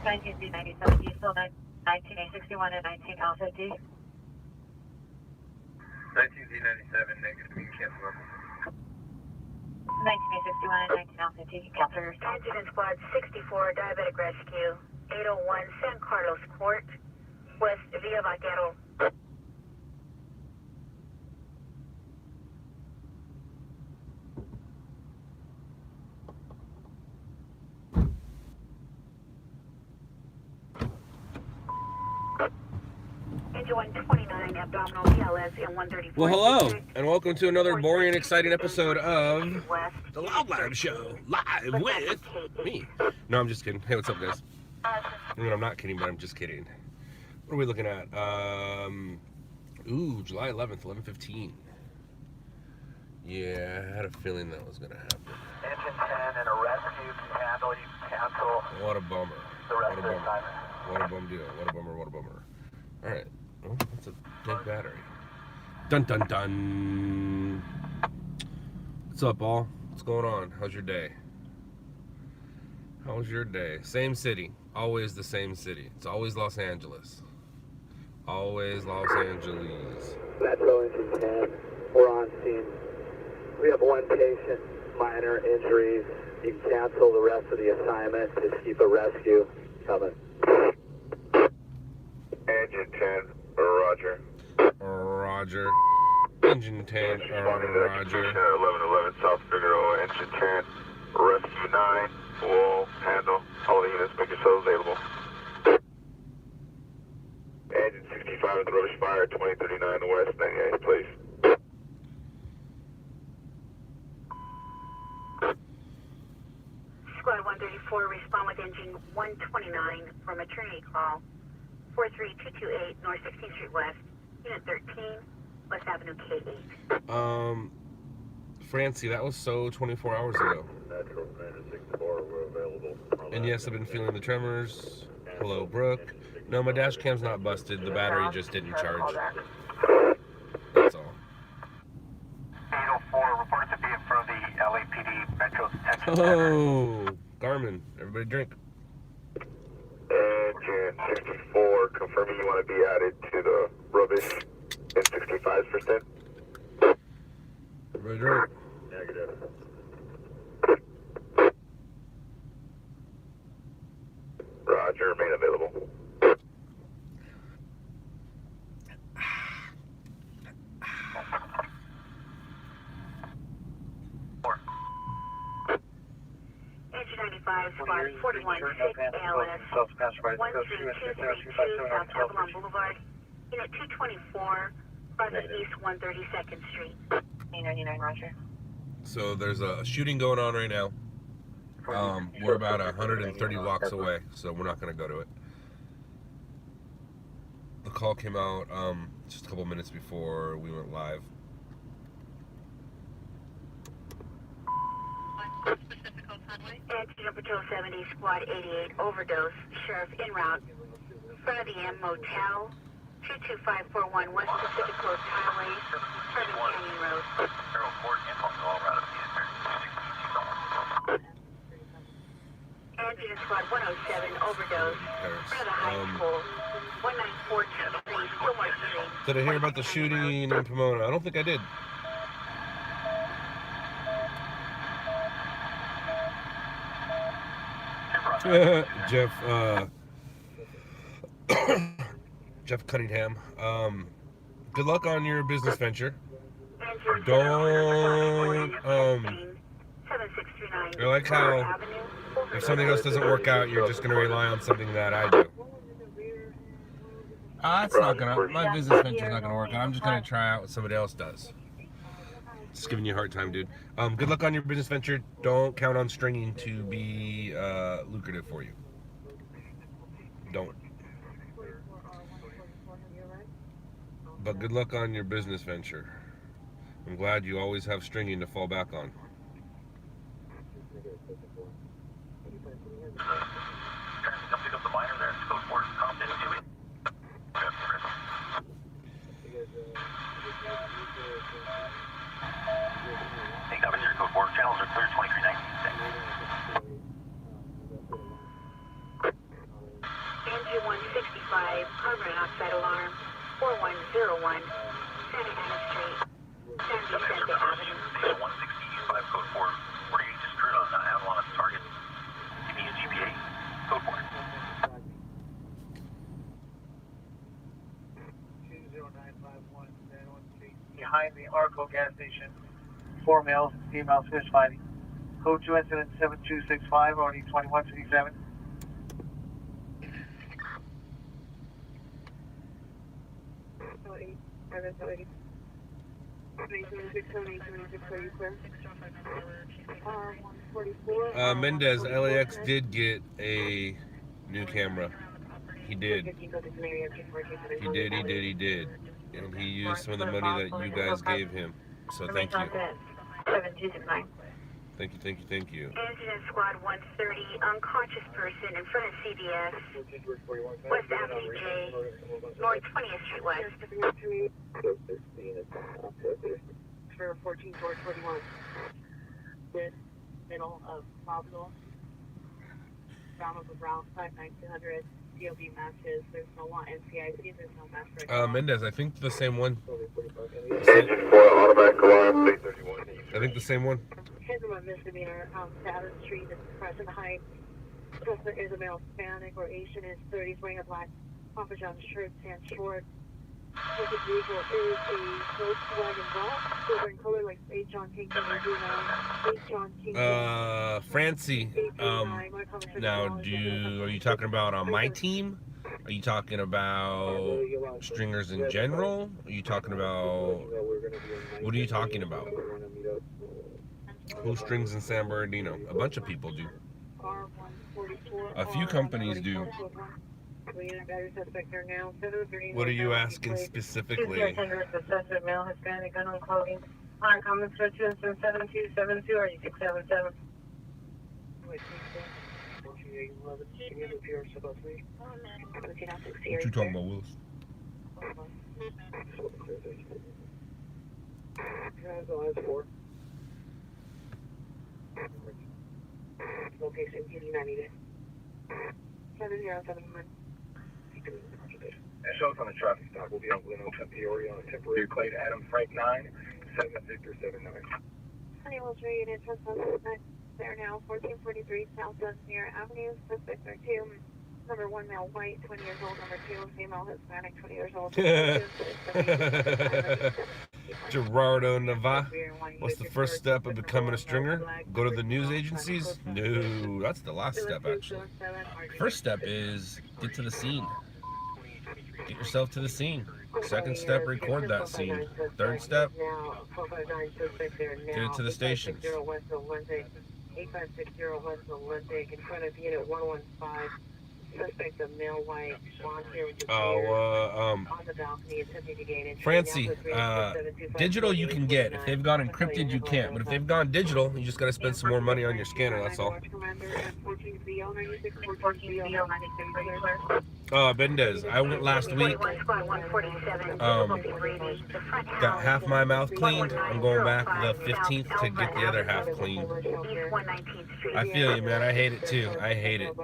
19Z97, diesel 19A61 and 19 Alpha D. 19Z97, negative, you can cancel them. 19A61 and 19 Alpha D, cancel your stop. Engine and Squad 64, diabetic rescue, 801 San Carlos Court, West Via Vaquero. Engine 129, abdominal BLS and 134. Well, hello, and welcome to another boring and exciting episode of the LOUDLABS show, live with me. No, I'm just kidding. Hey, what's up, guys? I mean, I'm not kidding, but I'm just kidding. What are we looking at? July 11th, 11:15. Yeah, I had a feeling that was going to happen. Engine 10 and a rescue can handle, you can cancel What a bummer. the rest of the assignment. What a bum deal. What a bummer, what a bummer. All right. Oh, that's a dead battery. Dun, dun, dun. What's up, all? What's going on? How's your day? How's your day? Same city. Always the same city. It's always Los Angeles. Always Los Angeles. Metro Engine 10, we're on scene. We have one patient, minor injuries. You can cancel the rest of the assignment. Just keep a rescue coming. Engine 10, Roger. Roger. Engine 10, Roger. 1111 South Figueroa, engine 10, rescue 9, will handle all the units, make yourselves available. Engine 65 at the rubbish fire, 2039 West, 98th, please. Squad 134, respond with engine 129 for maternity call, 43228 North 16th Street West, Unit 13, West Avenue K8. Francie, that was so 24 hours ago. Metro 964, we're available. And yes, I've been feeling the tremors. Hello, Brooke. No, my dash cam's not busted. The battery just didn't charge. That's all. 804, report to be in front of the LAPD Metro Detention Center. Oh, Garmin. Everybody drink. Engine 64, confirming you want to be added to the rubbish in 65%. Everybody drink. Negative. Roger, remain available. Engine 95, Squad 416 ALS, 13232 South Avalon Boulevard, Unit 224, crossing East 132nd Street. 899, Roger. So there's a shooting going on right now. We're about 130 blocks away, so we're not going to go to it. The call came out just a couple minutes before we went live. Engine Patrol 70, Squad 88, overdose, sheriff en route, front of the M Motel, 22541 West Pacific Coast Highway, Carbon Canyon Road. Engine Squad 107, overdose, front of the high school, 1942 Fillmore Street. Did I hear about the shooting in Pomona? I don't think I did. Jeff, Jeff Cunningham. Good luck on your business venture. Don't, I like how if something else doesn't work out, you're just going to rely on something that I do. That's not gonna, my business venture's not gonna work out. I'm just gonna try out what somebody else does. Just giving you a hard time, dude. Good luck on your business venture. Don't count on stringing to be lucrative for you. Don't. But good luck on your business venture. I'm glad you always have stringing to fall back on. Channels are clear, 2319. Engine 165, carbon monoxide alarm, 4101, Santa Ana Street, San Vicente Avenue. 165 code 4, 48 just cruise on Avalon as target. Give me a GPA, code 4. 20951, behind the Arco gas station. 4 males, females fish fighting. Code 2 incident 7265, already 2157. Mendez, LAX did get a new camera. He did. He did. And he used some of the money that you guys gave him. So thank you. 7269. Thank you. Incident Squad 130, unconscious person in front of CBS, West Avenue J, North 20th Street West. For 14 towards 41. This middle of Poplar. Down of the Brown side, 9200. DOB matches. There's no one NCIC. There's no match right. Mendez, I think the same one. Engine 4, automatic alarm, 831. I think the same one. Handle a misdemeanor, Saturn Street, Crescent Heights. Suspect is a male, Hispanic or Asian, is 30s, wearing a black puffer john shirt, pants short. This vehicle is a Volkswagen Golf, silver in color, like St. John Kingston, St. John Kingston. Francie, now are you talking about on my team? Are you talking about stringers in general? Are you talking about, what are you talking about? Who strings in San Bernardino? A bunch of people do. A few companies do. What are you asking specifically? Excessive male, Hispanic, gun on clothing. On comments for 27272 or 677. What you talking about, Willis? Location 90. 7071. Show us on the traffic stop. We'll be on Gleno Peoria on a temporary plate. Adam Frank 9, 7 Victor 79. Honeywell Street, there now, 1443 South Dunsmuir Avenue, suspect 2, number 1 male white, 20 years old, number 2 female Hispanic, 20 years old. Gerardo Nava. What's the first step of becoming a stringer? Go to the news agencies? No, that's the last step actually. First step is get to the scene. Get yourself to the scene. Second step, record that scene. Third step, get it to the stations. 8560 West Olympic in front of unit 115. Suspect a male white, blonde hair with on the balcony attempting to gain entry. Francie, digital you can get. If they've gone encrypted, you can't. But if they've gone digital, you just got to spend some more money on your scanner, that's all. Mendez, I went last week. Got half my mouth cleaned. I'm going back the 15th to get the other half cleaned. I feel you, man. I hate it too. I hate it.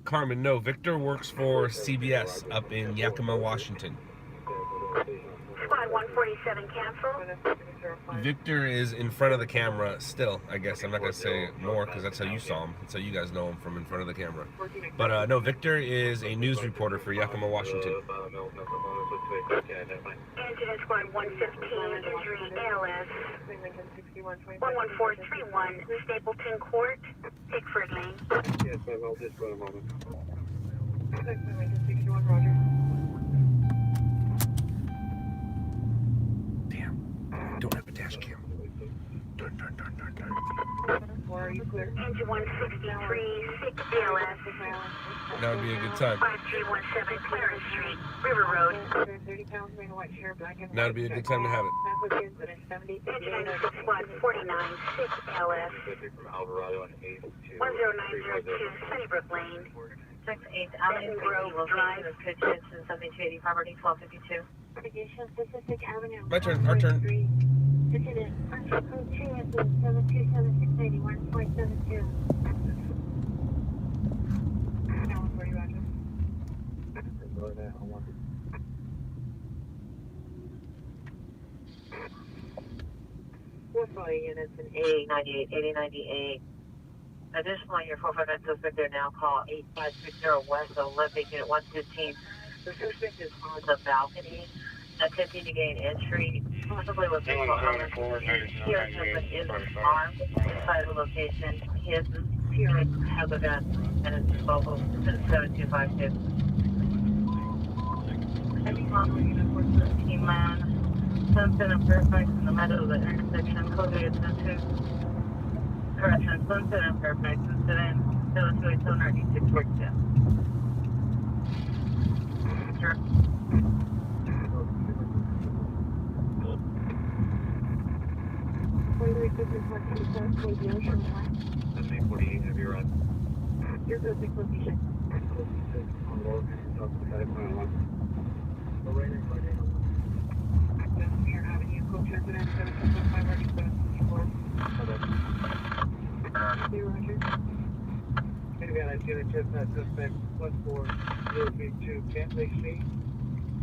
Carmen, no. Victor works for CBS up in Yakima, Washington. Squad 147 cancel. Victor is in front of the camera still, I guess. I'm not going to say more because that's how you saw him. That's how you guys know him, from in front of the camera. But no, Victor is a news reporter for Yakima, Washington. Incident Squad 115, injury ALS. 11431, Stapleton Court, Pickford Lane. Yes, I will. Just for a moment. 61, Roger. Don't have a dash cam. Darn. Where are you clear? Engine 163, 6 ALS. That would be a good time. 5317 Clarence Street, River Road. 30 pounds, wearing a white shirt, black and That would be a good time to have it. Engine 96 Squad 49, 6 LS. 10902 Sunnybrook Lane. 6-8 Avenue Grove Drive. Code 2 7280 property 1252. Navigation, Pacific Avenue. My turn, our turn. Incident, Archer code 2 at 727691.72. Now, where you, Roger? We're flying units in 8098, 8098. Additionally, your 459 suspect are now call 8560 West Olympic Unit 115. The suspect is on the balcony, attempting to gain entry, possibly with people armed. Here, suspect is armed inside the location. His here has a gun and is mobile since 7252. Heavy model unit 413 land. Sunset and Fairfax in the middle of the intersection, code is 72. Correction, Sunset and Fairfax, incident 72879642. Sure. Have you run? Your good location. Here, Avenue, Coach Resident 775 Roger 764. Roger. Again, I see the tip that suspect 14032 Kent Lake Street.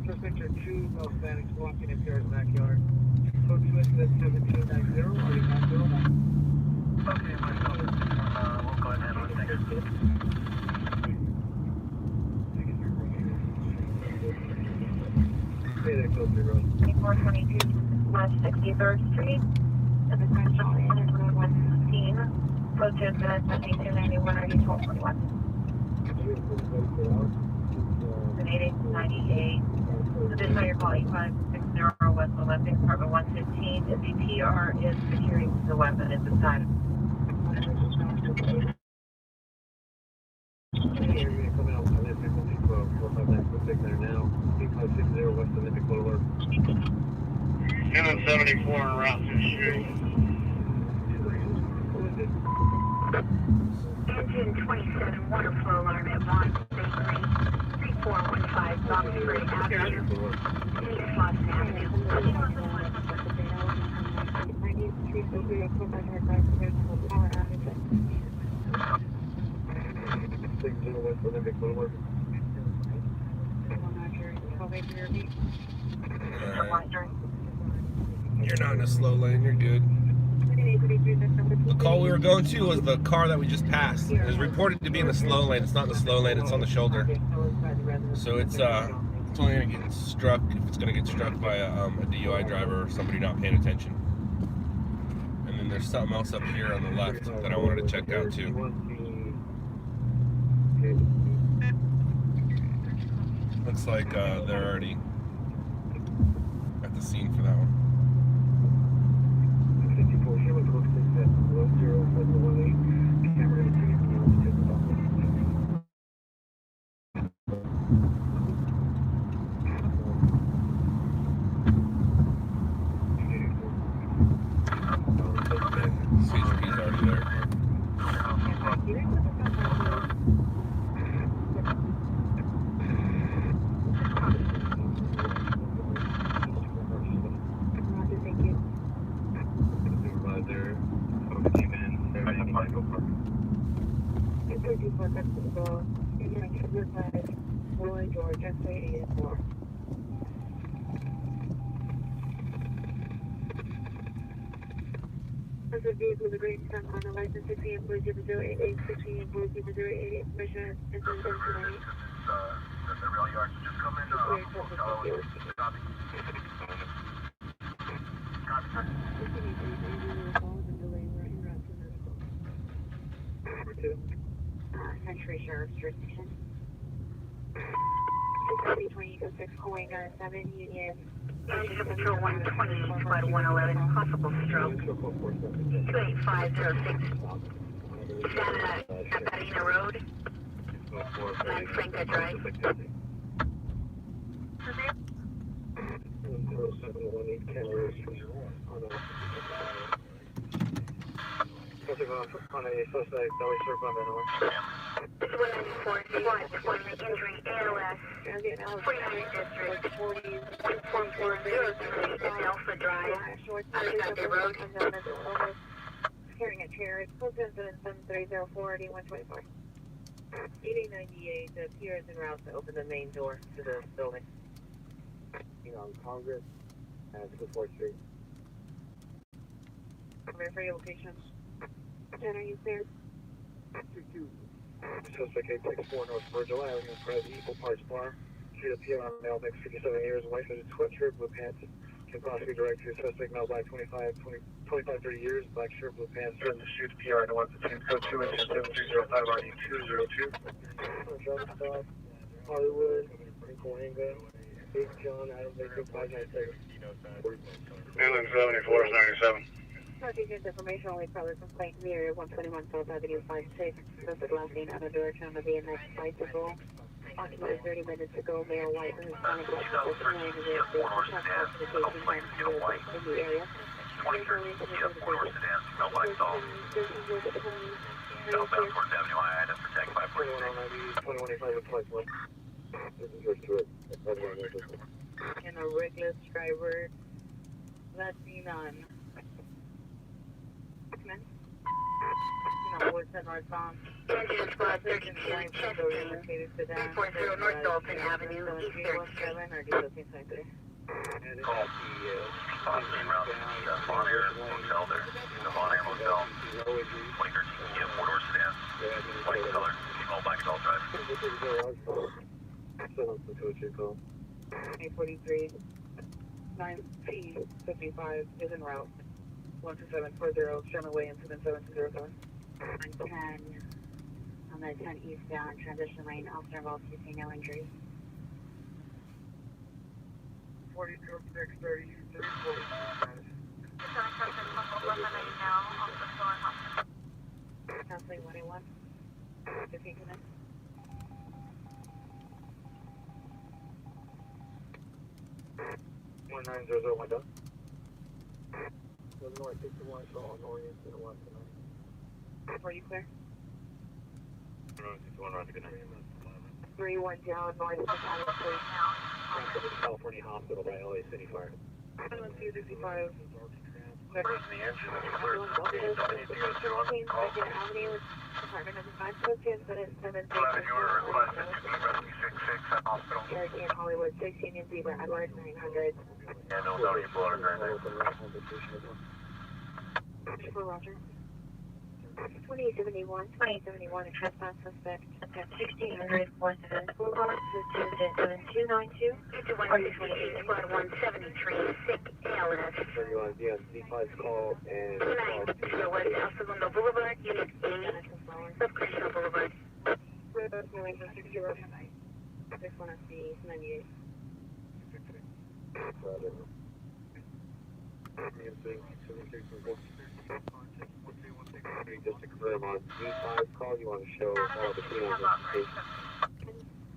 Suspect are 2 Hispanics walking in Pierre's backyard. Code 2 incident 7290. Are you not doing that? Okay, myself. We'll go ahead and handle it. Thanks. Hey there, code 3 road. 422 West 63rd Street. And the question on 115. Code 2 incident 7291 or 1221. An 8898. Additionally, your call 8560 West Olympic, apartment 115. The PR is securing the weapon at the side. Coming out on this 459 there now. 8560 West Olympic Boulevard. Unit 74 en route to shoot. Engine 27, water flow alarm at 133-3415 Roxbury Avenue, East Boston Avenue. West Olympic Boulevard. You're not in a slow lane, you're good. The call we were going to was the car that we just passed. It was reported to be in the slow lane. It's not in the slow lane, it's on the shoulder. So it's only gonna get struck if it's gonna get struck by a DUI driver or somebody not paying attention. And then there's something else up here on the left that I wanted to check out too. Looks like they're already at the scene for that one. 54 Sherman, code 6 at 10718. Camera CHP's already there. As a vehicle with a green stamp on the license 16 and 088, 16 and 088, measure and then The rail yards just come in. Copy. Century Sheriff's Jurisdiction. 626 Hawaii 7 Union. Asia Patrol 120, Squad 111, possible stroke. 28506. Santa Catarina Road. And Franca Drive. 0718 Canada Street. on a suspect belly circle on the north. 194, SWAT, injury, ALS, 49th District, 14403 Alpha Drive, Alicante Road. Carrying a chair. It's close to incident 73040 124. 8098 appears en route to open the main door to the building. On Congress and 4th Street. Verify your location. Jen, are you clear? 2-2. Suspect 864 North Virgil Avenue in front of the Equal Parts Bar. Street appeal on male, mixed 57 years, white hooded sweatshirt, blue pants. Can possibly direct to suspect male, black 25, 30 years, black shirt, blue pants. Turn the shoot PR to 115, code 2 engine 7305 RD202. Stop, Hollywood, Coalinga, Big John, Adam Baker, 596. Newland 74 is 97. Northeast information only probably complaint in the area 121 South Avenue 56. Suspect last seen out of direction on the BMX bicycle. Occupied 30 minutes ago, male white and Hispanic black person wearing a red suit. In the area. 23, four-door sedan, no black stall. Southbound towards Avenue I, item protect 546. 2185 and 21. This is yours to it. And a reckless driver, Latino. What's the northbound? Engine squad 13 340 North Dalton Avenue, East 3rd Street. Call possibly around the Bon Air Motel there. The Bon Air Motel, 2013 Kia four-door sedan, white color, all black adult drive. 843, 9P55 is en route. 12740, Sherman Way, incident 7207. 10 on the 10 eastbound transition lane. Officer involved, you see no injuries. 42, 630, 340. Counseling 181. 15 minutes. One 900 window. North 61 Shaw, Orient, and 129. Were you clear? 61 Roger, good night. 310 North California Hospital by LA City Fire. 1265. Where's the engine? It's clear. Second Avenue, Department of Defense, Focus, but it's 7 11, you were requested to be rescue 66 at hospital. Cherokee and Hollywood, 6 Union Zebra, Edward, 900. Yeah, no doubt you blow it right there. Super Roger. 2071, a trespass suspect at 1600 4th Boulevard, 7292. 22168, squad 173, sick ALS. Yeah, D5's call and 29, West El Segundo Boulevard, Unit 8, Subcommercial Boulevard. Moving from 60. 61 SC, 98. just to confirm on D5's call, you want to show all the females on the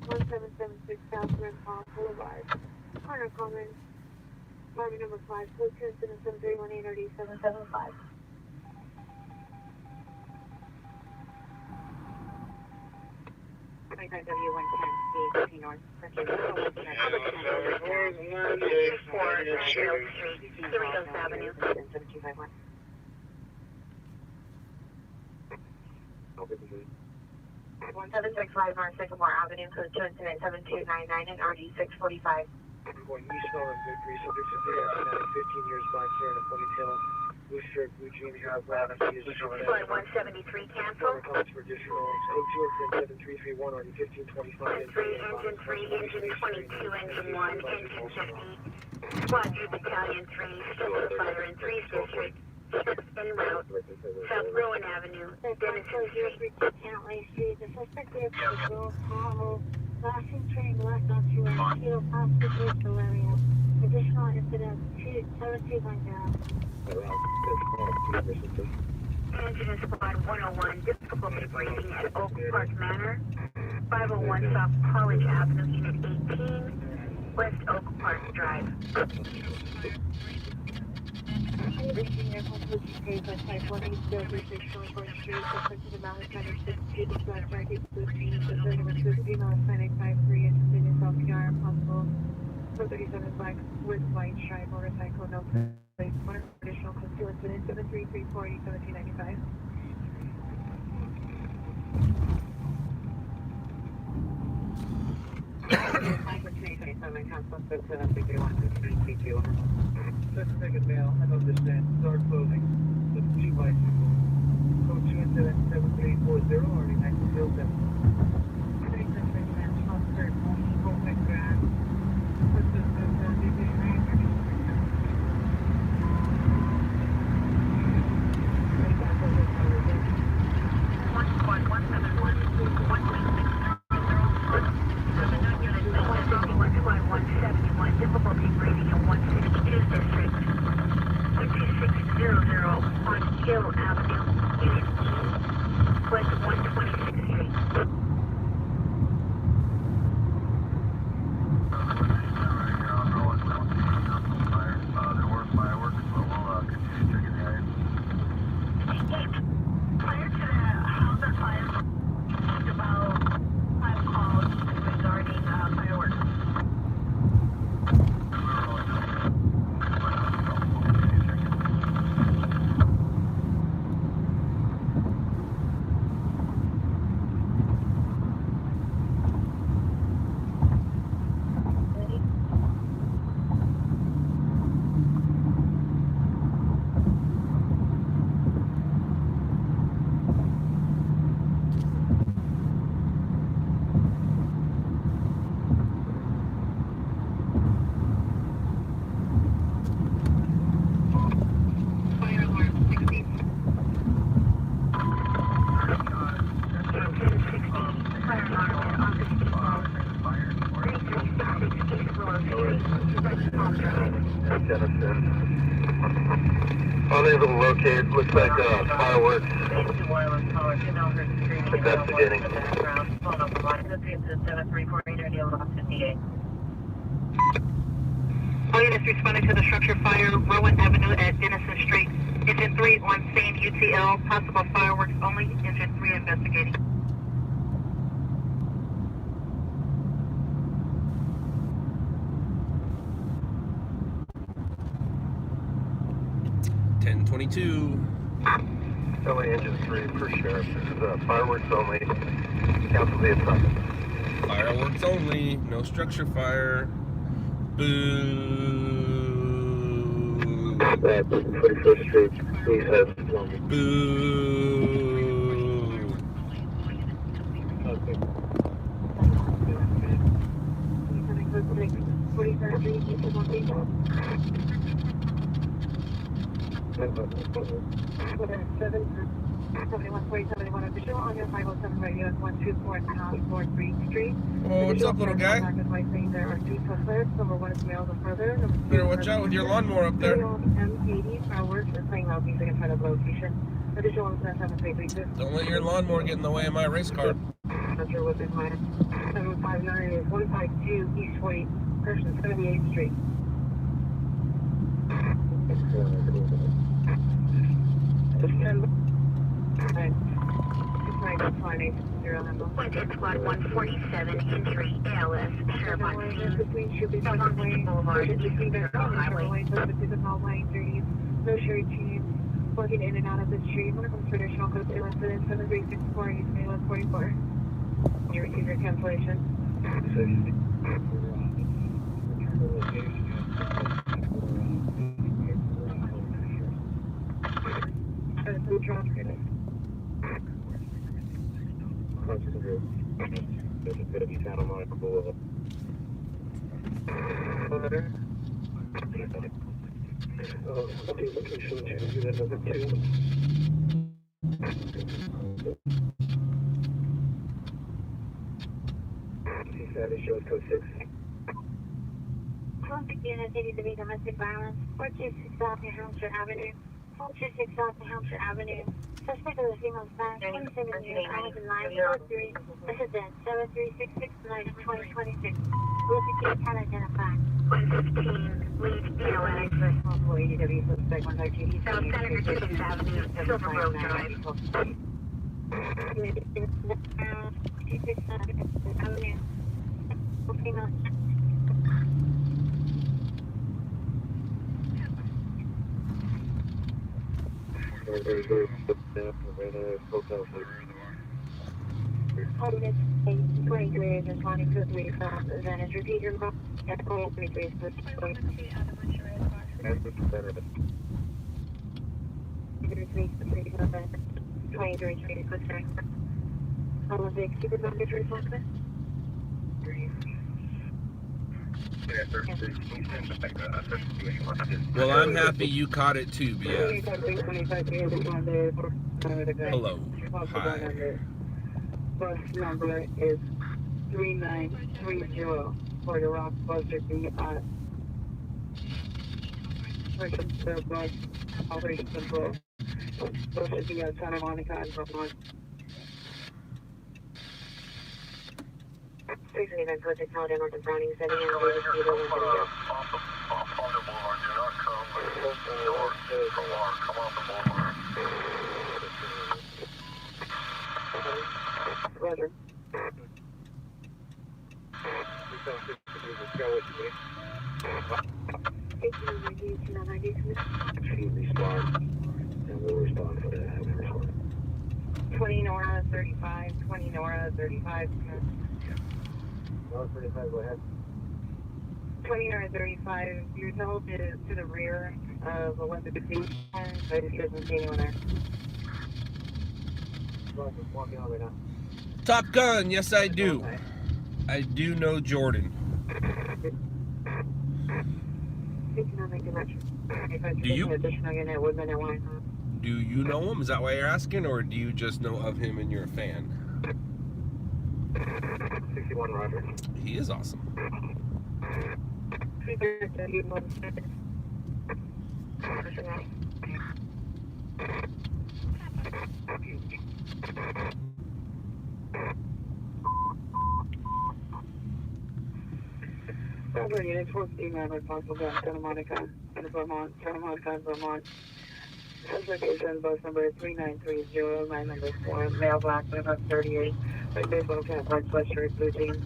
1776 South Rim Park Boulevard. Corner Common, apartment number 5, code 2 incident 7318 RD 775. W110, North, Purchase 4 Sherrill Street, Cerritos Avenue. 7251. 1765 North Sycamore Avenue, code 2 incident 7299 and RD 645. Going east on Victory, subject to 15 years, black hair and a ponytail, blue shirt, blue jeans, black shoes. Squad 173 cancel. Calls for additional code 2 7331 or 1525. 3, engine 22, engine 1, engine 50. Squad 2, battalion 3, still fire in 3's district. En route, South Rowan Avenue, Denison Street. Cantley Street, the suspect vehicle is Will Tahoe, flashing train left onto a heel past the coastal area. Additional incident 7290. Engine in squad 101, difficulty breathing at Oak Park Manor. 501 South College Avenue, Unit 18, West Oak Park Drive. Reaching your Page by 518, 036, 24 Street, suspect is about Hispanic 62, black jacket, blue jeans, suspect number 2, female Hispanic 5'3", interested in self-PR, possible 437 black with white stripe, motorcycle, no place, one additional code 2 incident, 73340, 1795. Suspected male, I understand, door closing, with 2 bicycles. Code 2 incident 7340, already 907. Difficulty breathing in 162 district. 2600 on Hill Avenue, Unit E, West 126th Street. There were fireworks, so we'll continue checking the area. Prior to that, how's our fire? About 5 calls regarding fireworks. Unable to locate, looks like fireworks. Investigating. All units responding to the structure fire, Rowan Avenue at Denison Street. Engine 3 on scene, UTL, possible fireworks only. Engine 3 investigating. LA Engine 3 for sheriff. This is fireworks only. Cancel the assignment. Fireworks only, no structure fire. Boo. 21st Street, please have Boo. Official on your 507 radio at 124.543 Street. Oh, what's up, little guy? There are 2 suspects. Number 1 is male, the further. Better watch out with your lawnmower up there. M80 fireworks are playing loud music in front of location. Additional 17332. Don't let your lawnmower get in the way of my race car. Center within minus 759 is 152 East 40, person 78th Street. Winton Squad 147, injury, ALS, sheriff on scene. Belonging Boulevard, East Federal Highway. No Sherry Cheese, walking in and out of the street. One of them traditional code 2 incident 7364 East Mainland 44. You receive your cancellation. There's a bit of found on my board. Location to unit number 2. That shows code 6. Contact unit needing to be domestic violence. 426 South New Hampshire Avenue. 426 South New Hampshire Avenue. Suspect of the female staff, 27 years old, in line 43, resident 73669 2026. Will be can identify. 115, lead BLX. Possible ADW suspect 152 South Senator Judith Avenue, Silver Grove Drive. Coordinates 23 is responding to 3 from Advantage. Repeat your call. Echo 33 is responding. 23 Olympic Supermarket Responsive. Well, I'm happy you caught it too, BF. Hello. Hi. Bus number is 3930 for the Rock Buster B at bus operation control. Bus should be at Santa Monica and Vermont. 689 Project Holiday North of Browning 7 and Davis Theater 1 Off the boulevard, do not come north from our, come off the boulevard. Roger. And we'll respond for that. 20 Nora 35, 20 Nora 35. Nora 35, go ahead. 20 Nora 35, your total is to the rear of Olympic Beach, so it doesn't see anyone there. Walking on right now. Top Gun, yes I do. I do know Jordan. Do you? Do you know him? Is that why you're asking, or do you just know of him and you're a fan? 61 Roger. He is awesome. Unit 14, responsible for Santa Monica and Vermont, Santa Monica and Vermont. Suspect is in bus number 3930, line number 4, male black, 38, red baseball cap, white sweatshirt, blue jeans.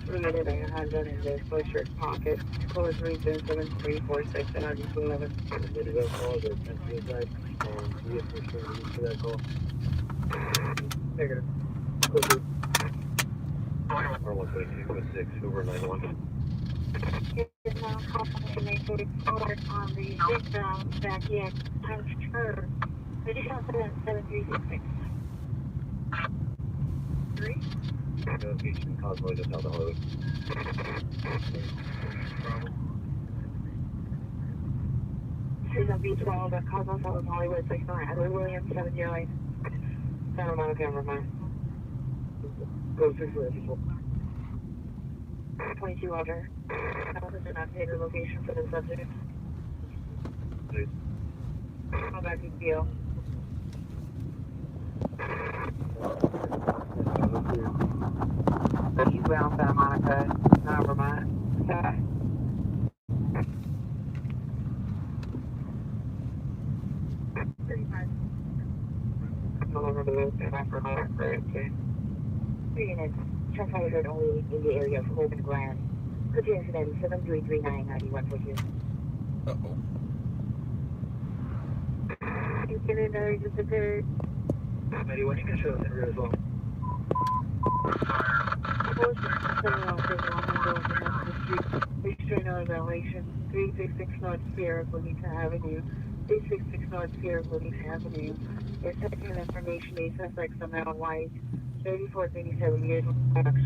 Related a handgun in the sweatshirt pocket. Code 37346 and RG211. Ready to call the 10 suicide. We have to to that call. Negative. Code 122.6 over 91. Is now confirmation ordered on the eastbound backyard punch curve. Additional 7366. 3? Notification Cosmo just out the Hollywood. She's on B12 at Cosmo South Hollywood 69. Edward Williams 708. Santa Monica, Vermont. Go 6 people. 22 Roger. Officer did not pay the location for the subject. Please. Call back to deal. Eastbound Santa Monica, Vermont. Okay. No longer the back Vermont, right? 3 units. Check heard only in the area of Hope and Grand. Could you incident 7339-9142? Uh-oh. Incident area disappeared. 91, you can show us in rear as well. Restrain on evaluation. 366 North Sierra, Bonita Avenue. 366 North Sierra, Bonita Avenue. Your technical information is suspect somehow white. 34, 27 years old,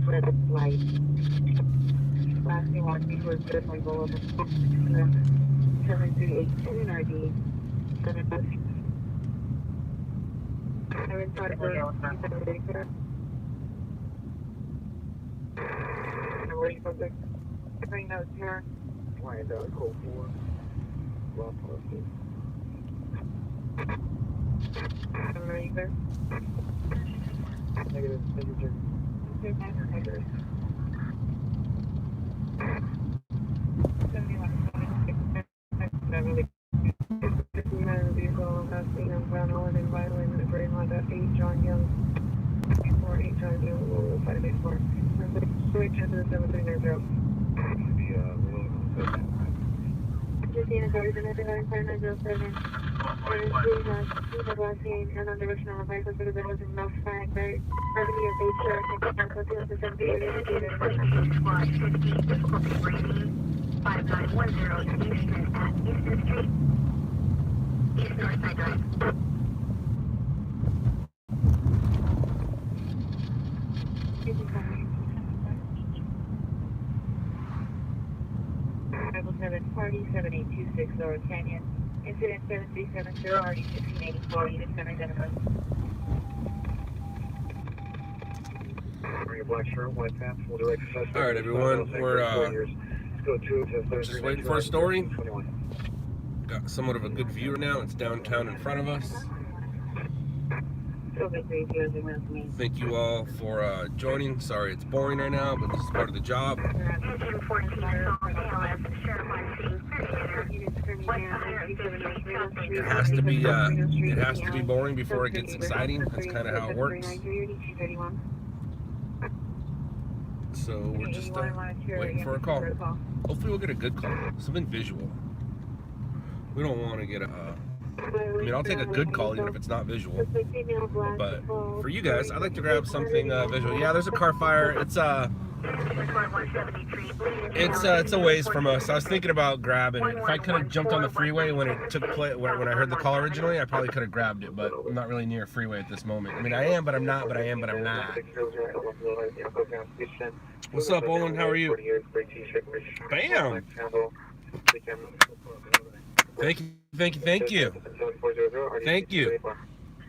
red light. Last name on before Driftway Boulevard. 7382 NRD. Senate. I'm inside for waiting for the bring those here. Client code 4. Well posted. I'm ready for Negative. negative. Motor vehicle last seen on Brown Island violating the grade line at 8 John Young. 8 John Young, will fight a base for. Switch into the 7390. Just in a car, the next line 5907. Last seen and on direction on the bicycle for the windows of North Flag, right? Revenue of 8 share, and continue to 78. Squad 50, difficulty rating 5910 Eastern at Eastern Street. East Northside Drive. Level 7, party 7826 Lower Canyon. Incident 7370, RD 1684, unit center identified. Bring a black shirt, white pants, full direct suspect. All right, everyone, we're just waiting for a story. Got somewhat of a good view right now. It's downtown in front of us. Thank you all for joining. Sorry it's boring right now, but this is part of the job. Engine 14 assault ALS, sheriff on scene. It has to be boring before it gets exciting. That's kind of how it works. So we're just waiting for a call. Hopefully we'll get a good call, something visual. We don't want to get a I mean, I'll take a good call even if it's not visual. But for you guys, I'd like to grab something visual. Yeah, there's a car fire. It's a ways from us. I was thinking about grabbing it. If I could have jumped on the freeway when it took place, when I heard the call originally, I probably could have grabbed it. But I'm not really near a freeway at this moment. I mean, I am, but I'm not. But I am, but I'm not. What's up, Olin? How are you? Bam! Thank you, thank you, thank you. Thank you.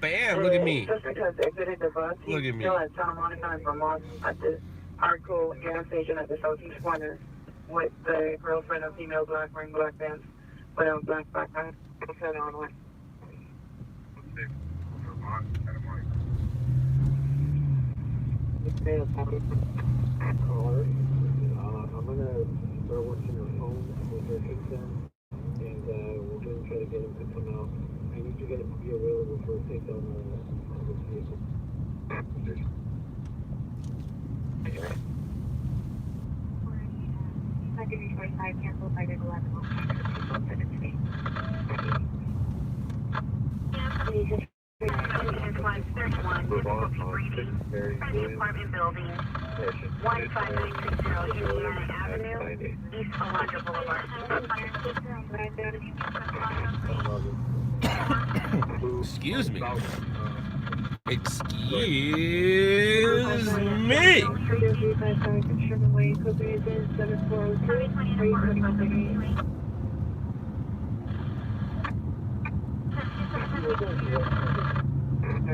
Bam, look at me. Just because exited the bus, Look at me. still at Santa Monica in Vermont at the Arco gas station at the southeast corner with the girlfriend of female black wearing black pants with a black backpack. Set on one. I'm gonna start working your phone with your system. And we're going to try to get him to come out. I need you guys to be available for a takedown on this vehicle. Secondary 45, cancel by 11. Line 31, difficulty breathing, Friendly Apartment Building, 15960 Indiana Avenue, East Alondra Boulevard. Excuse me. Excuse me.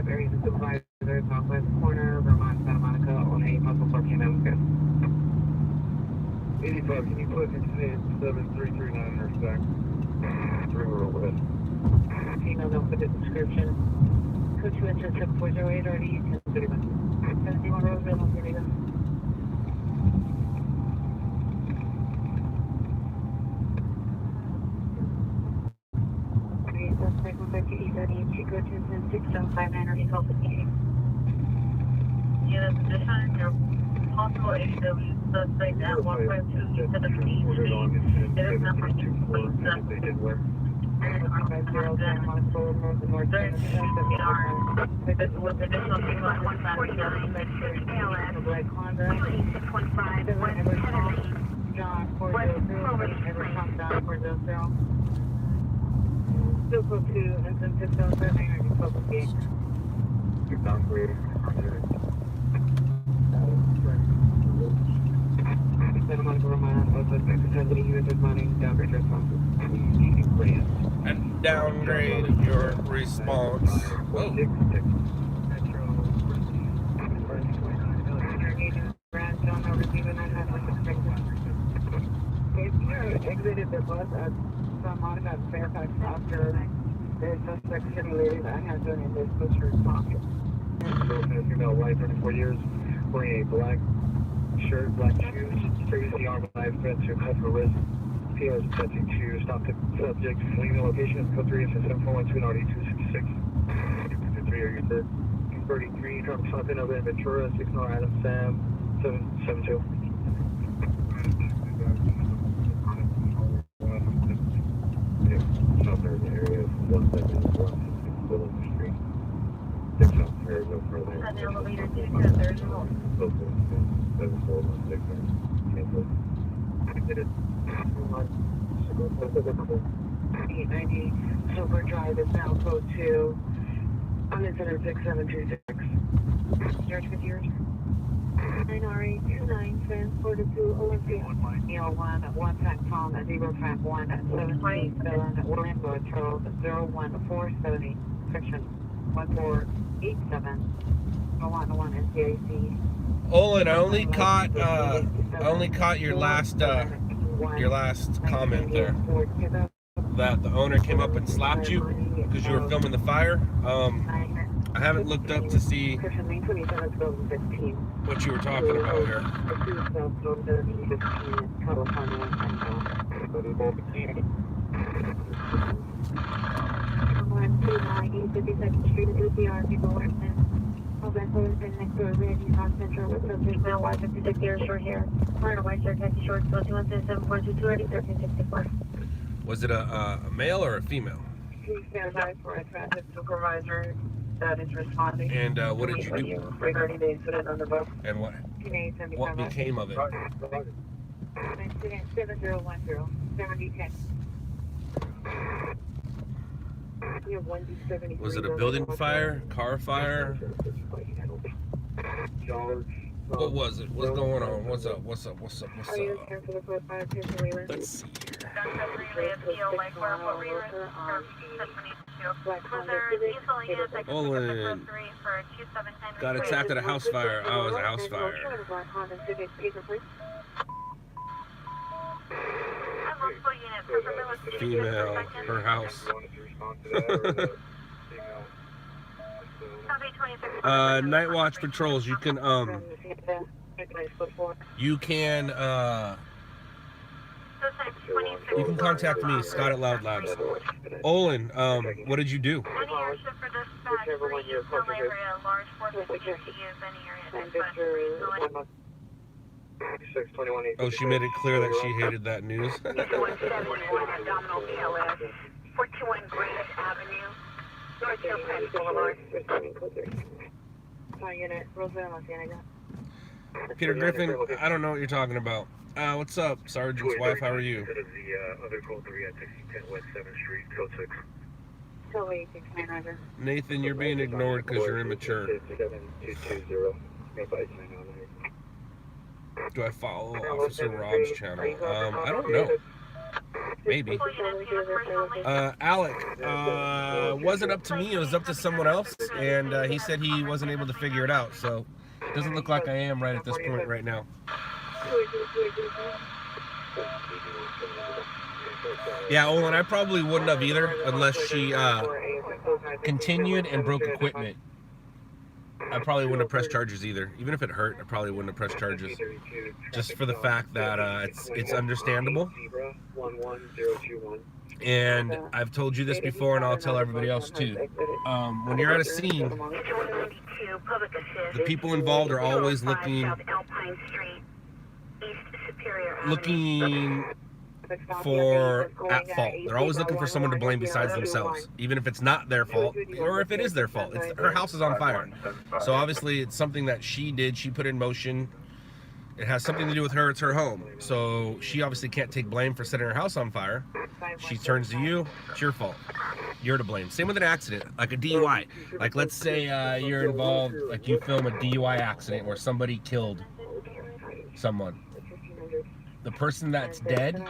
Area supervisor, southwest corner, Vermont, Santa Monica, on a muscle park in Alaska. 85, can you put incident 7339 on our stack? Bring her overhead. Female, don't put the description. Code 2 engine 7408, RD 1031. 71 Roseville, Las Vegas. Suspect was at E30, Chico 276.59 or assault with meeting. Unit position, your possible HW suspect at 152 east of the Street. It is number 247. They did work. With additional people at 159, Black Honda, 2615, West Kennedy, John 400, ever come down 400. Still go to Ensign 607, and you focus gate. You're downgrading. Santa Monica, Vermont, suspect intensity, units responding, downgrade responses. And downgrade your response. Oh. If you exited the bus at Santa Monica at Fairfax after there's suspect simulated, I have done in this butcher's pocket. Female, white, 34 years, wearing a black shirt, black shoes, previously armed with knife threats to cut her wrist. PS 72, stop the subject, leaving the location, code 3 is 7412 and RD 266. 3 are you for 33, drop something over in Ventura, 6 North Adam Sam, 772. Somewhere in the area of 171 Willow Street. 6 out there, no further. An elevator due to there's no. 890 Silver Drive is now code 2. I'm in center 6726. George with yours. 9RA29 transported to Olympia. Neil 1 track Tom at 0 track 1 at 727 at William Road, Charles 01470, section 1487. 1 NCAC. Olin, I only caught your last comment there. That the owner came up and slapped you because you were filming the fire. I haven't looked up to see what you were talking about here. Was it a male or a female? Please stand by for a traffic supervisor that is responding. And what did you do? Regarding the incident on the bus. And what became of it? 7010. 7010. Was it a building fire? Car fire? What was it? What's going on? What's up? What's up? What's up? What's up? Let's see here. Olin got attacked at a house fire. Oh, it was a house fire. Female, her house. Night watch patrols. You can contact me, Scott at LOUDLABS. Olin, what did you do? Oh, she made it clear that she hated that news. 421 Grace Avenue, North Hillcrest Boulevard. Peter Griffin, I don't know what you're talking about. What's up, Sergeant's wife? How are you? The other code 3 at 1610 West 7th Street, code 6. Nathan, you're being ignored because you're immature. 7220. Do I follow Officer Rob's channel? I don't know. Maybe. Alec, wasn't up to me, it was up to someone else, and he said he wasn't able to figure it out, so it doesn't look like I am right at this point right now. Yeah, Olin, I probably wouldn't have either unless she continued and broke equipment. I probably wouldn't have pressed charges either. Even if it hurt, I probably wouldn't have pressed charges. Just for the fact that it's understandable. And I've told you this before, and I'll tell everybody else too. When you're at a scene, the people involved are always looking for at fault. They're always looking for someone to blame besides themselves, even if it's not their fault or if it is their fault. Her house is on fire, so obviously it's something that she did. She put in motion. It has something to do with her. It's her home, so she obviously can't take blame for setting her house on fire. She turns to you. It's your fault. You're to blame. Same with an accident, like a DUI. Like let's say you're involved, like you film a DUI accident where somebody killed someone. The person that's dead,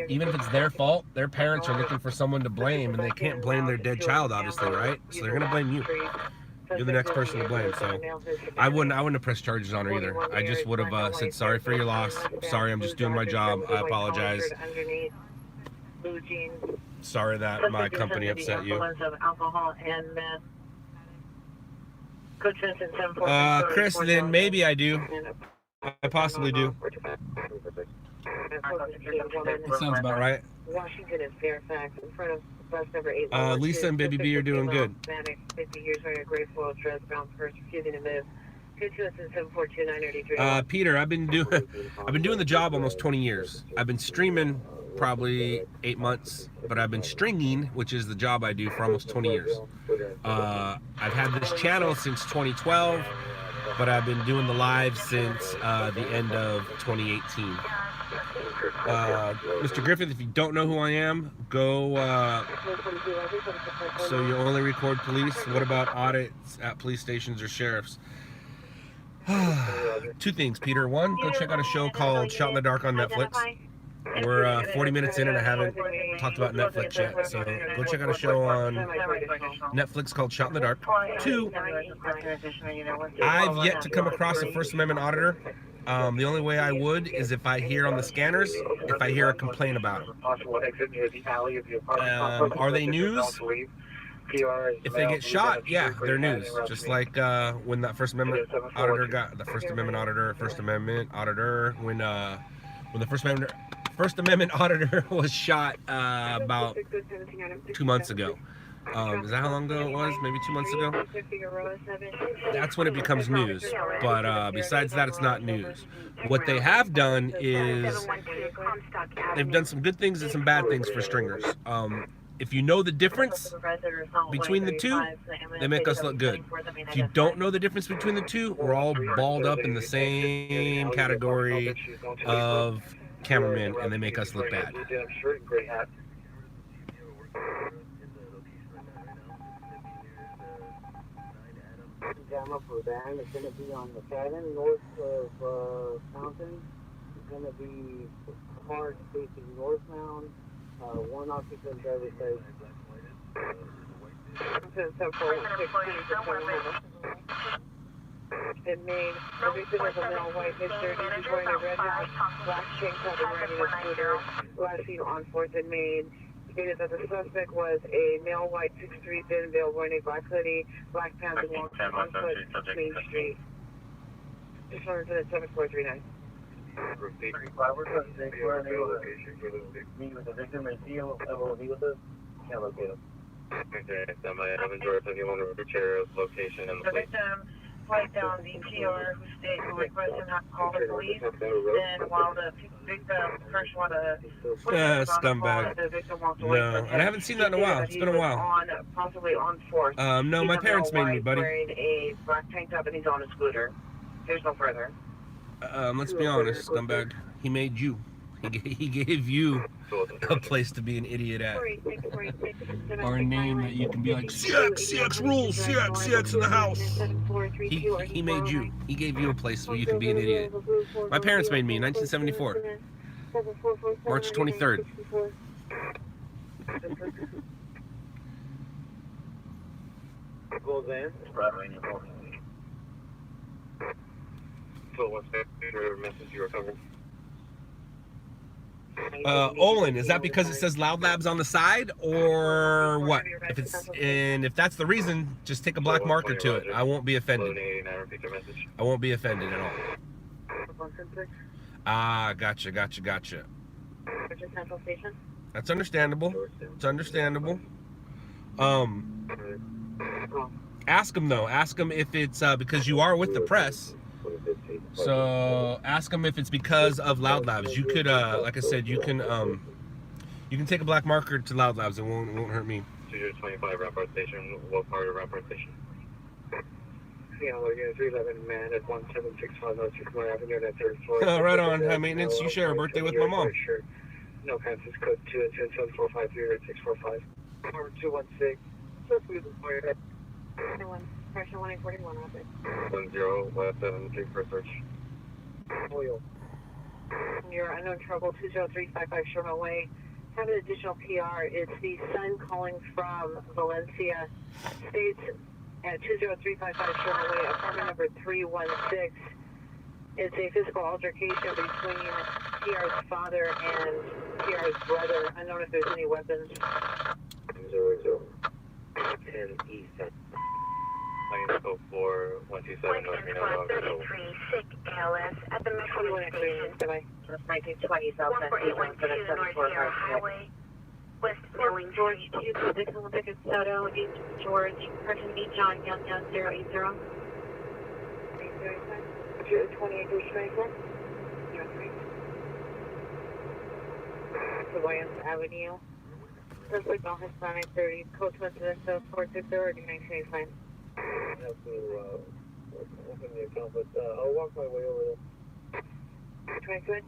even if it's their fault, their parents are looking for someone to blame, and they can't blame their dead child, obviously, right? So they're gonna blame you. You're the next person to blame. So I wouldn't have pressed charges on her either. I just would have said sorry for your loss. Sorry, I'm just doing my job. I apologize. Sorry that my company upset you. Chris, then maybe I do. I possibly do. That sounds about right. Washington is Fairfax, in front of bus number 8. Lisa and Baby B are doing good. 50 years wearing a gray floral dress, brown purse, refusing to move. Peter, I've been doing the job almost 20 years. I've been streaming probably 8 months, but I've been stringing, which is the job I do, for almost 20 years. I've had this channel since 2012, but I've been doing the live since the end of 2018. Mr. Griffith, if you don't know who I am, go, so you only record police. What about audits at police stations or sheriffs? Two things, Peter. One, go check out a show called Shot in the Dark on Netflix. We're 40 minutes in and I haven't talked about Netflix yet, so go check out a show on Netflix called Shot in the Dark. Two, I've yet to come across a First Amendment auditor. The only way I would is if I hear on the scanners, if I hear a complaint about it. Are they news? If they get shot, yeah, they're news. Just like when that First Amendment auditor got the First Amendment auditor, when the First Amendment auditor was shot about 2 months ago. Is that how long ago it was? Maybe 2 months ago? That's when it becomes news. But besides that, it's not news. What they have done is they've done some good things and some bad things for stringers. If you know the difference between the two, they make us look good. If you don't know the difference between the two, we're all balled up in the same category of cameramen, and they make us look bad. Gamma for van is going to be on the cabin north of Fountain. It's going to be cars facing northbound. One occupant driver side. In Maine, everything was a male white mid-30s. He's wearing a red hat, black chain cover, riding a scooter. Last seen on 4th in Maine. Stated that the suspect was a male white 6'3" thin veil wearing a black hoodie, black pants, and walking on foot Main Street. Just wanted to 7439. Meet with the victim and see him, will meet with us, can't locate him. Okay, so I have enjoyed if you want to share location and the place. Victim flight down the PR who requested not to call the police. Then while the victim first wanted to scumbag. the victim walked away. No, and I haven't seen that in a while. It's been a while. Possibly on 4th. No, my parents made me, buddy. He's wearing a black tank top and he's on a scooter. There's no further. Let's be honest, scumbag. He made you. He gave you a place to be an idiot at. Or a name that you can be like, CX rules, CX in the house. He made you. He gave you a place where you can be an idiot. My parents made me in 1974. March 23rd. So what's your message you were covering? Olin, is that because it says LOUDLABS on the side, or what? If that's the reason, just take a black marker to it. I won't be offended. I won't be offended at all. Ah, gotcha. That's understandable. It's understandable. Ask him though. Ask him if it's because you are with the press. So ask them if it's because of LOUDLABS. You could, like I said, you can take a black marker to LOUDLABS. It won't hurt me. 225 Rampart Station. What part of Rampart Station? Yeah, we're getting 311 man at 17650 Sycamore Avenue, that 3rd floor. Right on. High maintenance. You share a birthday with my mom. No offense. Code 2 and 7453 645. Number 216. So please report it. Pressure 1841, I'll take. 10-173 for search. Oil. Your unknown trouble 20355 Sherman Way. Have an additional PR. It's the son calling from Valencia. States at 20355 Sherman Way, apartment number 316. It's a physical altercation between PR's father and PR's brother. Unknown if there's any weapons. 10 East. Scope 4, 127 North Reno, November. 33, sick ALS at the Metro Station. That's 1920 South End, 14812 North Sierra Highway, West Milling George Street. 2, Dixon Ticket Soto, East George, person meet John Young Young 080. 28 24. Williams Avenue. Suspect on Hispanic 30, code 27 460 or 1985. I have to open the account, but I'll walk my way over there. 22.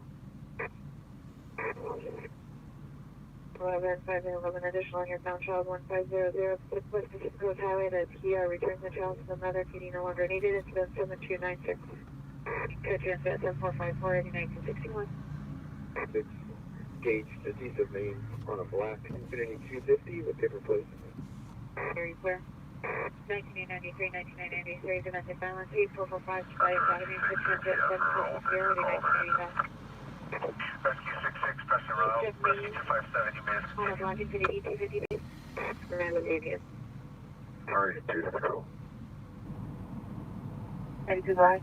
11 additional on your found child 1500 Pacific Coast Highway. That's here. Return the child to the mother. PD no longer needed. Incident 7296. Could transmit 7454 1961. It's gauge 50th of Main on a black Infinity 250 with paper plates. Very clear. 1993, 1993, domestic violence, 8445, July Academy, 600, 1985. Rescue 66, pressing route. Rescue 257, you missed. On a block, Infinity 250, random avian. Alright, 2 to go. And goodbye.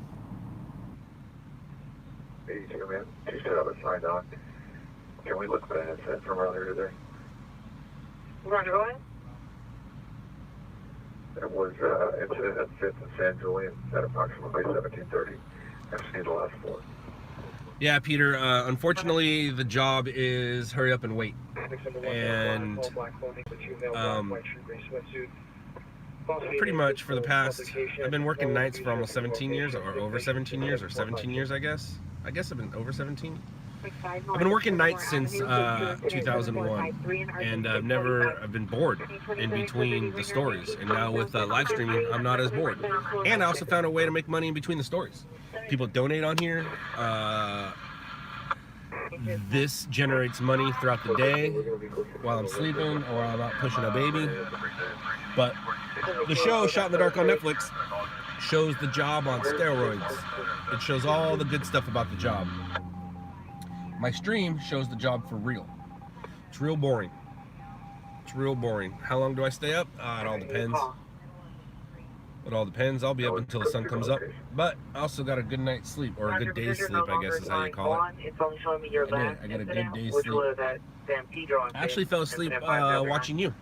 82, man. You should have a sign on. Can we look at that set from earlier today? Roger, go ahead. It was incident at 5th and San Julian at approximately 17:30. I've seen the last 4. Yeah, Peter, unfortunately, the job is hurry up and wait. And pretty much for the past, I've been working nights for almost 17 years, or over 17 years, or 17 years, I guess. I guess I've been over 17. I've been working nights since 2001, and I've been bored in between the stories. And now with live streaming, I'm not as bored. And I also found a way to make money in between the stories. People donate on here. This generates money throughout the day while I'm sleeping or I'm out pushing a baby. But the show, Shot in the Dark on Netflix, shows the job on steroids. It shows all the good stuff about the job. My stream shows the job for real. It's real boring. It's real boring. How long do I stay up? It all depends. It all depends. I'll be up until the sun comes up. But I also got a good night's sleep, or a good day's sleep, I guess is how you call it. It's only showing me your last I got a good day's which sleep. was at San Pedro. I actually fell asleep watching you.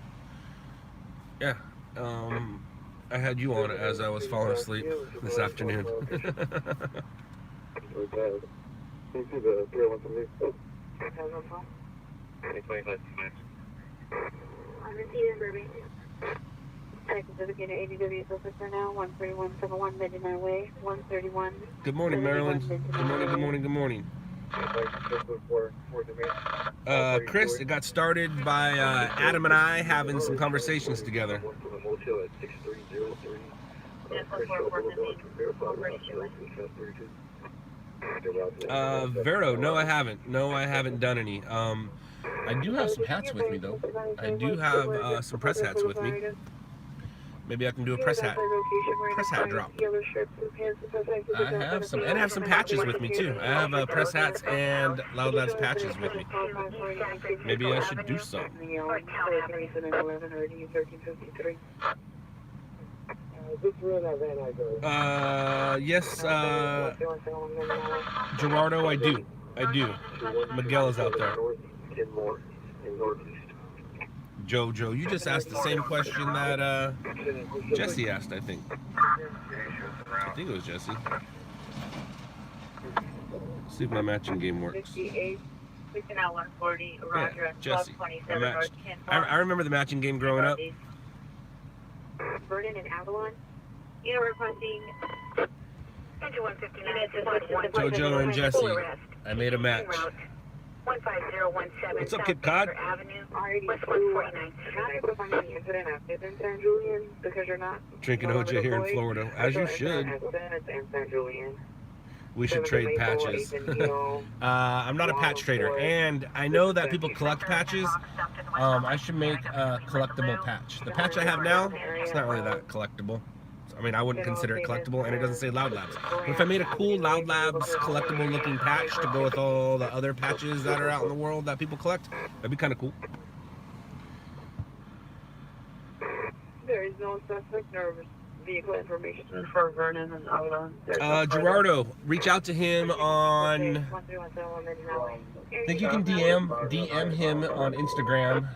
Yeah. I had you on as I was falling asleep this afternoon. Can you see the 301 I'm in Eden, Burbank. Pacific Unit ADW Pacific for now, 13171 Midnight Way, 131. Good morning, Maryland. Good morning, good morning, good morning. Chris, it got started by Adam and I having some conversations together. Vero, no I haven't. No, I haven't done any. I do have some hats with me though. I do have some press hats with me. Maybe I can do a press hat drop. I have some, and I have some patches with me too. I have press hats and LOUDLABS patches with me. Maybe I should do some. Yes, Gerardo, I do. Miguel is out there. Jojo, you just asked the same question that Jesse asked, I think. I think it was Jesse. Let's see if my matching game works. Yeah, Jesse, I matched. I remember the matching game growing up. Vernon and Avalon. You know, requesting Jojo and Jesse, I made a match. 15017 What's up, Kid Cod? Drinking OJ here in Florida, as you should. We should trade patches. I'm not a patch trader, and I know that people collect patches. I should make a collectible patch. The patch I have now, it's not really that collectible. I mean, I wouldn't consider it collectible, and it doesn't say LOUDLABS. But if I made a cool LOUDLABS collectible looking patch to go with all the other patches that are out in the world that people collect, that'd be kind of cool. There is no suspect vehicle information for Vernon and Alon. Gerardo, reach out to him on. I think you can DM him on Instagram.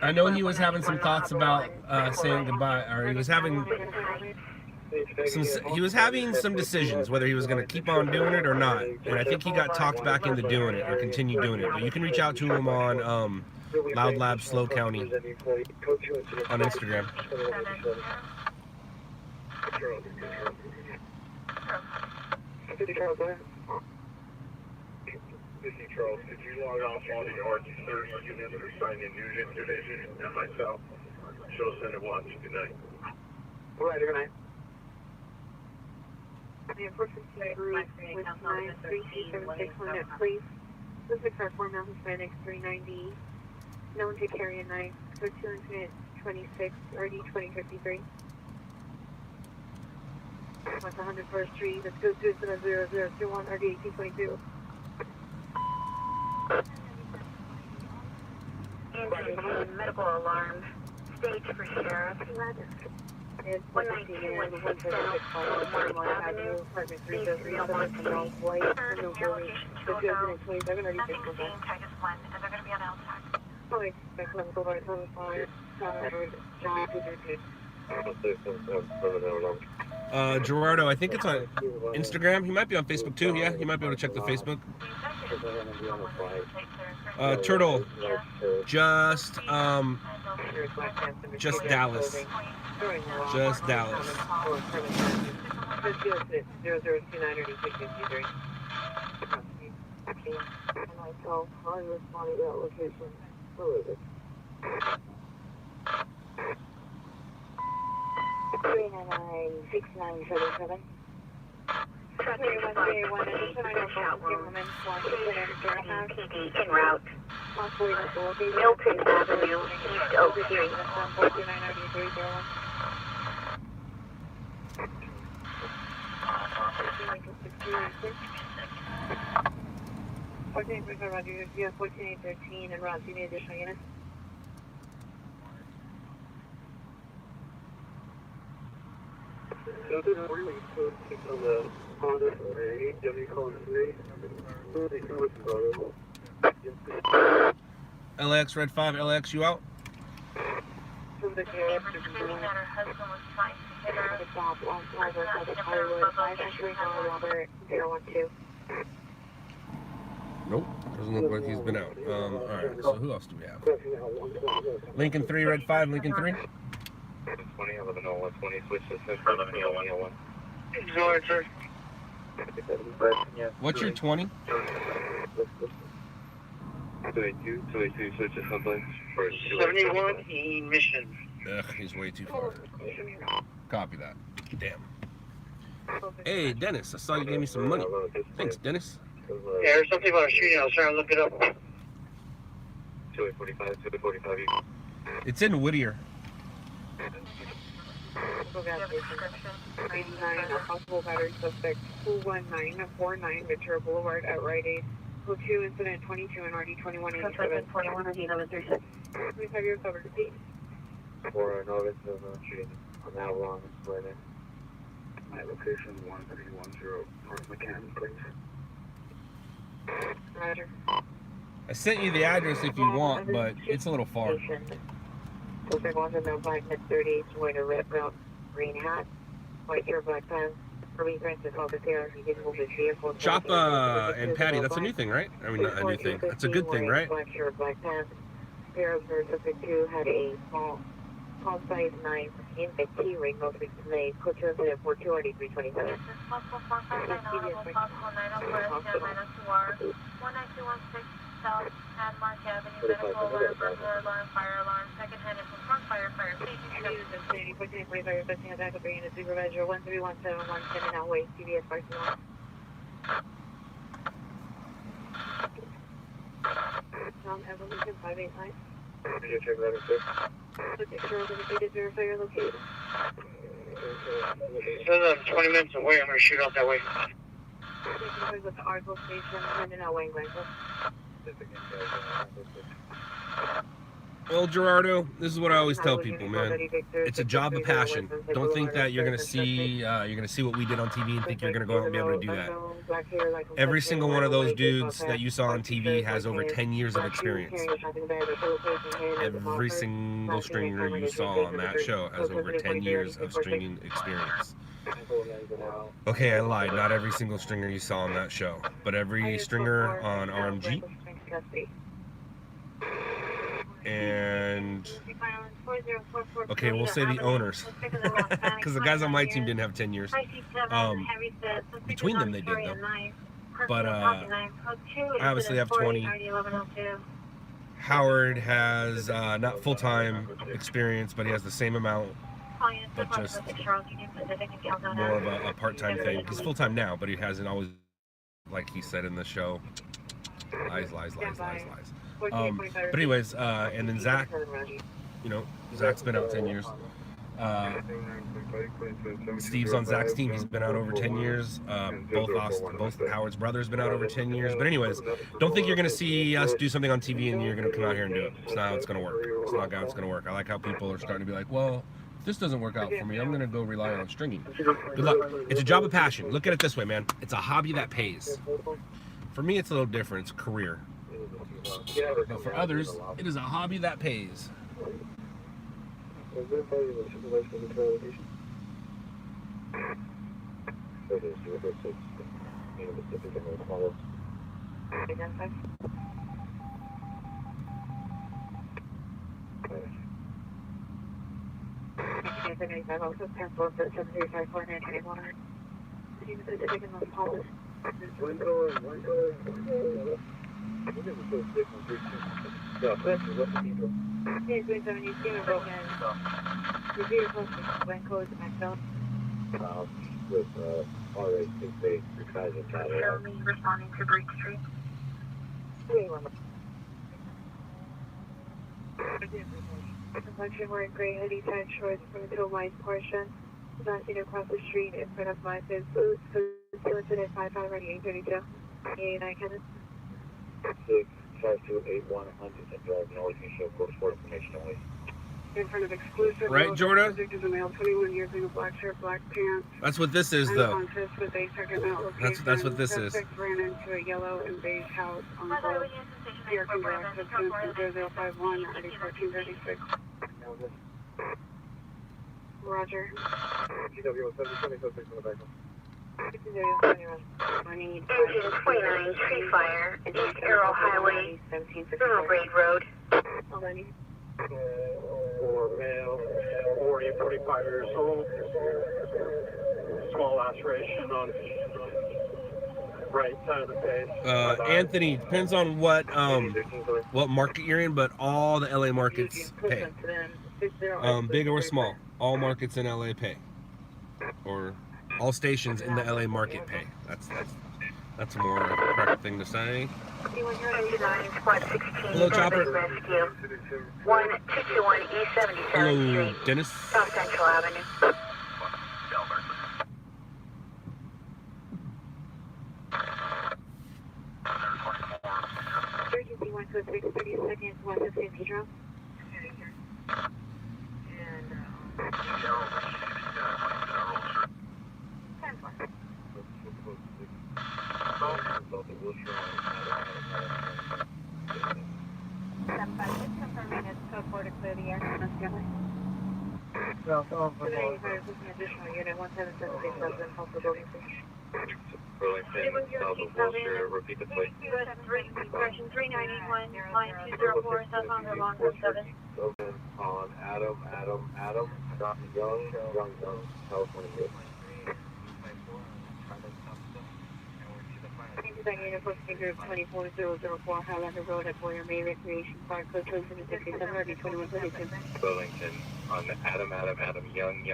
I know he was having some thoughts about saying goodbye, or he was having some decisions whether he was going to keep on doing it or not, and I think he got talked back into doing it or continue doing it. But you can reach out to him on LOUDLABS Slow County on Instagram. This is Charles. Could you log off all the RG30 units that are signed in Nugent Division and myself? Show us in at watch. Good night. All right, good night. The enforcement group with 93276 on it, please. This is our 4 Mountain Hispanic 390, known to carry a knife, for 226 RD 2053. That's 101st Street, let's go to 0021 RD 1822. Engine medical alarm. Stage for sheriff. It's 119 Avenue, apartment 303, white, no building, the 2027 RD 615. And they're going to be on LTAC. I expect them to go right on the fire. Gerardo, I think it's on Instagram. He might be on Facebook too. Yeah, you might be able to check the Facebook. Turtle, just Dallas. Just Dallas. 0029 or 653. And myself, I responded to that location. Where is it? 3996977. En route. Milton Avenue, East Oak Street. Roger, you have 14813 and Rob, do you need additional units? On the Honda AW calling 3. LX Red 5, LX, you out? From the care, That her husband was trying to hit her. the top, long driver, Hollywood, 5 Robert, 012. Nope, doesn't look like he's been out. Alright, so who else do we have? Lincoln 3, Red 5, Lincoln 3. 20, 1101, 20, switch to 1101. Georgia. What's your 20? 282, switch to someplace. 71 emission. Ugh, he's way too far. Copy that. Damn. Hey, Dennis, I saw you gave me some money. Thanks, Dennis. Yeah, there's something about a shooting. I was trying to look it up. 245. It's in Whittier. Possible battery suspect 21949 Ventura Boulevard at Rite Aid. 02 incident 22 and RD 2187. 21 or 1136. 25 years covered. Repeat. For notice of shooting on that long right there. My location 1310 North McCann, please. Roger. I sent you the address if you want, but it's a little far. Suspect wants to know by 10:30, wearing a red belt, green hat, white shirt, black pants. For me, Francis, officer here, he didn't move his vehicle. Choppa and Patty, that's a new thing, right? I mean, not a new thing. That's a good thing, right? Black shirt, black pants. Pair of suspect 2 had a small size knife in the key ring, most recently. Put to incident 42 RD 327. South at Mark Avenue, medical alert, burglar alarm, fire alarm, second-hand and front fire safety. Supervisor 13171 sending out way CVS Barcelona. Evolution 589. Check that in, sir. Picture of indicated, verify your location. So 20 minutes away, I'm going to shoot out that way. With the Argo station, sending out Wayne Glenville. Well, Gerardo, this is what I always tell people, man. It's a job of passion. Don't think that you're gonna see what we did on TV and think you're gonna go out and be able to do that. Every single one of those dudes that you saw on TV has over 10 years of experience. Every single stringer you saw on that show has over 10 years of stringing experience. Okay, I lied. Not every single stringer you saw on that show, but every stringer on RMG. And okay, we'll say the owners, because the guys on my team didn't have 10 years. Between them, they did though. But I obviously have 20. Howard has not full-time experience, but he has the same amount, but just more of a part-time thing. He's full-time now, but he hasn't always, like he said in the show, lies. But anyways, and then Zach, you know, Zach's been out 10 years. Steve's on Zach's team. He's been out over 10 years. Both Howard's brothers been out over 10 years. But anyways, don't think you're going to see us do something on TV and you're going to come out here and do it. It's not how it's going to work. It's not how it's going to work. I like how people are starting to be like, well, if this doesn't work out for me, I'm going to go rely on stringing. Good luck. It's a job of passion. Look at it this way, man. It's a hobby that pays. For me, it's a little different. It's a career. But for others, it is a hobby that pays. With RA 68 Kaiser Tower. Responding to Break Street. Function wearing gray hoodie, tight shorts from the white portion. Not seen across the street in front of my food. Listed at 55 ready 832. 89 Kenneth. 65281 Huntington Drive North. You show code for information only. In front of exclusive. Right, Jordan? Subject is a male, 21 years old, black shirt, black pants. That's what this is, though. Unconscious with a second mount location. That's what this is. Suspect ran into a yellow and beige house on the road. Here can direct to 0051 at 1436. Roger. GW 776 in the back. Engine 29, tree fire, East Arrow Highway, Riverbraid Road. Or male, 40, 45 years old. Small laceration on right side of the face. Anthony, depends on what market you're in, but all the LA markets pay. Big or small, all markets in LA pay, or all stations in the LA market pay. That's a more correct thing to say. Hello, Chopper. Rescue. 1221 East 77th Hello, Street, Dennis. South Central Avenue. Emergency 126, 30 seconds, 115 Pedro. Confirming it's code 4 to clear the air. Additional unit 1776 resident help the building. Burlington, south of Wilshire, repeat the place. Correction 3981, line 204, South on the lawn 17. On Adam, Young, California. Unit posting group 24004, Highlander Road at Boyer May Recreation Park, code 2767, RV 2132. Burlington, on Adam, Young.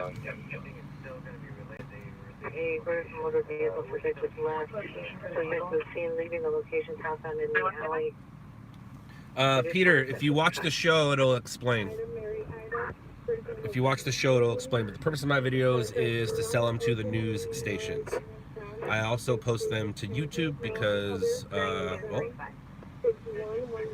A vertical motor vehicle projected left. Subject was seen leaving the location southbound in the alley. Peter, if you watch the show, it'll explain. If you watch the show, it'll explain. But the purpose of my videos is to sell them to the news stations. I also post them to YouTube because, well,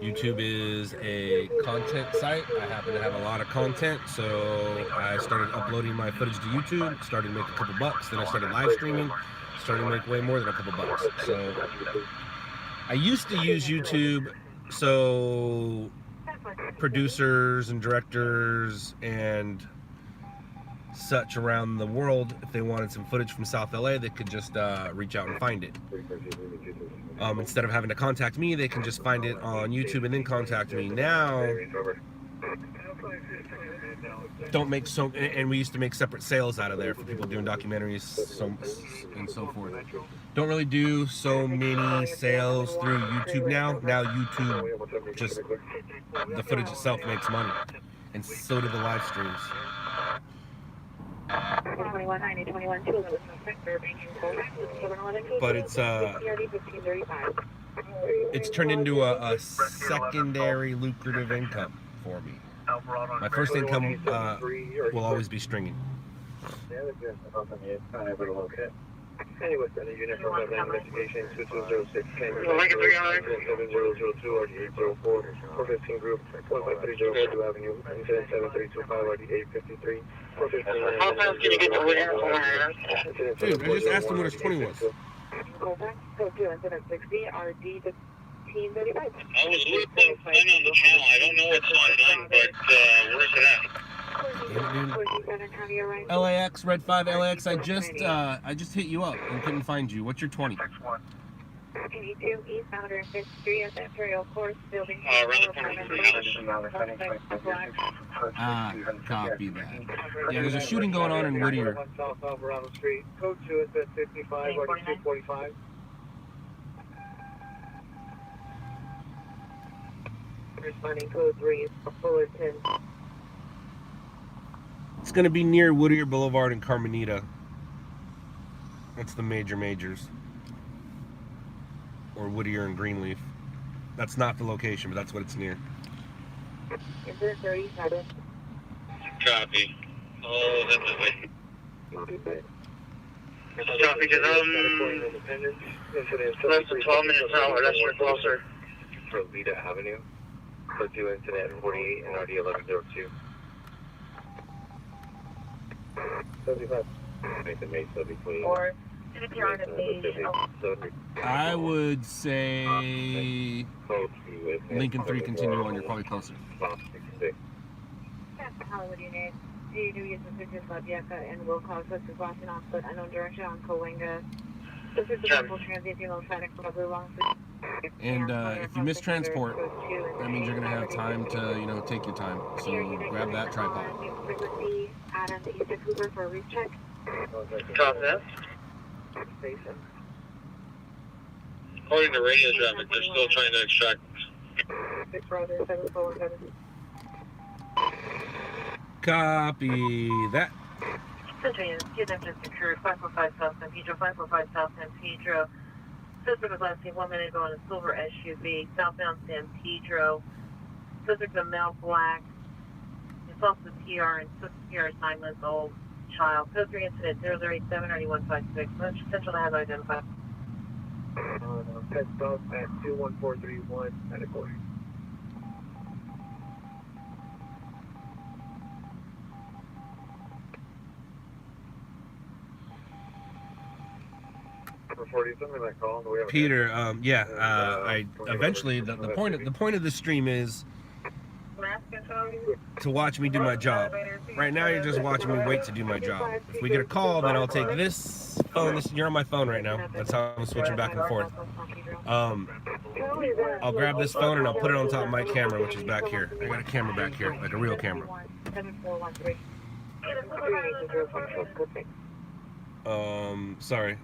YouTube is a content site. I happen to have a lot of content, so I started uploading my footage to YouTube, started to make a couple bucks, then I started live streaming, started to make way more than a couple bucks. So I used to use YouTube so producers and directors and such around the world, if they wanted some footage from South LA, they could just reach out and find it. Instead of having to contact me, they can just find it on YouTube and then contact me. Now, don't make so, and we used to make separate sales out of there for people doing documentaries and so forth. Don't really do so many sales through YouTube now. Now YouTube, just the footage itself makes money, and so do the live streams. But it's turned into a secondary lucrative income for me. My first income will always be stringing. Anyway, send a unit from investigation 2206 7002 RD804 415 group 15302 Avenue incident 7325 RD853 415. How fast can you get to Whittier? Dude, I just asked him what his 20 was. Go back, go to incident 60 RD 1535. I was looking on the channel. I don't know what's online, but where's it at? LAX, Red 5 LAX, I just hit you up and couldn't find you. What's your 20? 82 eastbound or 5th Street at the Imperial Course building. Copy that. Yeah, there's a shooting going on in Whittier. South Alvarado Street. Code 2 is at 55 or 245. Responding code 3 Fullerton. It's going to be near Whittier Boulevard and Carmenita. That's the majors. Or Whittier and Greenleaf. That's not the location, but that's what it's near. Is it 37? Copy. Oh, that's the way. Copy, because less than 12 minutes now, or that's we're closer. For Lita Avenue. Code 2 incident 48 and RD 1102. 75. Nathan Mesa between. Or CDPR on the page. I would say Lincoln 3 continue on, you're probably closer. Hollywood unit. You do use the Citrus Labiaca and Wilcox, which is watching off foot unknown direction on Coalinga. This is the local transient female traffic for Blue Long. And if you miss transport, that means you're going to have time to, you know, take your time. So grab that tripod. Adam, east of Hoover for a reef check. Copy that. According to radio traffic, they're still trying to extract. 6 Roger, 7417. Copy that. Centurion, get them just secured 545 South San Pedro, 545 South San Pedro. Suspect was last seen 1 minute ago in a silver SUV, southbound San Pedro. Suspect a male black. It's also PR, and suspect PR is 9 months old. Child. Code 3 incident 0087 9156. Central to have identified. Head stop at 21431 at a quarter. Peter, I eventually the point of the stream is to watch me do my job. Right now you're just watching me wait to do my job. If we get a call, then I'll take this phone. You're on my phone right now. That's how I'm switching back and forth. I'll grab this phone and I'll put it on top of my camera, which is back here. I got a camera back here, like a real camera. Sorry.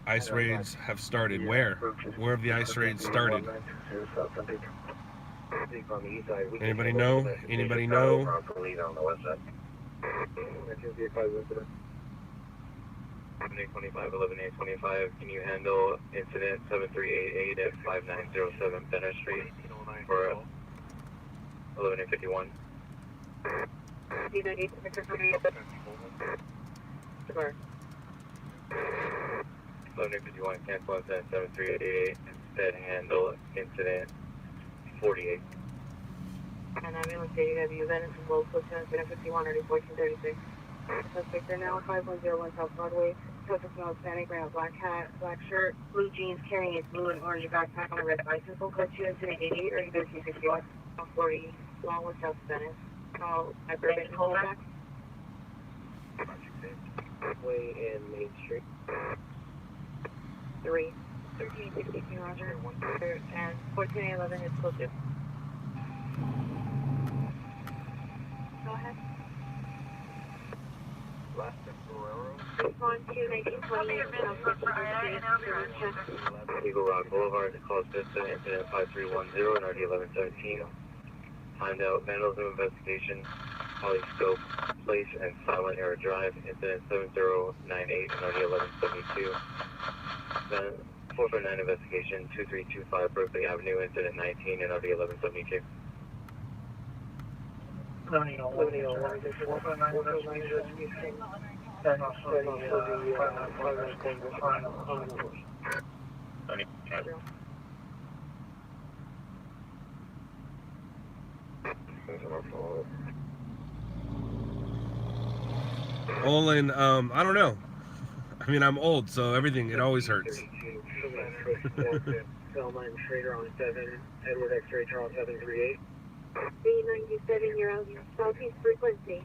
Ice raids have started. Where? Where have the ice raids started? Anybody know? Anybody know? 11-825, can you handle incident 7388 at 5907 Benner Street for 11-851? Sure. 11-851, cancel incident 7388, instead handle incident 48. And ambulance AW Venice is local to incident 51 already 1436. Suspect are now 5101 South Broadway. Suspect male Hispanic, wearing a black hat, black shirt, blue jeans, carrying a blue and orange backpack on a red bicycle. Code 2 incident 88 or 1361. 40 Longwood South Venice. Call Hyperbank callback. Way in Main Street. 3. 1362 Roger. And 1411 is close to. Go ahead. Last Ferrero. 1-2-19-20. Eagle Rock Boulevard, call Vista, incident 5310 and RD 1117. Find out vandalism investigation, polyscope, place and silent error drive, incident 7098 and RD 1172. Then 449 investigation, 2325 Berkeley Avenue, incident 19 and RD 1172. Olin, I don't know. I mean, I'm old, so everything, it always hurts. Belmont Schrader on 7, Edward X-ray Charles 738. B97, you're on southeast frequency.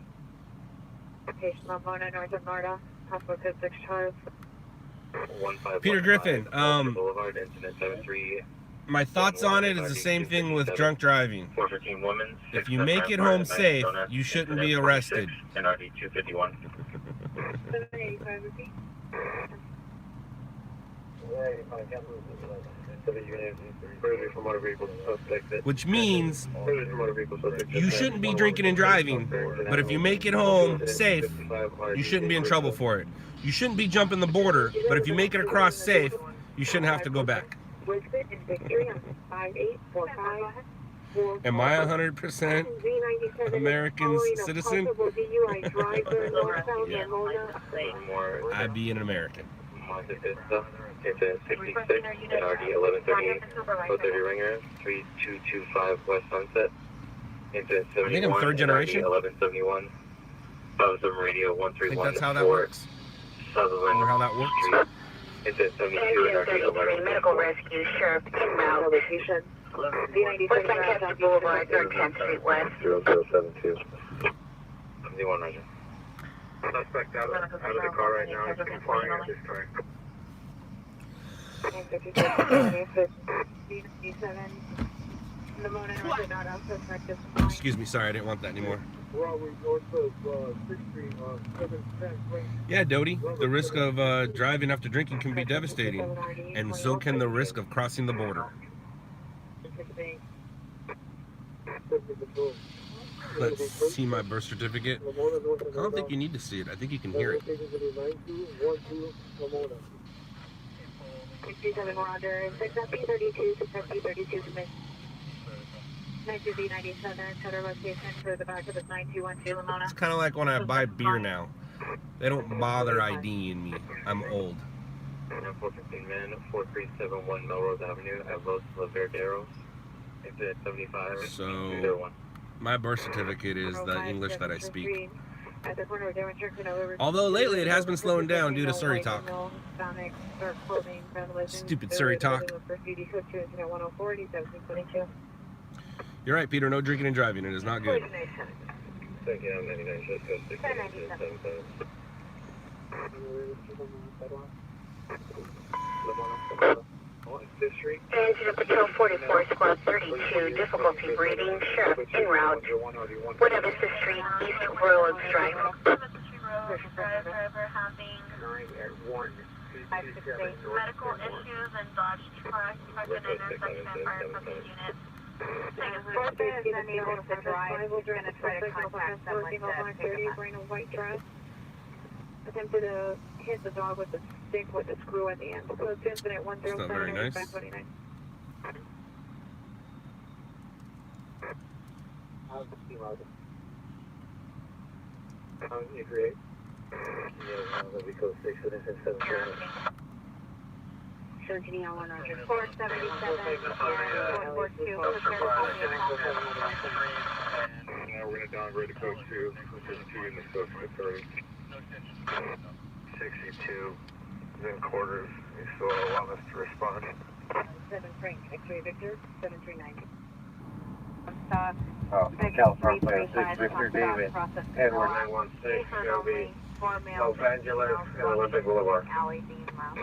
Patient Mona, north of Narda, hospital code 6 Charles. Peter Griffin, Boulevard, incident 73. my thoughts on it is the same thing with drunk driving. 415 women. If you make it home safe, you shouldn't be arrested. NRD 251. 785 repeat. Which means you shouldn't be drinking and driving, but if you make it home safe, you shouldn't be in trouble for it. You shouldn't be jumping the border, but if you make it across safe, you shouldn't have to go back. Am I 100% American citizen? Yeah. I'd be an American. Incident 66, NRD 1138, 430 Ringer, 3225 West Sunset. Incident 71, I think I'm third generation. 1171, 57 Radio 131. I think that's how that works. Sutherland Or how that works. Street. Incident 72, NRD 1171. Medical rescue, sheriff, en route. Location. West Lancaster Boulevard, North 10th Street West. 0072. 71 Roger. Suspect out of the car right now. He's complying at this time. Excuse me, sorry, I didn't want that anymore. Broadway north of 6th Street on 710. Yeah, Doty, the risk of driving after drinking can be devastating, and so can the risk of crossing the border. Let's see my birth certificate. I don't think you need to see it. I think you can hear it. 67 Roger, 6FP32, 6FP32 submit. 92B97, Cutter location for the back of the 9212 Lamona. It's kind of like when I buy beer now. They don't bother IDing me. I'm old. 415 men, 4371 Melrose Avenue at Los Laverderos. Incident 75. So, 201. my birth certificate is the English that I speak. At the corner of Darren Church and Although lately it has been slowing down due to Surrey talk. Stupid Surrey talk. You're right, Peter. No drinking and driving. It is not good. Thank you, 99, just go 677. Incident Patrol 44, Squad 32, difficulty breathing, sheriff en route. Buena Vista Street, East Road Drive. Driver having medical issues and dodged truck at an intersection at fire focus unit. Person is unable to drive. He's going to try to contact someone to pick him up. Wearing a white dress. Attempted to hit the dog with a stick with a screw at the end. So it's incident 107. That's not very nice. 529. 13 Neon 1 Roger. 477 and 442. Now we're going to downgrade to code 2, which is 2 in the code for 30. 62 in quarters. They still allow us to respond. 7 Frank, X-ray Victor, 739. Stop. Oh, California 6, Victor David, Process Edward 916, going to be Los Angeles and Olympic Boulevard. Alley being loud.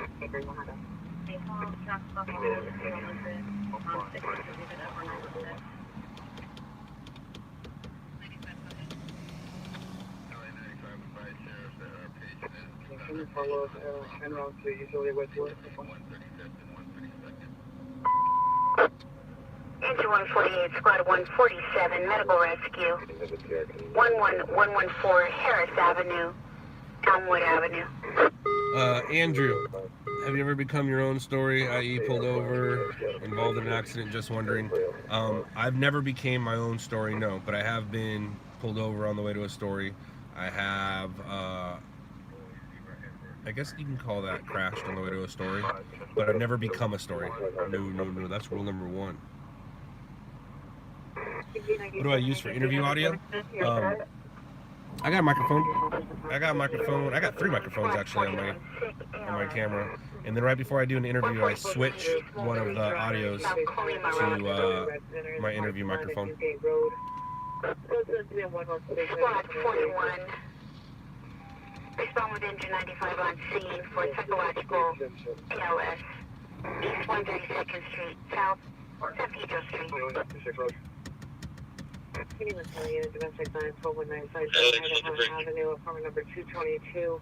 Can you follow us en route to usually Westwood? Engine 148, Squad 147, Medical Rescue. 11114 Harris Avenue, Elmwood Avenue. Andrew, have you ever become your own story, i.e. pulled over, involved in an accident, just wondering? I've never became my own story, no, but I have been pulled over on the way to a story. I have, I guess you can call that crashed on the way to a story, but I've never become a story. No, that's rule number 1. What do I use for interview audio? I got a microphone. I got 3 microphones actually on my camera. And then right before I do an interview, I switch one of the audios to my interview microphone. Squad 41. Respond with engine 95 on scene for psychological ALS. East 132nd Street, South San Pedro Street. Kenny Natalia, domestic 94195 Idaho Avenue, apartment number 222.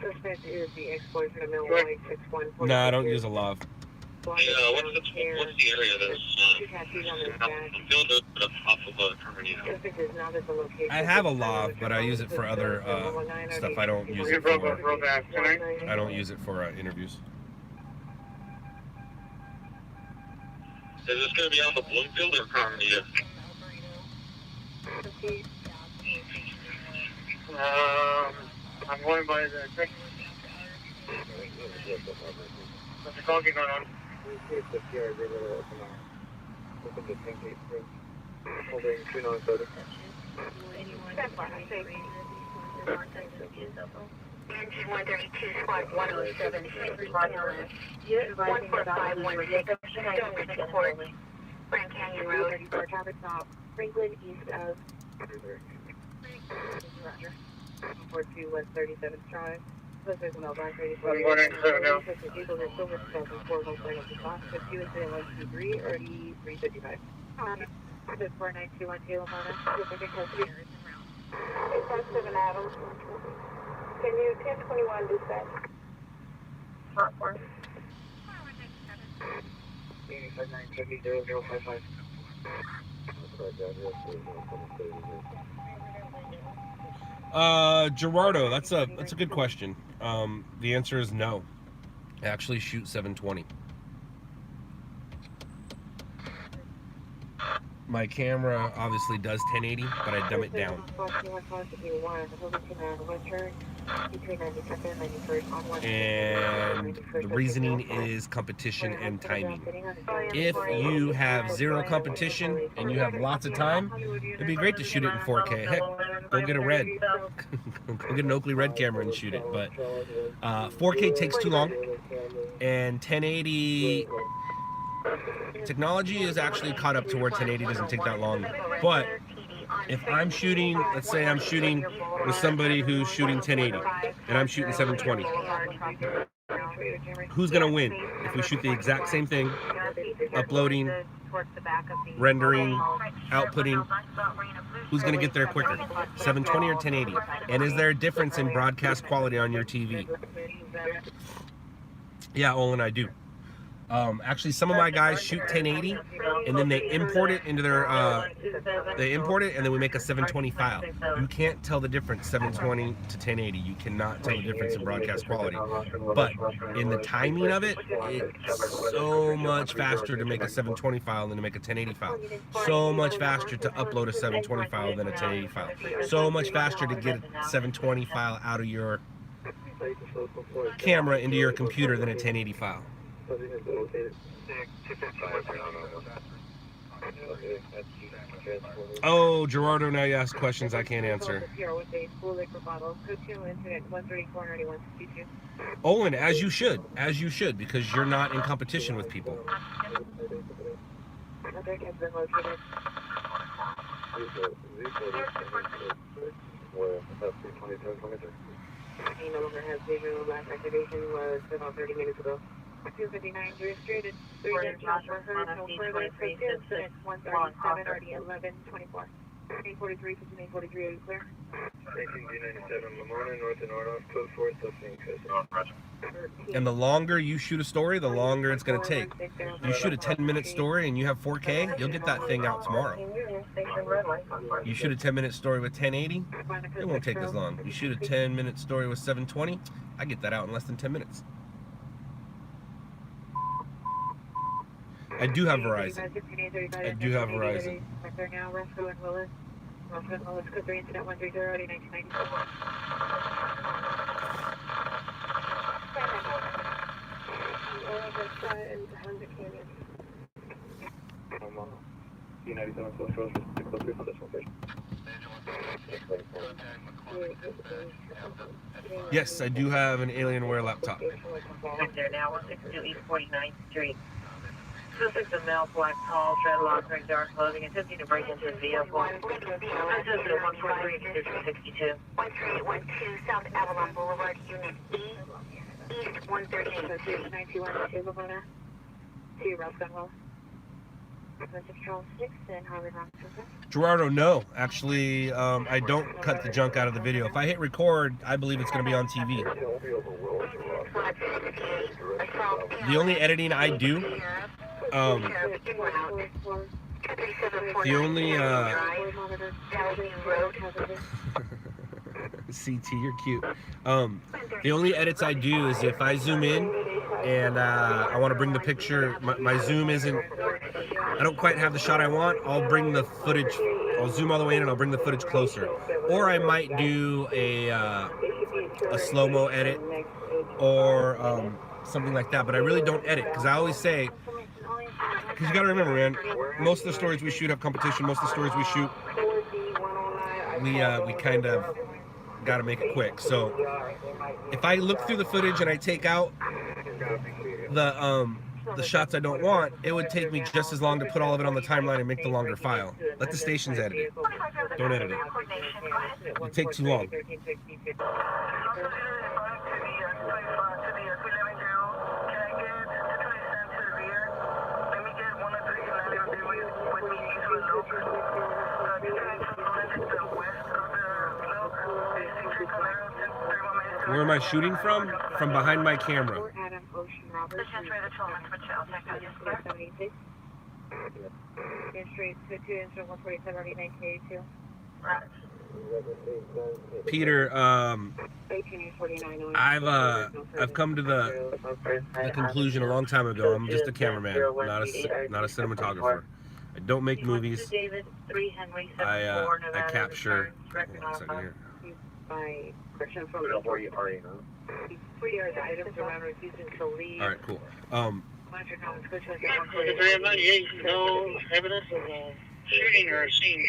Suspect is the ex-boyfriend of Mill White 61. No, I don't use a lav. What's the area that's filled up off of Terminal? I have a lav, but I use it for other stuff. I don't use it for interviews. Is this going to be on the Bloomfield or Carmania? I'm going by the check. What's the call going on? Holding 290. Engine 132, Squad 107, 14516, Stonebridge Court, Grand Canyon Road. Traffic stop, Franklin, east of Roger. 42 West 37th Drive. Suspect Mel Black 34. I'm going in now. Suspect vehicle is Silver 2004 Volkswagen of the class 50 incident 123 or D355. 49212 Lamona. Suspect in custody. 857 Adams. Can you 1021 dispatch? Front 4. 85970 Gerardo, that's a good question. The answer is no. I actually shoot 720. My camera obviously does 1080, but I dumb it down. And the reasoning is competition and timing. If you have zero competition and you have lots of time, it'd be great to shoot it in 4K. Heck, go get a red. Go get an Oakley red camera and shoot it. But 4K takes too long, and 1080 technology is actually caught up to where 1080 doesn't take that long. But if I'm shooting, let's say I'm shooting with somebody who's shooting 1080 and I'm shooting 720, who's gonna win? If we shoot the exact same thing, uploading, rendering, outputting, who's gonna get there quicker? 720 or 1080? And is there a difference in broadcast quality on your TV? Yeah, Olin, I do. Actually, some of my guys shoot 1080 and then they import it into their they import it and then we make a 720 file. You can't tell the difference 720 to 1080. You cannot tell the difference in broadcast quality. But in the timing of it, it's so much faster to make a 720 file than to make a 1080 file. So much faster to upload a 720 file than a 1080 file. So much faster to get a 720 file out of your camera into your computer than a 1080 file. Subject has been located. 251. Okay, that's transported. Oh, Gerardo, now you ask questions I can't answer. Owen, as you should, because you're not in competition with people. Subject has been located. He no longer has visual. Last activation was about 30 minutes ago. 259 restricted. 3 dimensions were heard. No further. Incident 137 RD 1124. 843, 1543, are you clear? 18G97 Lamona, north and north, code 4, sustained coast. And the longer you shoot a story, the longer it's going to take. You shoot a 10-minute story and you have 4K, you'll get that thing out tomorrow. You shoot a 10-minute story with 1080, it won't take as long. You shoot a 10-minute story with 720, I get that out in less than 10 minutes. I do have Verizon. I do have Verizon. Now, Roscoe and Willis. Roscoe and Willis, code 3, incident 130, 1994. G97 close road, close road for this location. Yes, I do have an Alienware laptop. There now, 162 East 49th Street. Suspect in male, black, tall, dreadlocks, wearing dark clothing, attempting to break into his vehicle. Suspect at 143 District 62. 1312 South Avalon Boulevard, Unit E, East 138th. 921 Lavona. To Roscoe and Willis. Control 6 and Harvard Rock. Gerardo, no. Actually, I don't cut the junk out of the video. If I hit record, I believe it's going to be on TV. The only editing I do, the only, CT, you're cute. The only edits I do is if I zoom in and I want to bring the picture, my zoom isn't, I don't quite have the shot I want, I'll bring the footage, I'll zoom all the way in and I'll bring the footage closer. Or I might do a slow-mo edit or something like that, but I really don't edit because I always say, because you got to remember, man, most of the stories we shoot have competition, most of the stories we shoot, we kind of got to make it quick. So if I look through the footage and I take out the shots I don't want, it would take me just as long to put all of it on the timeline and make the longer file. Let the stations edit it. Don't edit it. It'll take too long. Where am I shooting from? From behind my camera. Peter, I've come to the conclusion a long time ago. I'm just a cameraman, not a cinematographer. I don't make movies. I capture. Hold on a second here. Alright, cool. No evidence of a shooting or a scene.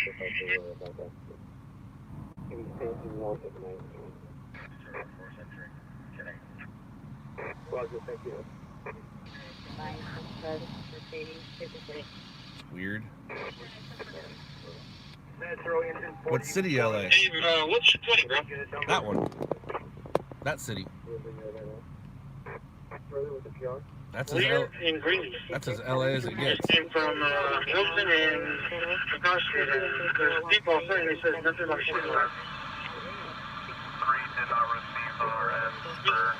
Weird. What city, LA? Hey, what's your point, bro? That one. That city. That's as LA as it gets. Came from Hilton and across the there's people saying they said nothing about shooting. 3 did not receive our for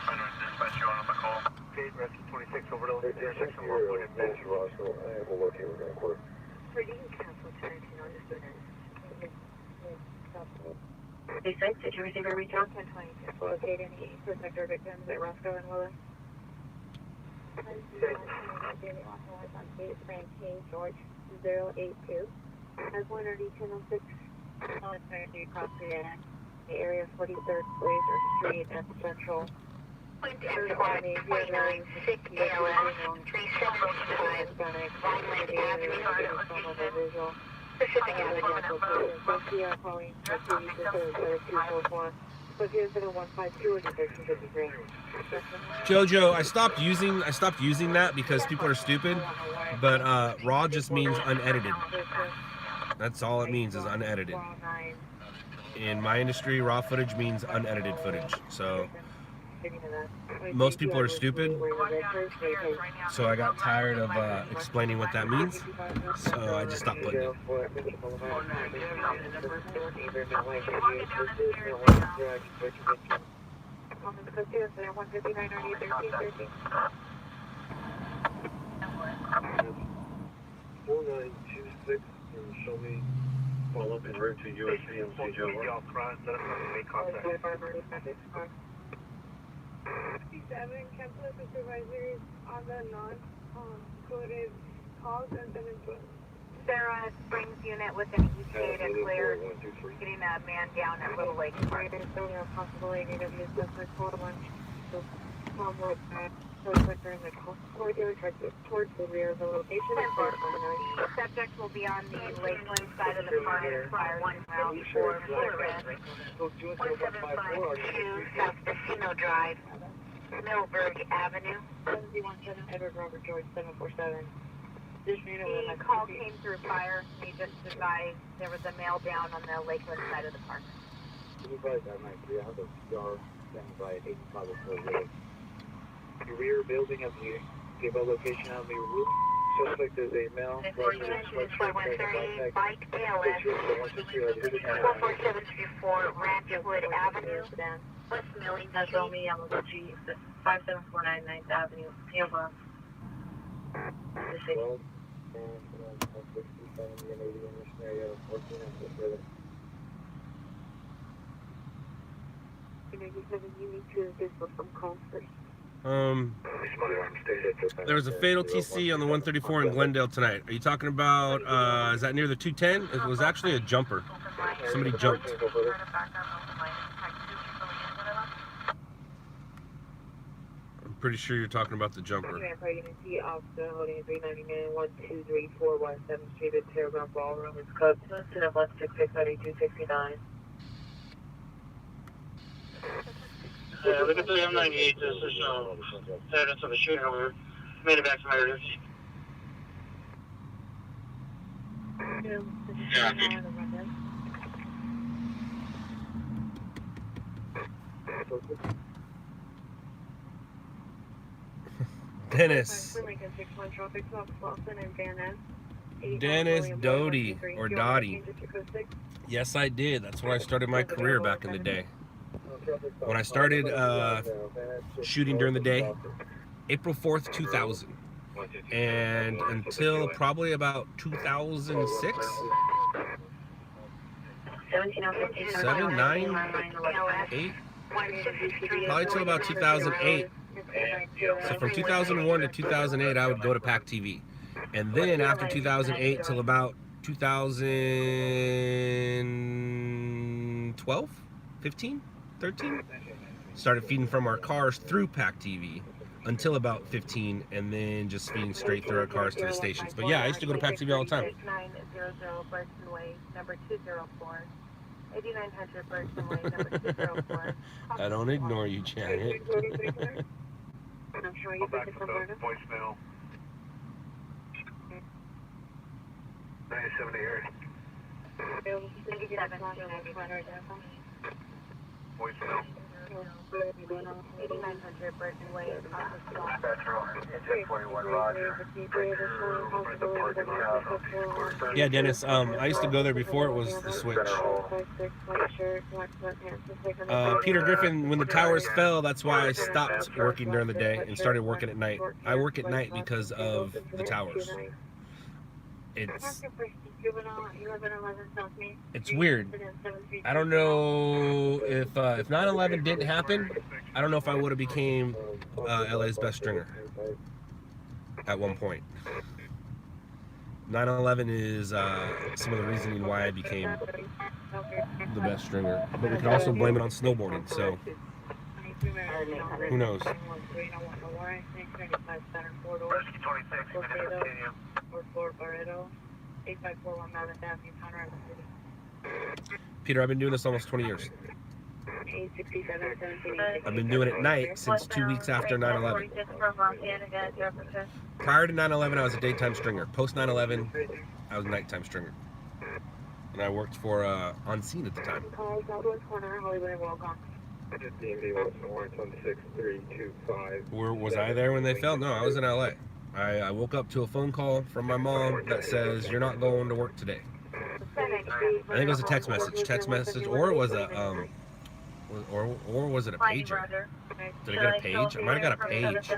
trying to dispatch you on the call. Okay, rescue 26 over to 36 and we'll put it back to Roscoe and we'll locate we're going to court. Hey, thanks. Did you receive a reach out? 1026. Locate any suspect or victims at Roscoe and Willis. George 082. As 11006. Across the area 43rd Blazer Street at Central Point M-Squad 29, 6 ALS, 375, Vineland Avenue, Pacific Avenue. Jojo, I stopped using that because people are stupid, but raw just means unedited. That's all it means, is unedited. In my industry, raw footage means unedited footage. So most people are stupid, so I got tired of explaining what that means, so I just stopped putting it. Show me. Follow up en route to USC and CJ. 57 cancel the supervisors on the non-coded calls and then input. Sarah Springs unit with an ETA to clear, getting that man down at Little Lake Park. Possibility to use the code one. Towards the rear of the location. The subject will be on the Lakeland side of the fire 1 mile before Red. 1752 South Casino Drive, Millburg Avenue. 717 Edward Robert George 747. The call came through fire. They just advised there was a male down on the Lakeland side of the park. The rear building of the Gable location on the roof. Suspect is a male. 130, bike ALS, 44734 Ranchwood Avenue, West Milling That's Street. me, I'm going to 5749 9th Avenue, PO Box. The city. You need to do some calls first. There was a fatal TC on the 134 in Glendale tonight. Are you talking about, is that near the 210? It was actually a jumper. Somebody jumped. I'm pretty sure you're talking about the jumper. Officer holding 399 1234 West 7th Street at Paragraph Ballroom. It's code 166 Yeah, look at the M98. This is evidence of a shooting over. Made it back to my emergency. Yeah, Dennis Doty, or Dottie. Yes, I did. That's where I started my career back in the day. When I started shooting during the day, April 4th, 2000. And until probably about 2006? 7, 9, 8? Probably till about 2008. So from 2001 to 2008, I would go to PAC TV. And then after 2008 till about 2012, 15, 13, started feeding from our cars through PAC TV until about 15, and then just feeding straight through our cars to the stations. But yeah, I used to go to PAC TV all the time. 900 Burton Way, number 204. 8900 Burton Way, number 204. I don't ignore you, Janet. I'm sure you can confirm. Voicemail. 97 area. Voicemail. 8900 Burton Way, Dispatcher on 1041 Roger. Yeah, Dennis, I used to go there before it was the switch. Peter Griffin, when the towers fell, that's why I stopped working during the day and started working at night. I work at night because of the towers. It's weird. I don't know if 9/11 didn't happen, I don't know if I would have became LA's best stringer at one point. 9/11 is some of the reasoning why I became the best stringer, but we can also blame it on snowboarding. So Who knows? Rescue 26, you can continue. 8541 Madison Avenue, Conrad City. Peter, I've been doing this almost 20 years. 867, 17, I've been doing it night since 2 weeks after 9/11. Prior to 9/11, I was a daytime stringer. Post 9/11, I was a nighttime stringer. And I worked for On Scene at the time. Call Southwest Corner, Hollywood and Wilcox. Where was I there when they fell? No, I was in LA. I woke up to a phone call from my mom that says, "You're not going to work today." I think it was a text message, or it was a or was it a pager? Did I get a page? I might have got a page.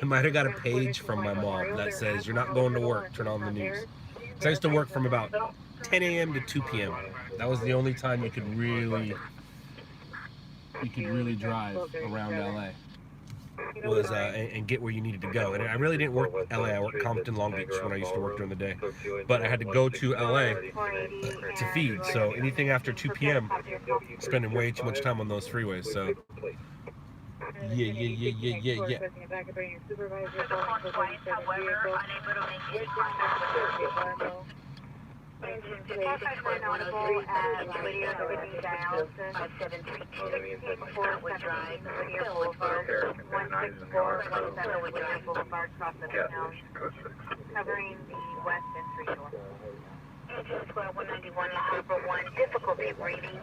I might have got a page from my mom that says, "You're not going to work. Turn on the news." So I used to work from about 10 a.m. to 2 p.m. That was the only time you could really drive around LA. Was and get where you needed to go. And I really didn't work LA. I worked Compton, Long Beach when I used to work during the day. But I had to go to LA to feed. So anything after 2 p.m., spending way too much time on those freeways. So yeah. Engine place was notable as radio everything dialysis at 732 Forest Drive, Whittier Boulevard, 164 Whittier Boulevard, cross the canal, covering the west entry door. Engine 121 Harbor 1, difficulty reading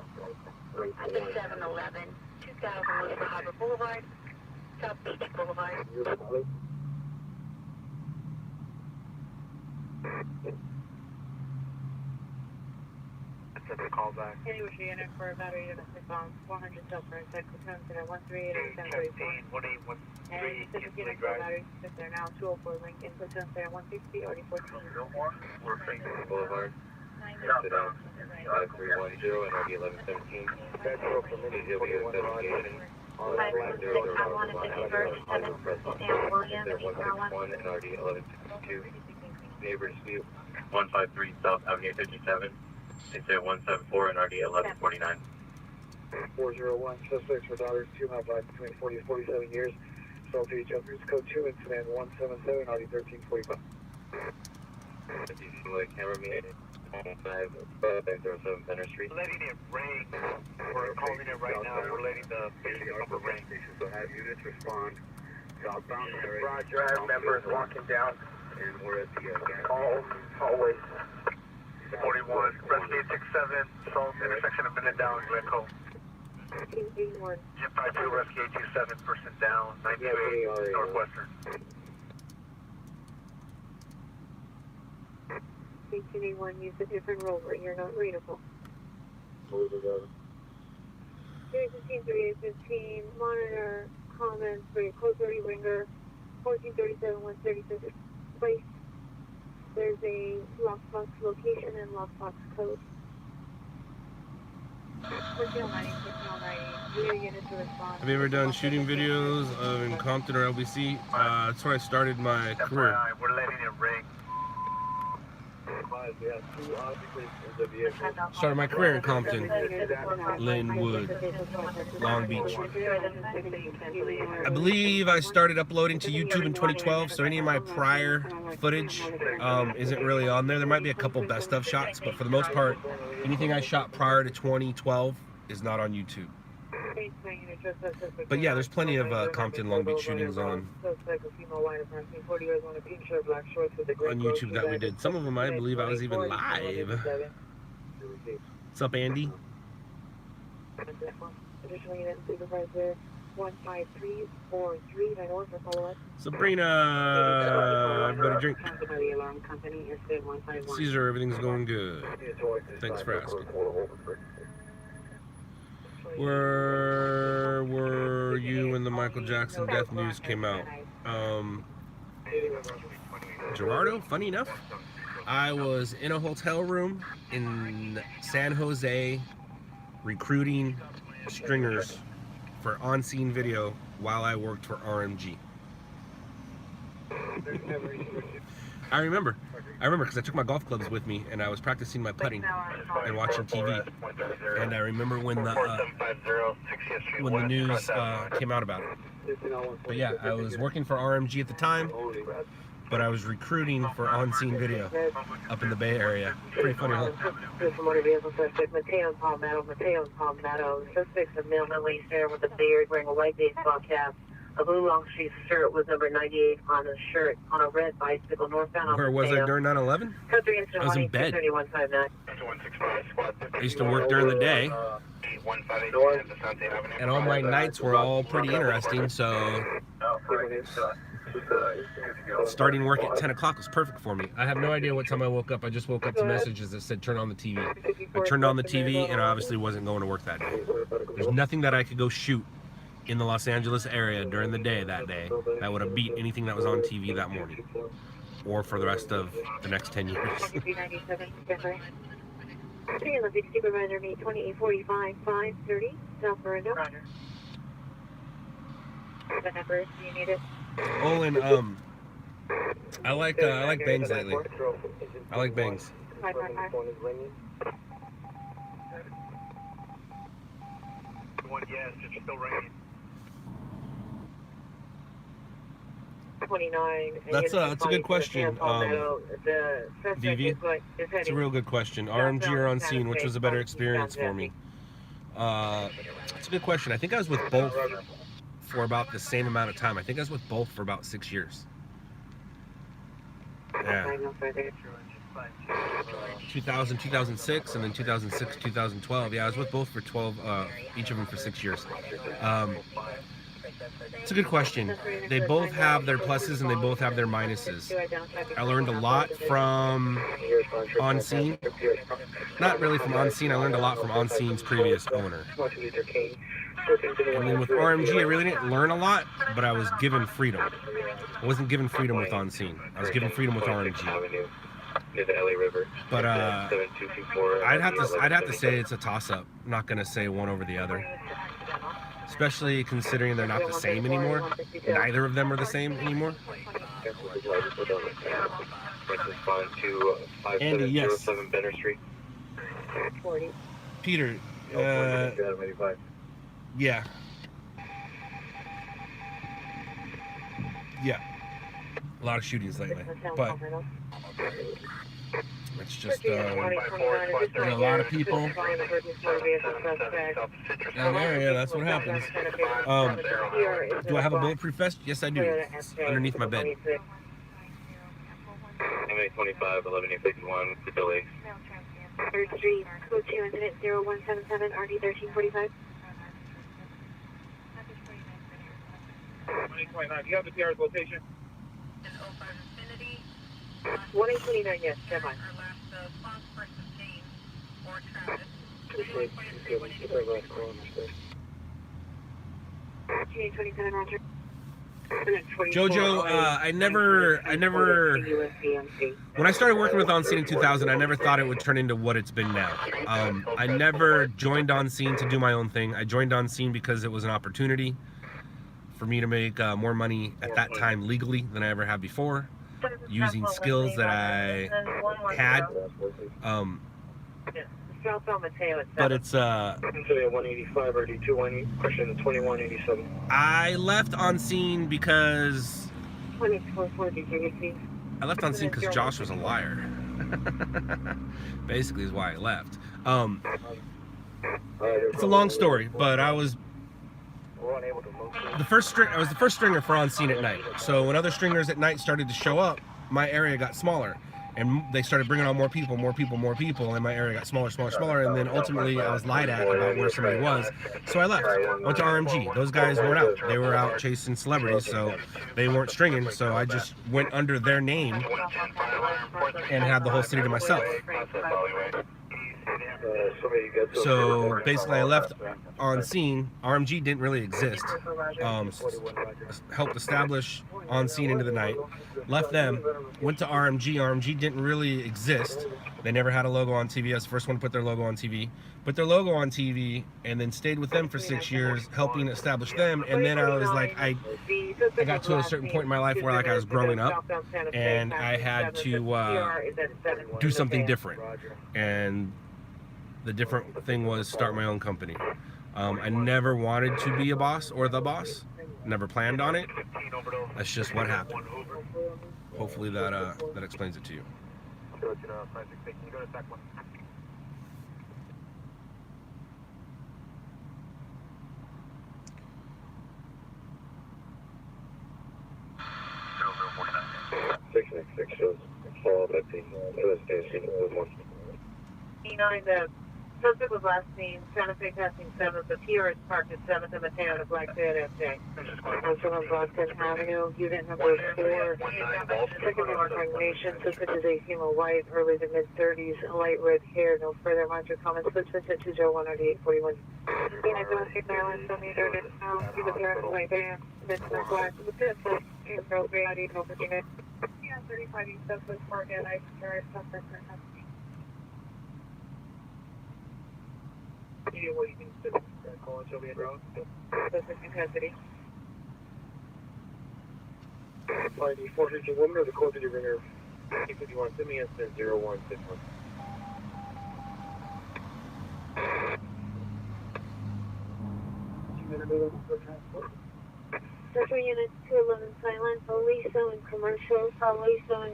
at the 711, 2000 West Harbor Boulevard, South Beach Boulevard. Call back. Anyway, unit for a battery domestic bomb, 400 self-burn, cycle terms at 138 and 1034. And Pacific unit for a battery sit there now, 204 Lincoln, platoon there 160, already 14. We're facing Boulevard. Sit down. 5310 and RD 1117. Please deal with your investigation. On I flat 151 Sam William, 161 and RD 1162. Neighbor dispute. 153 South Avenue 57. Incident 174 and RD 1149. 401 suspects for daughters 2 miles life between 40 and 47 years. Assault to each other. Code 2 incident 177 RD 1345. Cameraman 507 Benner Street. Letting it rain. We're calling it right now. We're letting the basic upper rain. So have units respond. Southbound Broad Drive members walking down. And we're at the All hallways. 41, Rescue 867, Salt, intersection of Minute Down, Glencoe. 1881. Jim 52, Rescue 827, person down, 928, Northwestern. 1881, use a different rover, you're not readable. 315, 3815, monitor, comments for your code 30 ringer, 1437, 136 place. There's a lockbox location and lockbox code. Personnel 90, personnel 90, rear unit to respond. Have you ever done shooting videos in Compton or LBC? That's where I started my career. FYI, we're letting it rain. Started my career in Compton, Linwood, Long Beach. I believe I started uploading to YouTube in 2012, so any of my prior footage isn't really on there. There might be a couple best of shots, but for the most part, anything I shot prior to 2012 is not on YouTube. But yeah, there's plenty of Compton, Long Beach shootings on YouTube that we did. Some of them I believe I was even live. What's up, Andy? Sabrina, everybody drink. Caesar, everything's going good. Thanks for asking. Where were you when the Michael Jackson death news came out? Gerardo, funny enough, I was in a hotel room in San Jose recruiting stringers for on-scene video while I worked for RMG. I remember. I remember because I took my golf clubs with me and I was practicing my putting and watching TV. And I remember when the news came out about it. But yeah, I was working for RMG at the time, but I was recruiting for on-scene video up in the Bay Area. Pretty funny, huh? Motor vehicle suspect Mateo Palmetto. Suspect's a male Middle-aged hair with a beard, wearing a white baseball cap. A blue long sleeve shirt with number 98 on the shirt, on a red bicycle northbound. Where was I during 9/11? I was in bed. I used to work during the day, and all my nights were all pretty interesting, so starting work at 10 o'clock was perfect for me. I have no idea what time I woke up. I just woke up to messages that said turn on the TV. I turned on the TV, and I obviously wasn't going to work that day. There's nothing that I could go shoot in the Los Angeles area during the day that day that would have beat anything that was on TV that morning, or for the rest of the next 10 years. Supervisor me 2845 530 South Miranda. The number, do you need it? Olin, I like bangs lately. I like bangs. 555. Yes, it's still raining. 29. That's a good question, Vivi. It's a real good question. RMG or on scene, which was a better experience for me? It's a good question. I think I was with both for about the same amount of time. I think I was with both for about 6 years. Yeah. 2000, 2006, and then 2006, 2012. Yeah, I was with both for 12, each of them for 6 years. It's a good question. They both have their pluses and they both have their minuses. I learned a lot from On Scene. Not really from On Scene, I learned a lot from On Scene's previous owner. And then with RMG, I really didn't learn a lot, but I was given freedom. I wasn't given freedom with On Scene. I was given freedom with RMG. But I'd have to say it's a toss-up. I'm not gonna say one over the other. Especially considering they're not the same anymore. Neither of them are the same anymore. Andy, yes. Peter, yeah. Yeah. A lot of shootings lately. But it's just there's a lot of people down there. Yeah, that's what happens. Do I have a bulletproof vest? Yes, I do. It's underneath my bed. MA25, 1151, delay. 3rd Street, code 2 incident 0177, RD 1345. 2029, do you have the PR's location? 1829, yes, semi. 2827, Roger. Jojo, I never, when I started working with On Scene in 2000, I never thought it would turn into what it's been now. I never joined On Scene to do my own thing. I joined On Scene because it was an opportunity for me to make more money at that time legally than I ever have before, using skills that I had. But it's 185 RD 218, question 2187. I left On Scene because Josh was a liar. Basically is why I left. It's a long story, but I was the first stringer for On Scene at night. So when other stringers at night started to show up, my area got smaller. And they started bringing on more people, and my area got smaller, and then ultimately I was lied at about where somebody was, so I left. Went to RMG. Those guys weren't out. They were out chasing celebrities, so they weren't stringing, so I just went under their name and had the whole city to myself. So basically I left On Scene. RMG didn't really exist. Helped establish On Scene into the night. Left them, went to RMG. RMG didn't really exist. They never had a logo on TV. I was the first one to put their logo on TV. Put their logo on TV, and then stayed with them for 6 years, helping establish them. And then I was like, I got to a certain point in my life where like I was growing up, and I had to do something different. And the different thing was start my own company. I never wanted to be a boss or the boss. Never planned on it. That's just what happened. Hopefully that that explains it to you. Can you go to SAC 1? Six shows. Follow that team. The suspect was last seen Santa Fe passing 7th. The PR is parked at 7th and Mateo to Black Bed FJ. Also on Boston Avenue, unit number 4. Second number combination, suspect is a female white, early to mid-30s, light red hair. No further minor comments. Switch at 201 9841. I don't think that was something there now. You look here right there. That's not black. The fifth one is no reality. No forgiveness. Yeah, 35 East Southwest Park and I carry suspect for custody. What do you think is calling Sylvia Road? Suspect in custody. Find the 450 woman or the code city ringer? 51, send me incident 0161. Central Unit 211 silent, Aliso and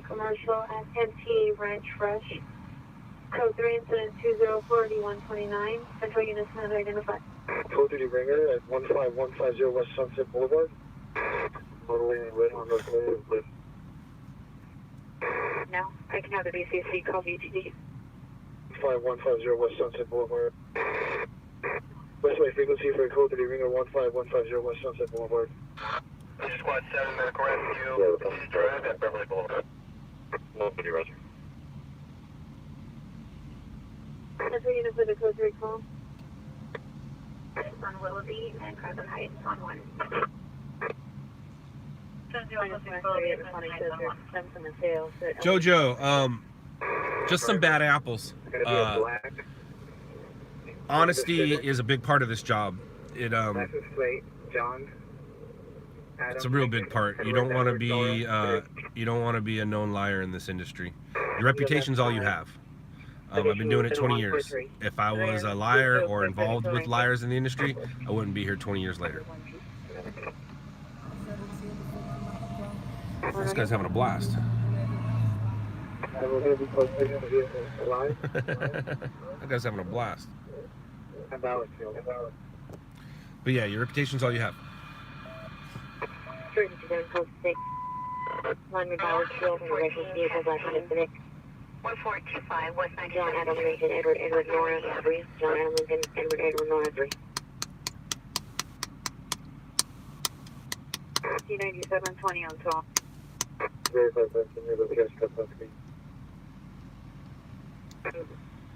commercial, at MTA Ranch Fresh. Code 3 incident 2048129. Central Units not identified. Code city ringer at 15150 West Sunset Boulevard. Motorway and red on North Lake. No, I can have the BCC call VTD. 5150 West Sunset Boulevard. Westway frequency for code city ringer 15150 West Sunset Boulevard. Squad 7, medical rescue. Drive at Beverly Boulevard. Nobody, Roger. Central Unit for the code 3 call. On Willoughby and Crescent Heights on 1. Jojo, just some bad apples. Honesty is a big part of this job. It's a real big part. You don't want to be a known liar in this industry. Your reputation's all you have. I've been doing it 20 years. If I was a liar or involved with liars in the industry, I wouldn't be here 20 years later. This guy's having a blast. That guy's having a blast. But yeah, your reputation's all you have. 1425 West 9th. John Adam Lincoln, Edward Nora, Abri. John Adam Lincoln, Edward Nora, Abri. C9720 on top. Verify that in your location cut on screen.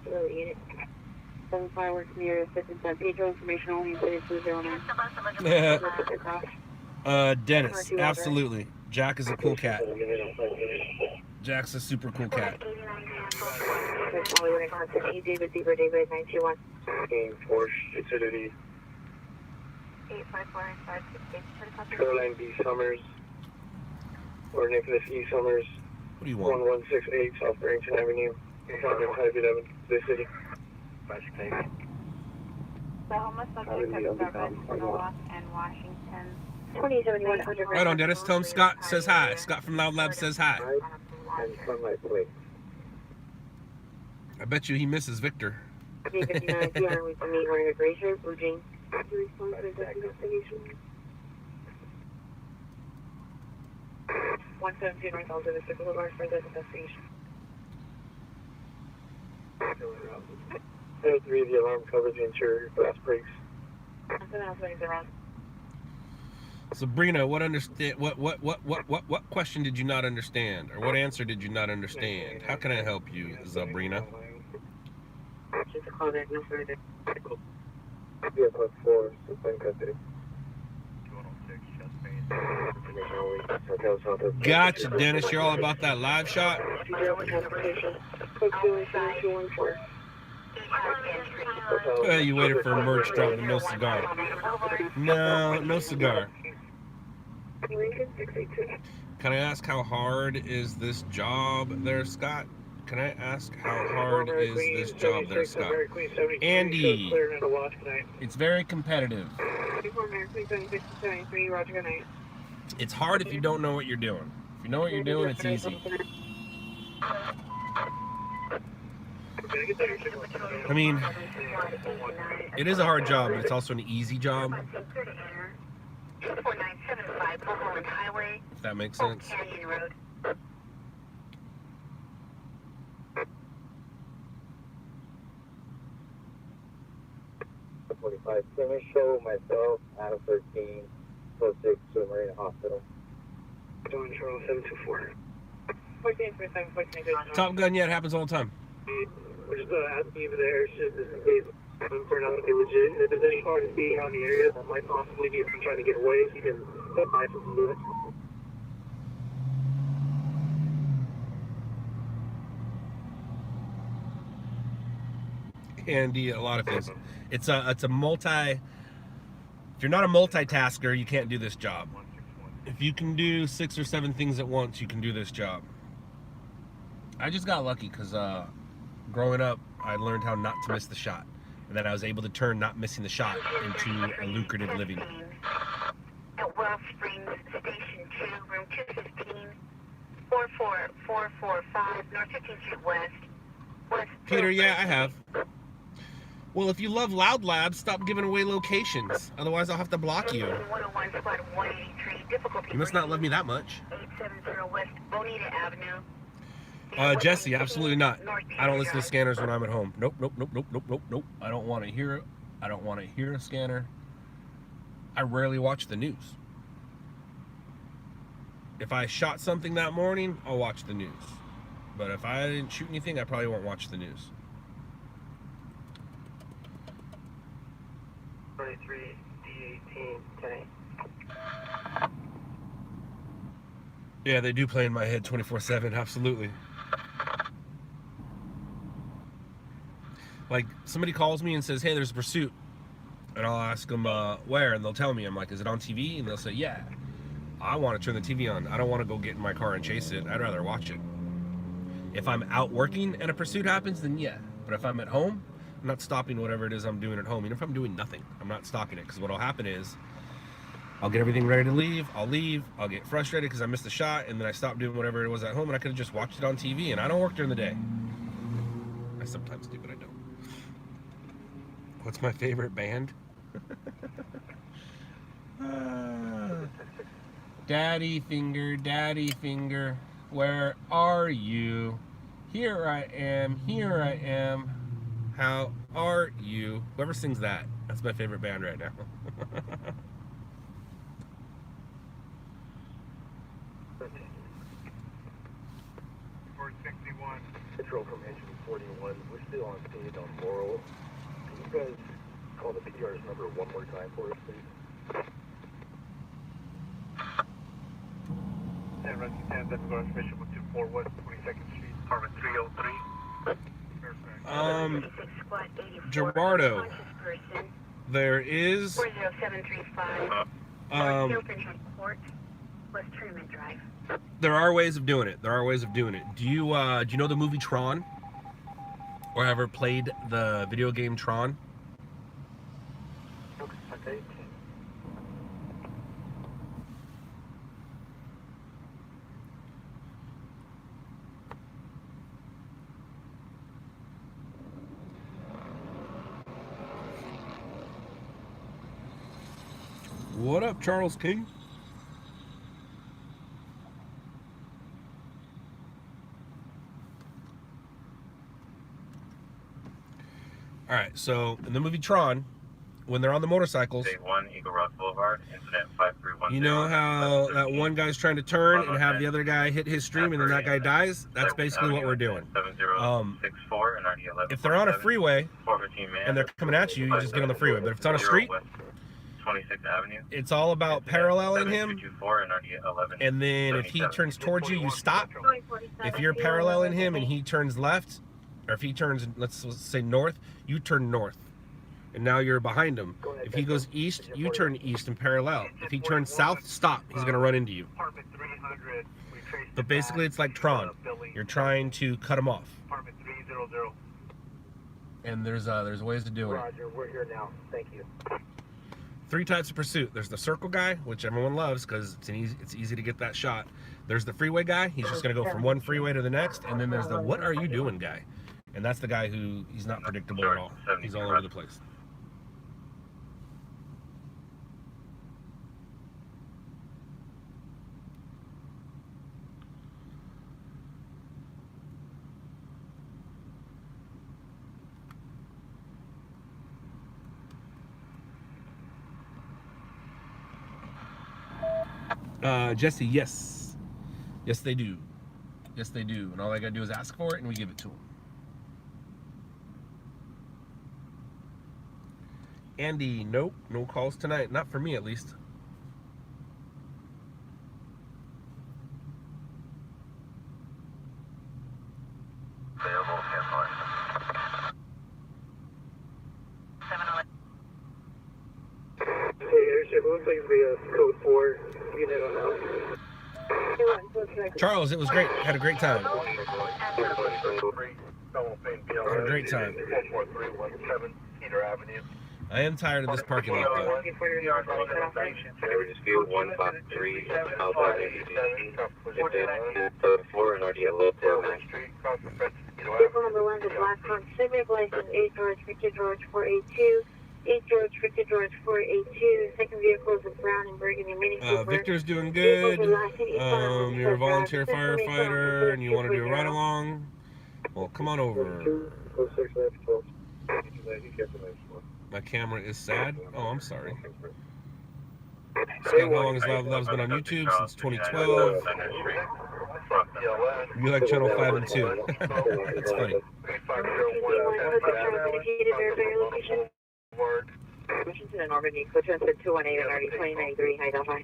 Hello, unit. 7 fireworks near assistance on Pedro. Information only in 3209. Dennis, absolutely. Jack is a cool cat. Jack's a super cool cat. David, David, 921. Porsche, Acidity. 854-568. Caroline B. Summers. Or Nicholas E. Summers. What do you want? 1168 South Barrington Avenue. 511, this city. The homeless subject has service in Norwalk and Washington. 2071 underground. Right on, Dennis. Tell him Scott says hi. Scott from LOUDLABS says hi. And Sunlight Place. I bet you he misses Victor. 359 PR with the meet running a Grazer, Eugene. To respond to this investigation. 117 North Alta Boulevard for this investigation. 3, the alarm covers the interior glass brakes. Nothing else is around. Sabrina, what question did you not understand? Or what answer did you not understand? How can I help you, Sabrina? Just a call back, no further. Yeah, +4, suspend custody. 206, chest pain. Gotcha, Dennis. You're all about that live shot? You waited for a merch drop, but no cigar. No cigar. Can I ask how hard is this job there, Scott? Can I ask how hard is this job there, Scott? Andy, it's very competitive. It's hard if you don't know what you're doing. If you know what you're doing, it's easy. I mean, it is a hard job, but it's also an easy job. If that makes sense. 45 Swimming Show, myself, Adam 13, 06 to the Marina Hospital. Going Charles 724. 1437, Top Gun, yeah, it happens all the time. We're just asking you for the air shift just in case for not to be legit. And if there's any car to see around the area that might possibly be trying to get away, you can advise us to do it. Andy, a lot of things. It's a multi. If you're not a multitasker, you can't do this job. If you can do 6 or 7 things at once, you can do this job. I just got lucky because growing up, I learned how not to miss the shot, and then I was able to turn not missing the shot into a lucrative living. At Wells Springs Station 2, room 215, 44445, North 15th Street West. Peter, yeah, I have. Well, if you love LOUDLABS, stop giving away locations. Otherwise, I'll have to block you. 101 squad 183, difficulty. You must not love me that much. 870 West Bonita Avenue. Jesse, absolutely not. I don't listen to scanners when I'm at home. Nope. I don't want to hear it. I don't want to hear a scanner. I rarely watch the news. If I shot something that morning, I'll watch the news. But if I didn't shoot anything, I probably won't watch the news. 23 D18 10. Yeah, they do play in my head 24/7, absolutely. Like, somebody calls me and says, hey, there's a pursuit. And I'll ask them, where? And they'll tell me. I'm like, is it on TV? And they'll say, yeah. I want to turn the TV on. I don't want to go get in my car and chase it. I'd rather watch it. If I'm out working and a pursuit happens, then yeah. But if I'm at home, I'm not stopping whatever it is I'm doing at home. Even if I'm doing nothing, I'm not stopping it. Because what'll happen is, I'll get everything ready to leave. I'll leave. I'll get frustrated because I missed a shot. And then I stop doing whatever it was at home. And I could have just watched it on TV. And I don't work during the day. I sometimes do, but I don't. What's my favorite band? Daddy finger, where are you? Here I am. How are you? Whoever sings that, that's my favorite band right now. 461. Control from engine 41. We're still on stage on Laurel. Can you guys call the PR's number one more time for us, please? San Francisco, that's going to Special 241 West 22nd Street, apartment 303. Gerardo, there is 40735. West Tournament Drive. there are ways of doing it. Do you know the movie Tron? Or ever played the video game Tron? Okay. What up, Charles King? Alright, so in the movie Tron, when they're on the motorcycles, Day 1, Eagle Rock Boulevard, incident 5310. you know how that one guy's trying to turn and have the other guy hit his stream and then that guy dies? That's basically what we're doing. 7064 and RD11. If they're on a freeway and they're coming at you, you just get on the freeway. But if it's on a street, 26th Avenue. It's all about paralleling him. 7224 and RD 11. And then if he turns towards you, you stop. If you're paralleling him and he turns left, or if he turns, let's say north, you turn north. And now you're behind him. If he goes east, you turn east and parallel. If he turns south, stop. He's going to run into you. But basically, it's like Tron. You're trying to cut him off. And there's ways to do it. Roger, we're here now. Thank you. 3 types of pursuit. There's the circle guy, which everyone loves because it's easy to get that shot. There's the freeway guy. He's just going to go from one freeway to the next. And then there's the what are you doing guy. And that's the guy who, he's not predictable at all. He's all over the place. Jesse, yes. Yes, they do. Yes, they do. And all I gotta do is ask for it and we give it to them. Andy, nope. No calls tonight. Not for me, at least. Available, cancellation. 711. Hey, it looks like the code 4 unit on that. Charles, it was great. Had a great time. Had a great time. 44317 Cedar Avenue. I am tired of this parking lot, though. Average speed 153, outside 4 and RD 11. Vehicle number 1 is Black Hawk Civic, license 8 George Victor George 482. 8 George Victor George 482. Second vehicle is a brown and burgundy Mini Cooper. Victor's doing good. You're a volunteer firefighter and you want to do a ride along. Well, come on over. My camera is sad. Oh, I'm sorry. Scott, how long has LOUDLABS been on YouTube? Since 2012. You like channel 5 and 2. It's funny. Washington and Normandy, Coach said 218 and RD 2093, high Delphi.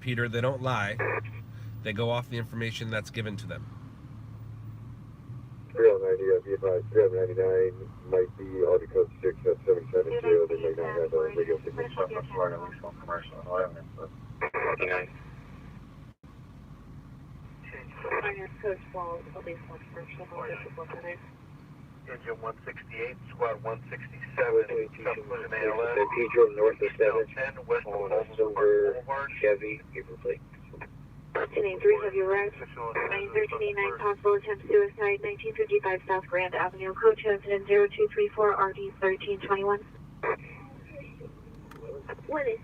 Peter, they don't lie. They go off the information that's given to them. 399 might be Audi code 6 at 770. They may not have a radio signal. Florida, we still commercial. Minus code 12, at least one commercial. Engine 168, squad 167, subcollision Then ALS. Pedro north of 7 10, west of on a Boulevard silver Boulevard. Chevy, paper plate. 1083, have you arrived? 91389, possible attempt suicide, 1955 South Grand Avenue, code incident 0234 RD 1321. What is?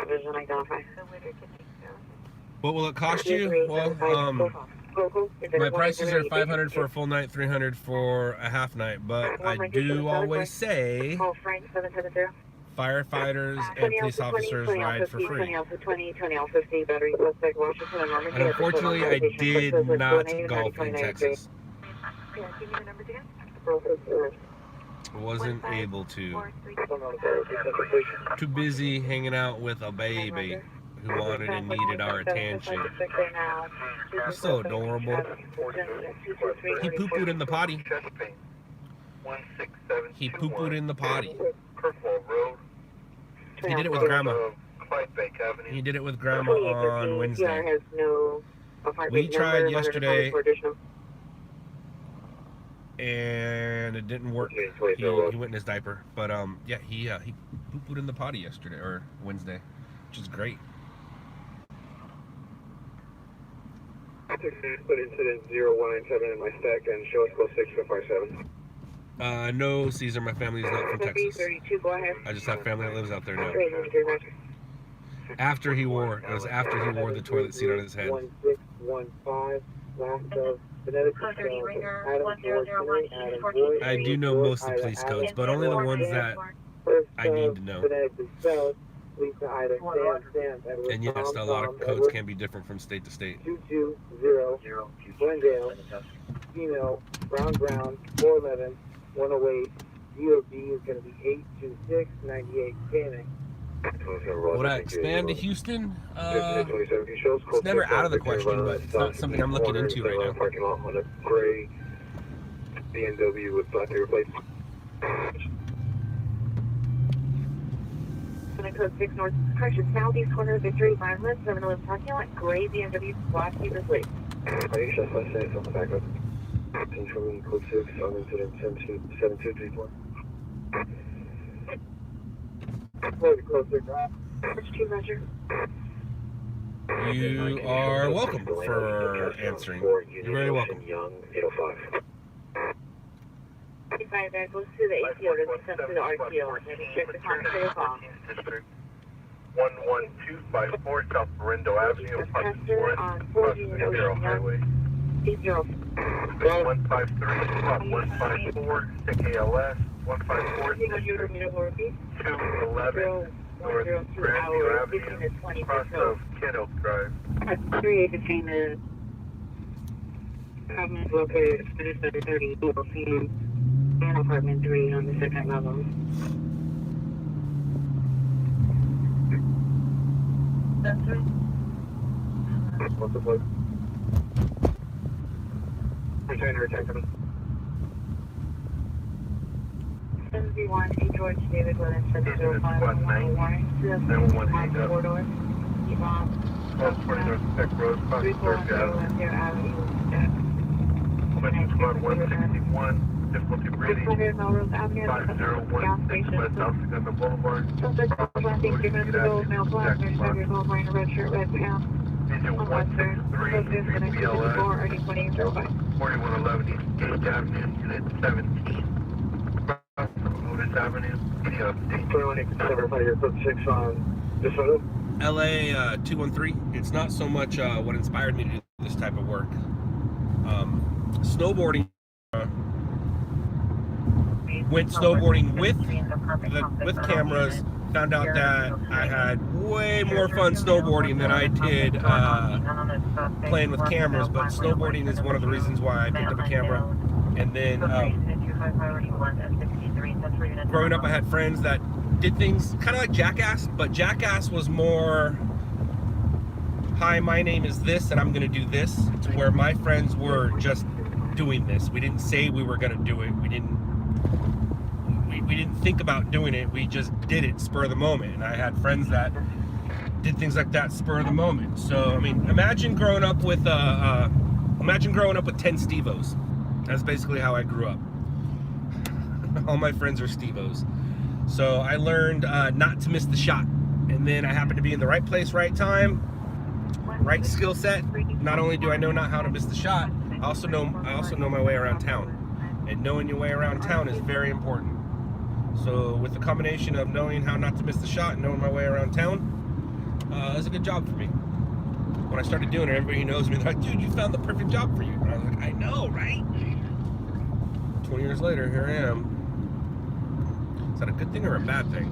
Vision identify. What will it cost you? Well, my prices are $500 for a full night, $300 for a half night. But I do always say firefighters and police officers ride for free. And unfortunately, I did not golf in Texas. Wasn't able to. Too busy hanging out with a baby who wanted and needed our attention. He's so adorable. He poo-pooed in the potty. He poo-pooed in the potty. He did it with Grandma. He did it with Grandma on Wednesday. We tried yesterday, and it didn't work. He went in his diaper. But yeah, he poo-pooed in the potty yesterday, or Wednesday, which is great. Put incident 0197 in my stack and show us close 6557. No, Caesar, my family is not from Texas. 32, go ahead. I just have family that lives out there now. After he wore, it was after he wore the toilet seat on his head. 1615, last of phonetic I do know most of the police codes, but only the ones that I need to know. Lisa Ida, Sam, Edward, And yes, a lot of codes can be different from state to state. 220, Glendale, female, Brown, 411, 108, DOB is going to be 82698, scanning. Would I expand to Houston? It's never out of the question, but it's not something I'm looking into right now. Parking lot on a gray BMW with black number plates. Code 6 North, correction, southeast corner of Victory, 5 left, 711 parking lot, gray BMW, black paper plate. Aisha, 5 seconds on the back up. Controlling code 6 on incident 7234. Closer, Which team measure? You are welcome for answering. You're very welcome. Young, 805. 55 back, goes to the ATO, then sent to the RTO, and check the contact call. 11254 South Berendo Avenue, apartment 4, on 40 Federal Highway. 80. 153, 154, stick ALS, 154, 211, North Grandview Avenue, across of Kent Oak Drive. 3815 is apartment located at 3730 Eagle and apartment 3 on the second level. That's right. What's the plate? return to return coming. 71 A George David Williams 705 4 doors. Keep on. 1220 North Tech Road, across the 3rd Avenue. Quentin Squad 161, difficulty breathing. 600 Melrose Avenue, gas 5016 station. West Alcatraz Boulevard. Suspect landing, given to go, male black, 35 years old, wearing a red shirt, red pants. Engine On Western, 163, 3 BLS, 4111 East Gage Avenue, Unit 17. Otis Avenue, any update? 21 your code 6 on this one. LA 213. It's not so much what inspired me to do this type of work. Snowboarding. Went snowboarding with cameras. Found out that I had way more fun snowboarding than I did playing with cameras. But snowboarding is one of the reasons why I picked up a camera. And then growing up, I had friends that did things kind of like Jackass, but Jackass was more, hi, my name is this and I'm gonna do this, to where my friends were just doing this. We didn't say we were gonna do it. We didn't think about doing it. We just did it spur of the moment. And I had friends that did things like that spur of the moment. So I mean, imagine growing up with 10 Steve-O's. That's basically how I grew up. All my friends are Steve-O's. So I learned not to miss the shot. And then I happened to be in the right place, right time, right skill set. Not only do I know not how to miss the shot, I also know my way around town. And knowing your way around town is very important. So with the combination of knowing how not to miss the shot and knowing my way around town, it's a good job for me. When I started doing it, everybody who knows me, they're like, dude, you found the perfect job for you. And I was like, I know, right? 20 years later, here I am. Is that a good thing or a bad thing?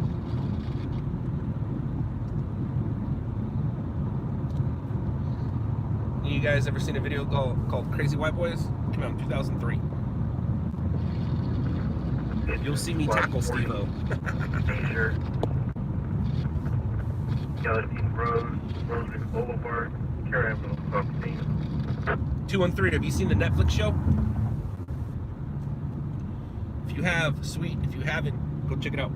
You guys ever seen a video called Crazy White Boys? It came out in 2003. You'll see me tackle Steve-O. Danger. Gallatin Road, Rosewood Boulevard, Care Ambulance Company. 213, have you seen the Netflix show? If you have, sweet. If you haven't, go check it out.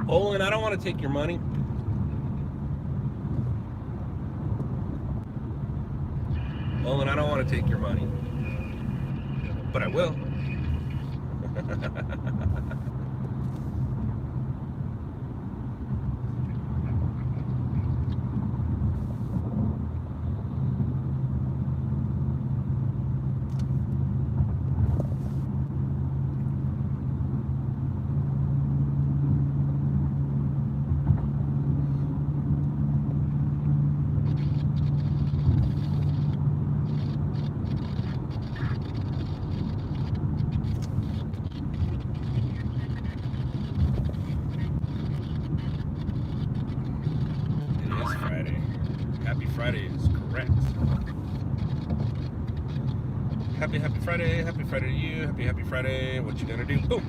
Olin, I don't want to take your money. Well, and I don't want to take your money, but I will. Friday is correct. Happy Friday to you. Happy Friday. What you gonna do? Boom.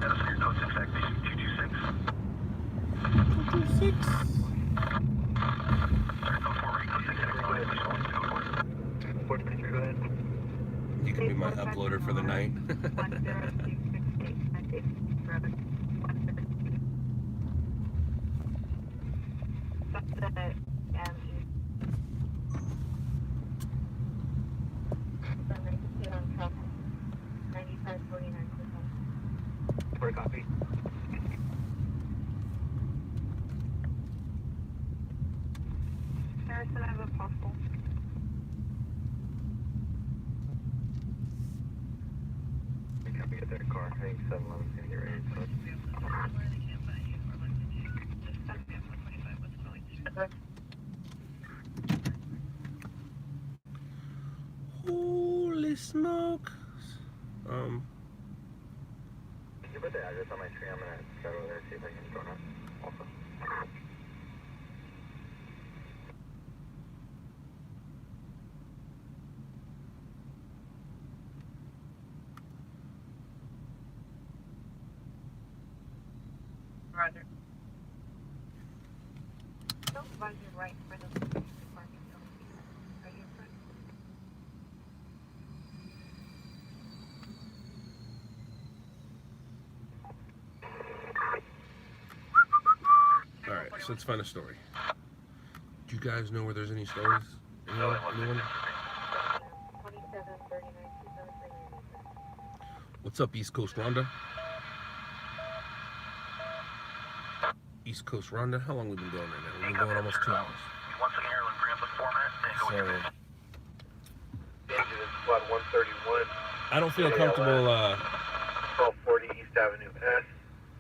Atmosphere notes activation 226. 226. You can be my uploader for the night. For a copy. Harrison, I have a possible. Copy at their car. I think 711's gonna get ready. Holy smoke. Can you put the address on my screen? I'm gonna go over there and see if I can join up. Also. Roger. Don't run your right for the parking. Are you in front? Alright, so let's find a story. Do you guys know where there's any stories? Anyone? 2739. What's up, East Coast Rhonda? East Coast Rhonda? How long have we been going right now? We've been going almost 2 hours. Once again, Airline grants the format, then go So, ahead. Engine is squad 131. I don't feel comfortable, 1240 East Avenue S.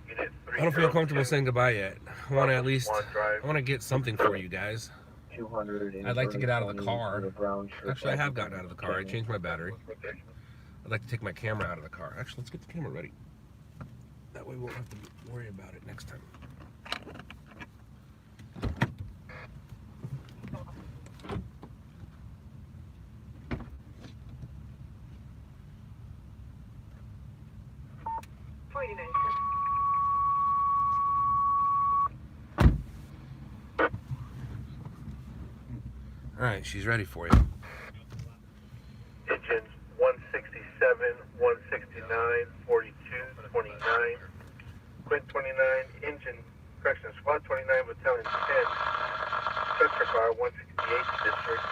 Unit 3. I don't feel comfortable saying goodbye yet. I want to at least, drive. I want to get something for you guys. 200. I'd like to get out of the car. Actually, I have gotten out of the car. I changed my battery. I'd like to take my camera out of the car. Actually, let's get the camera ready. That way we won't have to worry about it next time. Alright, she's ready for you. Engines 167, 169, 42, 29. Quint 29, engine, correction, squad 29, battalion 10. Structure car 168 district,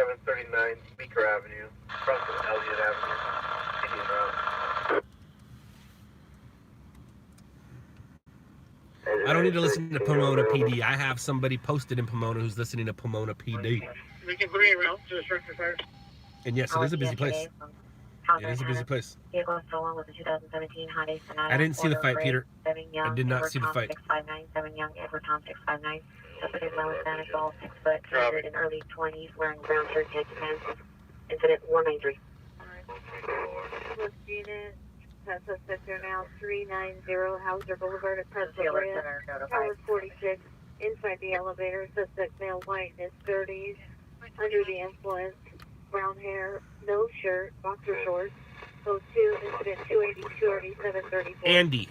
2739 Beaker Avenue, across from Elliott Avenue, Indian Route. I don't need to listen to Pomona PD. I have somebody posted in Pomona who's listening to Pomona PD. We can bring it around to the structure fire. And yes, it is a busy place. It is a busy place. Vehicle stolen with a 2017 Hyundai Sonata. I didn't see the fight, Peter. 7 Young, I did not Edward see the Tom, fight. 659, 7 Young, Edward Tom, 659. Suspect is low Hispanic, all 6 foot, 200 in early 20s, wearing brown shirt, head pants. Incident 193. Plus unit, suspect are now 390 Hauser Boulevard at Pennsylvania. Tower 46, inside the elevator, suspect male, white, in his 30s, under the influence, brown hair, no shirt, boxer shorts. Code 2, incident 280, 237, 34. Andy.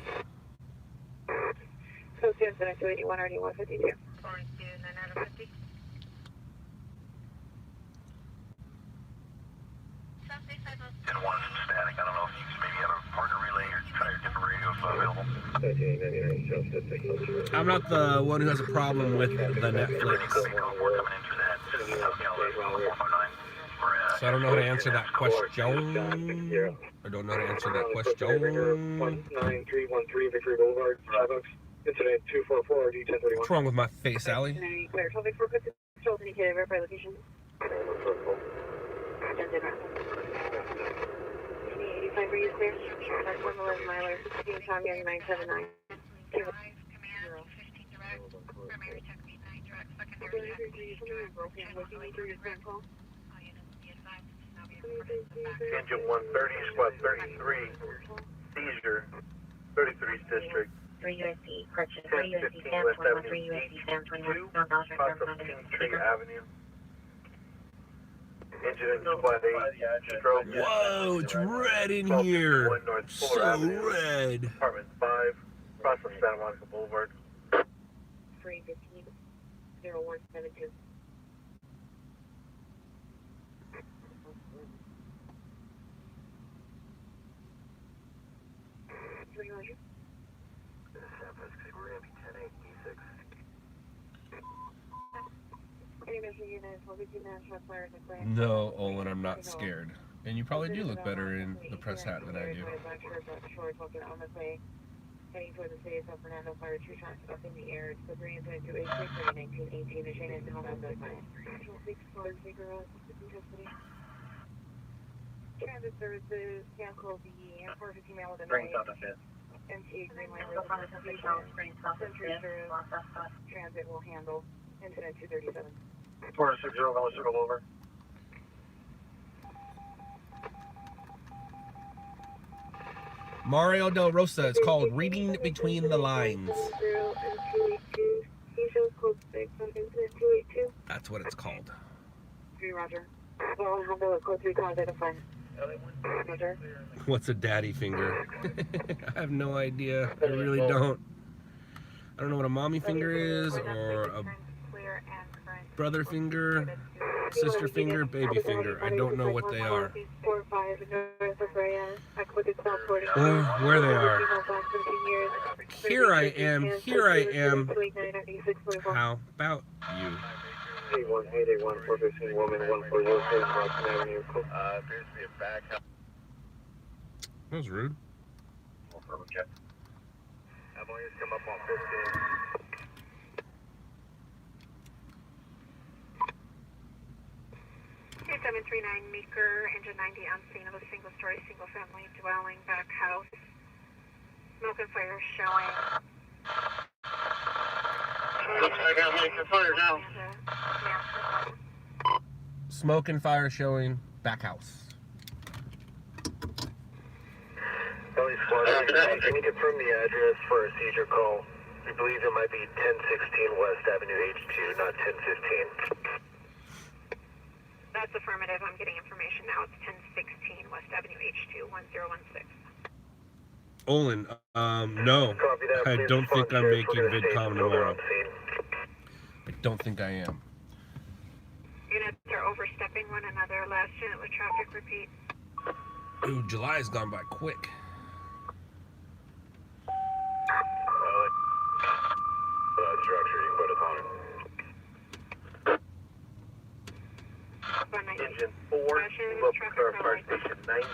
Code 2, incident 281, RD 152. and wanted some static. I don't know if you could maybe have a partner relay or try a different radio if available. I'm not the one who has a problem with the Netflix. We're coming in through that 459. So I don't know how to answer that question. I don't know how to answer that question. 19313 Victory Boulevard, Starbucks. Incident 244 D1031. What's wrong with my face, Allie? Clear. Traffic for good control. Indicated. Verify location. 85 for you, clear. 111 miler. 16 Tom Young 979. Engine 130, squad 33, seizure, 33's district. 3 USD, correction, 3 USD, Sam 21, 3 USD, Sam 21, no, Across of Kingtree Avenue. Engine in squad 8, stroke. Whoa, it's red in here. So red. Apartment 5, across of Santa Monica Boulevard. 315 0172. Roger. San Francisco, we're going to be 10-8, D6. Any mission units will be two national fires and claims. No, Olin, I'm not scared. And you probably do look better in the press hat than I do. Heading toward the city of San Fernando, fire 2 shots up in the air. It's the 3 incident 286 1918. The chain is held on the client. 640 custody. Transit services cancel the 415 mail with the night. MTA Green Line Road Century Service Transit will handle incident 237. 460, Velocity over. Mario Del Rosa, it's called Reading Between the Lines. That's what it's called. 3 Roger. Well, handle a code 3 cause identified. Roger. What's a daddy finger? I have no idea. I really don't. I don't know what a mommy finger is, or a brother finger, sister finger, baby finger. I don't know what they are. Or where they are. Here I am. Here I am. How about you? 81881 415 woman 140 Boston Avenue. Appears to be a back. That was rude. Emily's come up on 15. .739 Meeker, engine 90 on scene of a single-story, single-family dwelling, back house. Smoke and fire showing. Looks like I'm making fire now. Smoke and fire showing, back house. Ellie Squad, can you confirm the address for a seizure call? We believe it might be 1016 West Avenue H2, not 1015. That's affirmative. I'm getting information now. It's 1016 West Avenue H2 1016. Olin, no. I don't think I'm making VidCom tomorrow. I don't think I am. Units are overstepping one another. Last unit with traffic, repeat. Ooh, July's gone by quick. Structure, you put it on. Engine 4, look for fire station 90.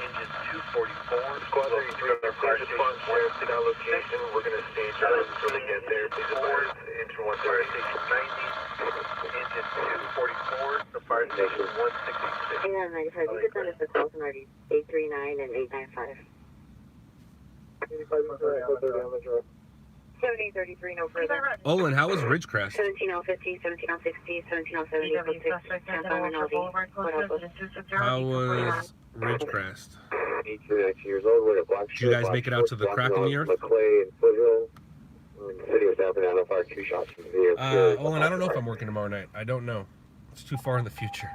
Engine 244. Squad 33, our fire station 1 to that location. We're going to stage out until they get there. Please advise engine 1 fire station 90. Engine 244, the fire station 166. 8995, you get that as the calls and already 839 and 895. 1733, no further. Olin, how was Ridgecrest? 17050, 17060, 17070. How was Ridgecrest? 18 years old, we're at Black. Did you guys make it out to the crack in the earth? McClay and Foothill. City of San Fernando fired 2 shots from the air. Olin, I don't know if I'm working tomorrow night. I don't know. It's too far in the future.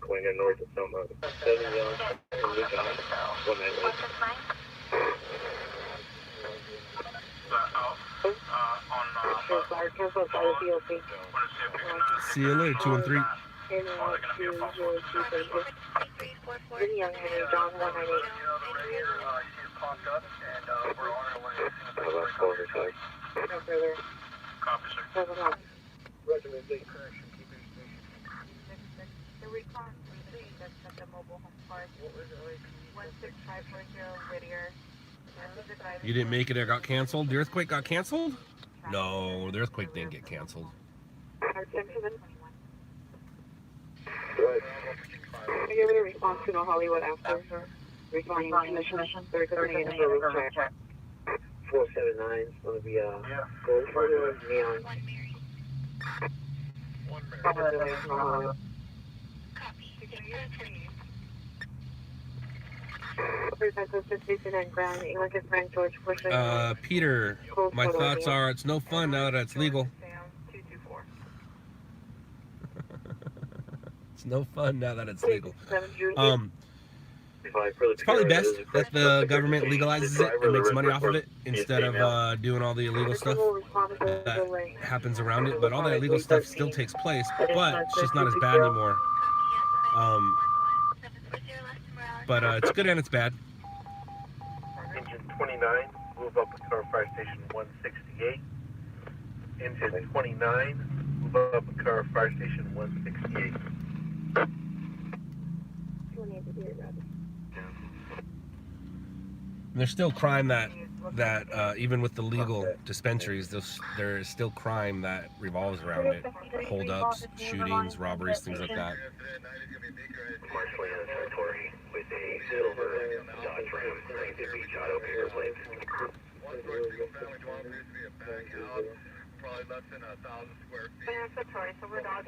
Going in north of Selma. 7 young, 1 On is our cancel by the DOC. See you later, 2 and 3. In 20232. Vinny Young, Henry John 198. No further. Copy, sir. 7 1. Regiment, they The recon 3 that's at the mobile home park. 16540 Whittier. You didn't make it, it got canceled? The earthquake got canceled? No, the earthquake didn't get canceled. Our 10-7. Good. I give it a response to No Hollywood after. Responding mission. They're coming in for a roof check. 479 is going to be gold for neon. Peter, my thoughts are it's no fun now that it's legal. It's no fun now that it's legal. It's probably best that the government legalizes it and makes money off of it instead of doing all the illegal stuff that happens around it. But all that illegal stuff still takes place, but it's just not as bad anymore. But it's good and it's bad. Engine 29, move up to car fire station 168. Engine 29, move up to car fire station 168. And there's still crime that even with the legal dispensaries, there is still crime that revolves around it. Holdups, shootings, robberies, things like that. Marshalling on territory with a silver Dodge Ram, 950 auto paper plate. Probably less than 1,000 square feet. So we're not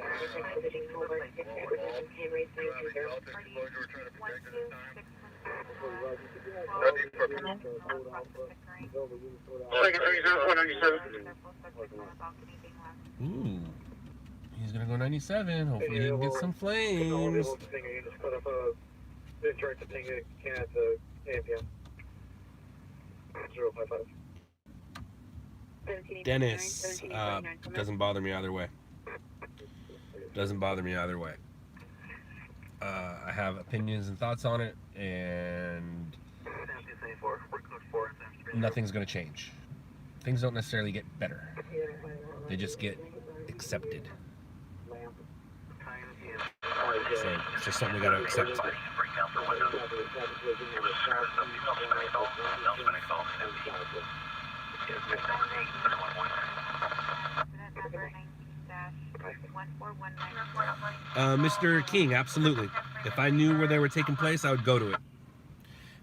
Ooh, he's gonna go 97. Hopefully he can get some flames. You just put up a insurance thing you can at the AMPM. 055. Dennis, doesn't bother me either way. Doesn't bother me either way. I have opinions and thoughts on it, and nothing's going to change. Things don't necessarily get better. They just get accepted. So it's just something we got to accept. Mr. King, absolutely. If I knew where they were taking place, I would go to it.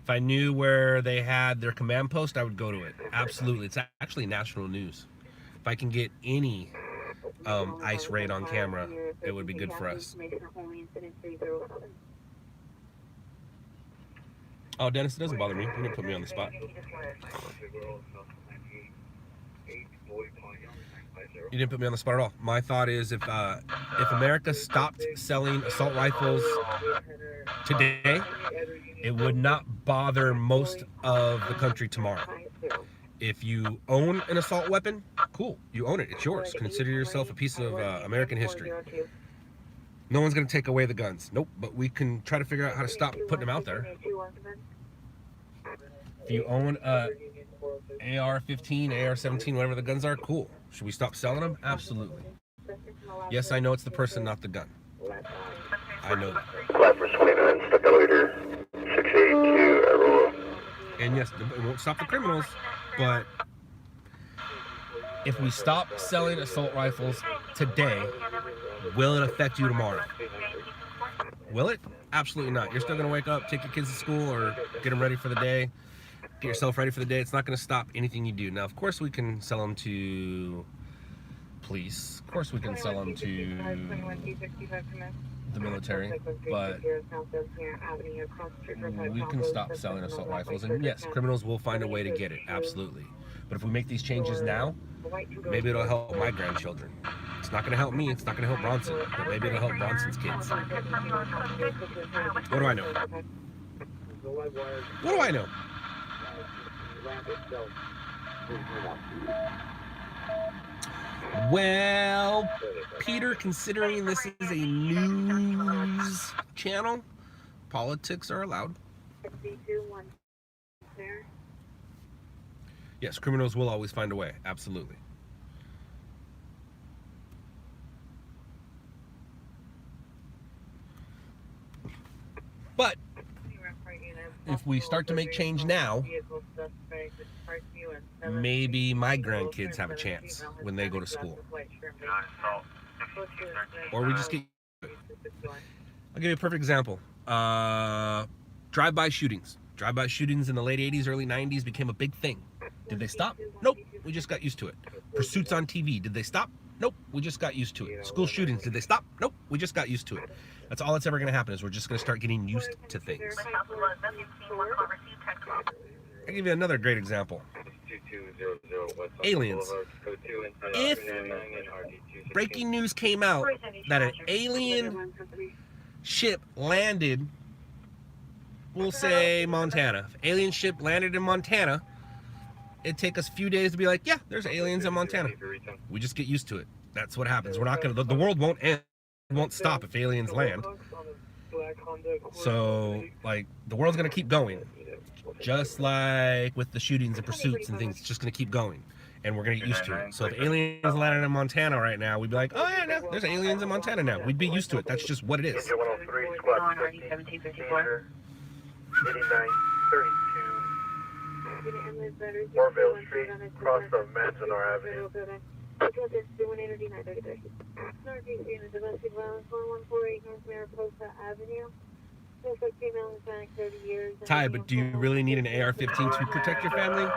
If I knew where they had their command post, I would go to it. Absolutely. It's actually national news. If I can get any ICE raid on camera, it would be good for us. Oh, Dennis, it doesn't bother me. You didn't put me on the spot. You didn't put me on the spot at all. My thought is if America stopped selling assault rifles today, it would not bother most of the country tomorrow. If you own an assault weapon, cool. You own it. It's yours. Consider yourself a piece of American history. No one's going to take away the guns. Nope. But we can try to figure out how to stop putting them out there. If you own a AR-15, AR-17, whatever the guns are, cool. Should we stop selling them? Absolutely. Yes, I know it's the person, not the gun. I know that. Flatbush 29, stuck elevator, 682, Aurora. And yes, it won't stop the criminals, but if we stop selling assault rifles today, will it affect you tomorrow? Will it? Absolutely not. You're still going to wake up, take your kids to school, or get them ready for the day. Get yourself ready for the day. It's not going to stop anything you do. Now, of course, we can sell them to police. Of course, we can sell them to the military, but we can stop selling assault rifles. And yes, criminals will find a way to get it. Absolutely. But if we make these changes now, maybe it'll help my grandchildren. It's not going to help me. It's not going to help Bronson. But maybe it'll help Bronson's kids. What do I know? What do I know? Well, Peter, considering this is a news channel, politics are allowed. 321 there. Yes, criminals will always find a way. Absolutely. But if we start to make change now, maybe my grandkids have a chance when they go to school. Or we just get... I'll give you a perfect example. Drive-by shootings. Drive-by shootings in the late 80s, early 90s became a big thing. Did they stop? Nope. We just got used to it. Pursuits on TV. Did they stop? Nope. We just got used to it. School shootings. Did they stop? Nope. We just got used to it. That's all that's ever going to happen is we're just going to start getting used to things. I'll give you another great example. Aliens. If breaking news came out that an alien ship landed, we'll say Montana. If alien ship landed in Montana, it'd take us a few days to be like, yeah, there's aliens in Montana. We just get used to it. That's what happens. We're not going to, the world won't end. Won't stop if aliens land. So, like, the world's gonna keep going, just like with the shootings and pursuits and things. It's just gonna keep going, and we're gonna get used to it. So if aliens landed in Montana right now, we'd be like, oh yeah, no, there's aliens in Montana now. We'd be used to it. That's just what it is. 103, squad 1754. 8932. Morville Street, across from Manzanar Avenue. Northeast unit, domestic violence, 1148 North Mariposa Avenue. Suspect female, Hispanic, 30 years. Ty, but do you really need an AR-15 to protect your family?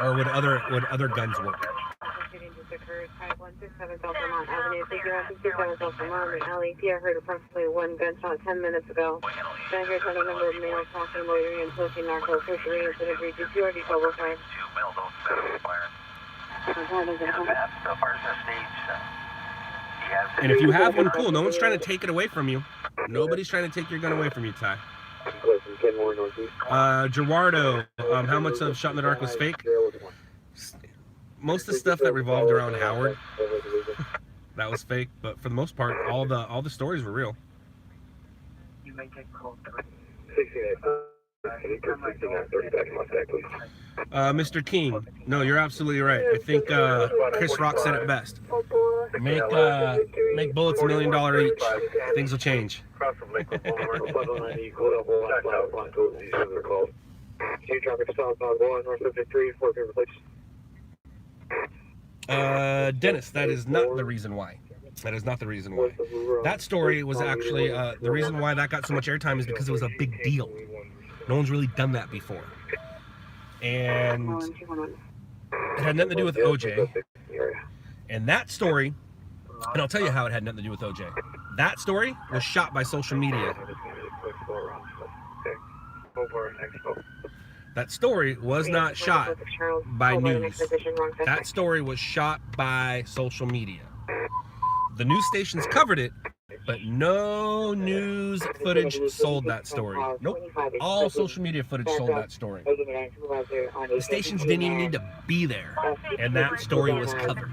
Or would other guns work? Shooting just occurred, 5167 Belmont Avenue, 5167 Belmont Alley. I heard approximately one gunshot 10 minutes ago. Then I heard a number of males talking, loitering, and posting narco fishery incident reaches 2 trouble fire. And if you have one, cool. No one's trying to take it away from you. Nobody's trying to take your gun away from you, Ty. Gerardo, how much of Shot in the Dark was fake? Most of the stuff that revolved around Howard, that was fake. But for the most part, all the stories were real. You may get called. Mr. King, no, you're absolutely right. I think Chris Rock said it best. Make bullets $1 million each. Things will change. Dennis, that is not the reason why. That is not the reason why. That story was actually, the reason why that got so much airtime is because it was a big deal. No one's really done that before. And it had nothing to do with OJ. And that story, and I'll tell you how it had nothing to do with OJ. That story was shot by social media. That story was not shot by news. That story was shot by social media. The news stations covered it, but no news footage sold that story. Nope. All social media footage sold that story. The stations didn't even need to be there, and that story was covered.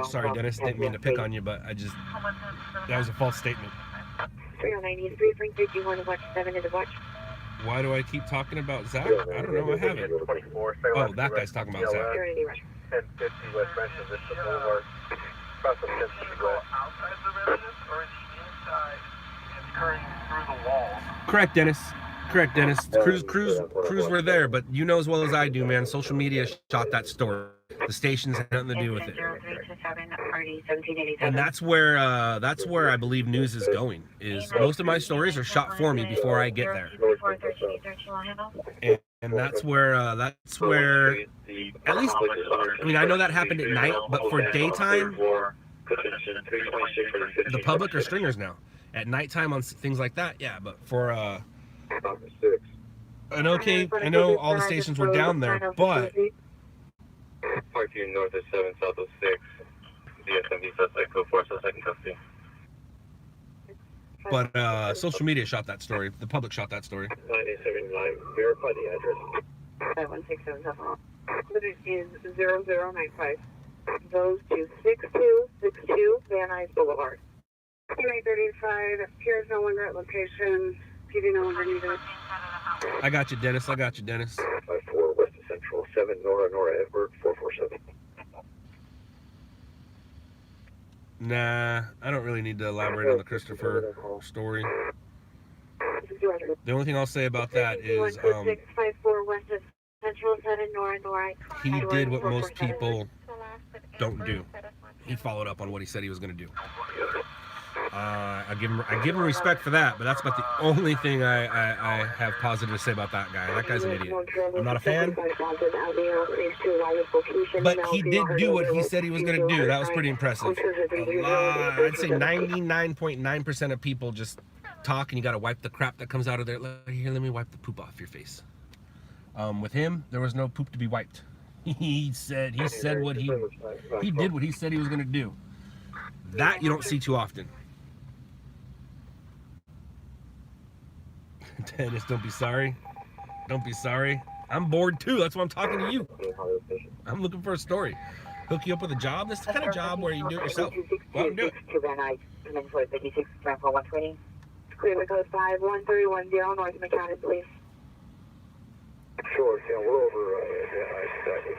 Sorry, Dennis, didn't mean to pick on you, but that was a false statement. 393, bring 51 to watch 7 into watch. Why do I keep talking about Zach? I don't know, I haven't. Oh, that guy's talking about Zach. 1050 West Branson Vista Boulevard. Cross from 1050 West. Outside the residence or is he inside and scurrying through the walls? Correct, Dennis. Correct, Dennis. Crews were there, but you know as well as I do, man. Social media shot that story. The stations had nothing to do with it. And that's where I believe news is going. Is most of my stories are shot for me before I get there. And that's where at least, I mean, I know that happened at night, but for daytime, the public are stringers now. At nighttime on things like that, yeah, but for I know all the stations were down there, but Parkview north of 7, south of 6. DSMV suspect, code 4, suspect in custody. But social media shot that story. The public shot that story. 979, verify the address. 5167 Buffalo. It is 0095. Those to 6262 Van Nuys Boulevard. Teammate 35, appears no longer at location. PD no longer needed. I got you, Dennis. I got you, Dennis. 54 West of Central, 7 Nora Edward, 447. Nah, I don't really need to elaborate on the Christopher story. The only thing I'll say about that is 654 West of Central, 7 Nora. he did what most people don't do. He followed up on what he said he was going to do. I give him respect for that, but that's about the only thing I have positive to say about that guy. That guy's an idiot. I'm not a fan, but he did do what he said he was going to do. That was pretty impressive. I'd say 99.9% of people just talk, and you got to wipe the crap that comes out of there. Here, let me wipe the poop off your face. With him, there was no poop to be wiped. He did what he said he was going to do. That you don't see too often. Dennis, don't be sorry. Don't be sorry. I'm bored too. That's why I'm talking to you. I'm looking for a story. Hook you up with a job? This is the kind of job where you do it yourself. Go out and do it. Van Nuys, 56, transfer 120. Clear code 51310 North McCounty, please. Sure, yeah, we're over Van Nuys exactly.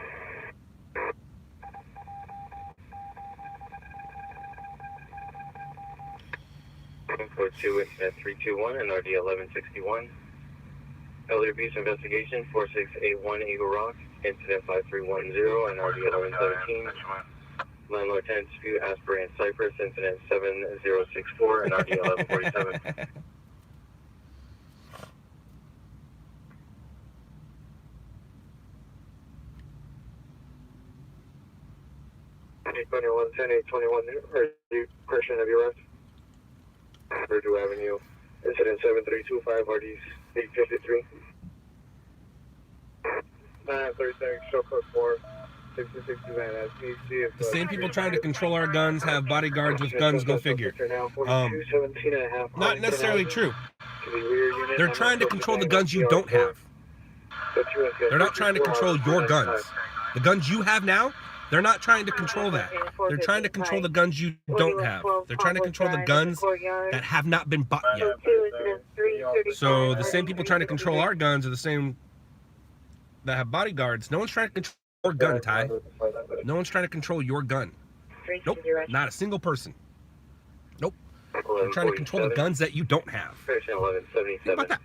Code 2 incident 321 and RD 1161. LOUDLABS investigation 4681 Eagle Rock, incident 5310 and RD 1113. Landlord tenant dispute Asbury and Cypress, incident 7064 and RD 1147. 821 10 821 are you Christian, have you arrived? Purdue Avenue, incident 7325 RD's 853. 936, show code 4, 6060 Van Nuys. The same people trying to control our guns have bodyguards with guns, go figure. Not necessarily true. They're trying to control the guns you don't have. They're not trying to control your guns. The guns you have now, they're not trying to control that. They're trying to control the guns you don't have. They're trying to control the guns that have not been bought yet. So the same people trying to control our guns are the same that have bodyguards. No one's trying to control your gun, Ty. No one's trying to control your gun. Nope, not a single person. Nope. They're trying to control the guns that you don't have. Think about that.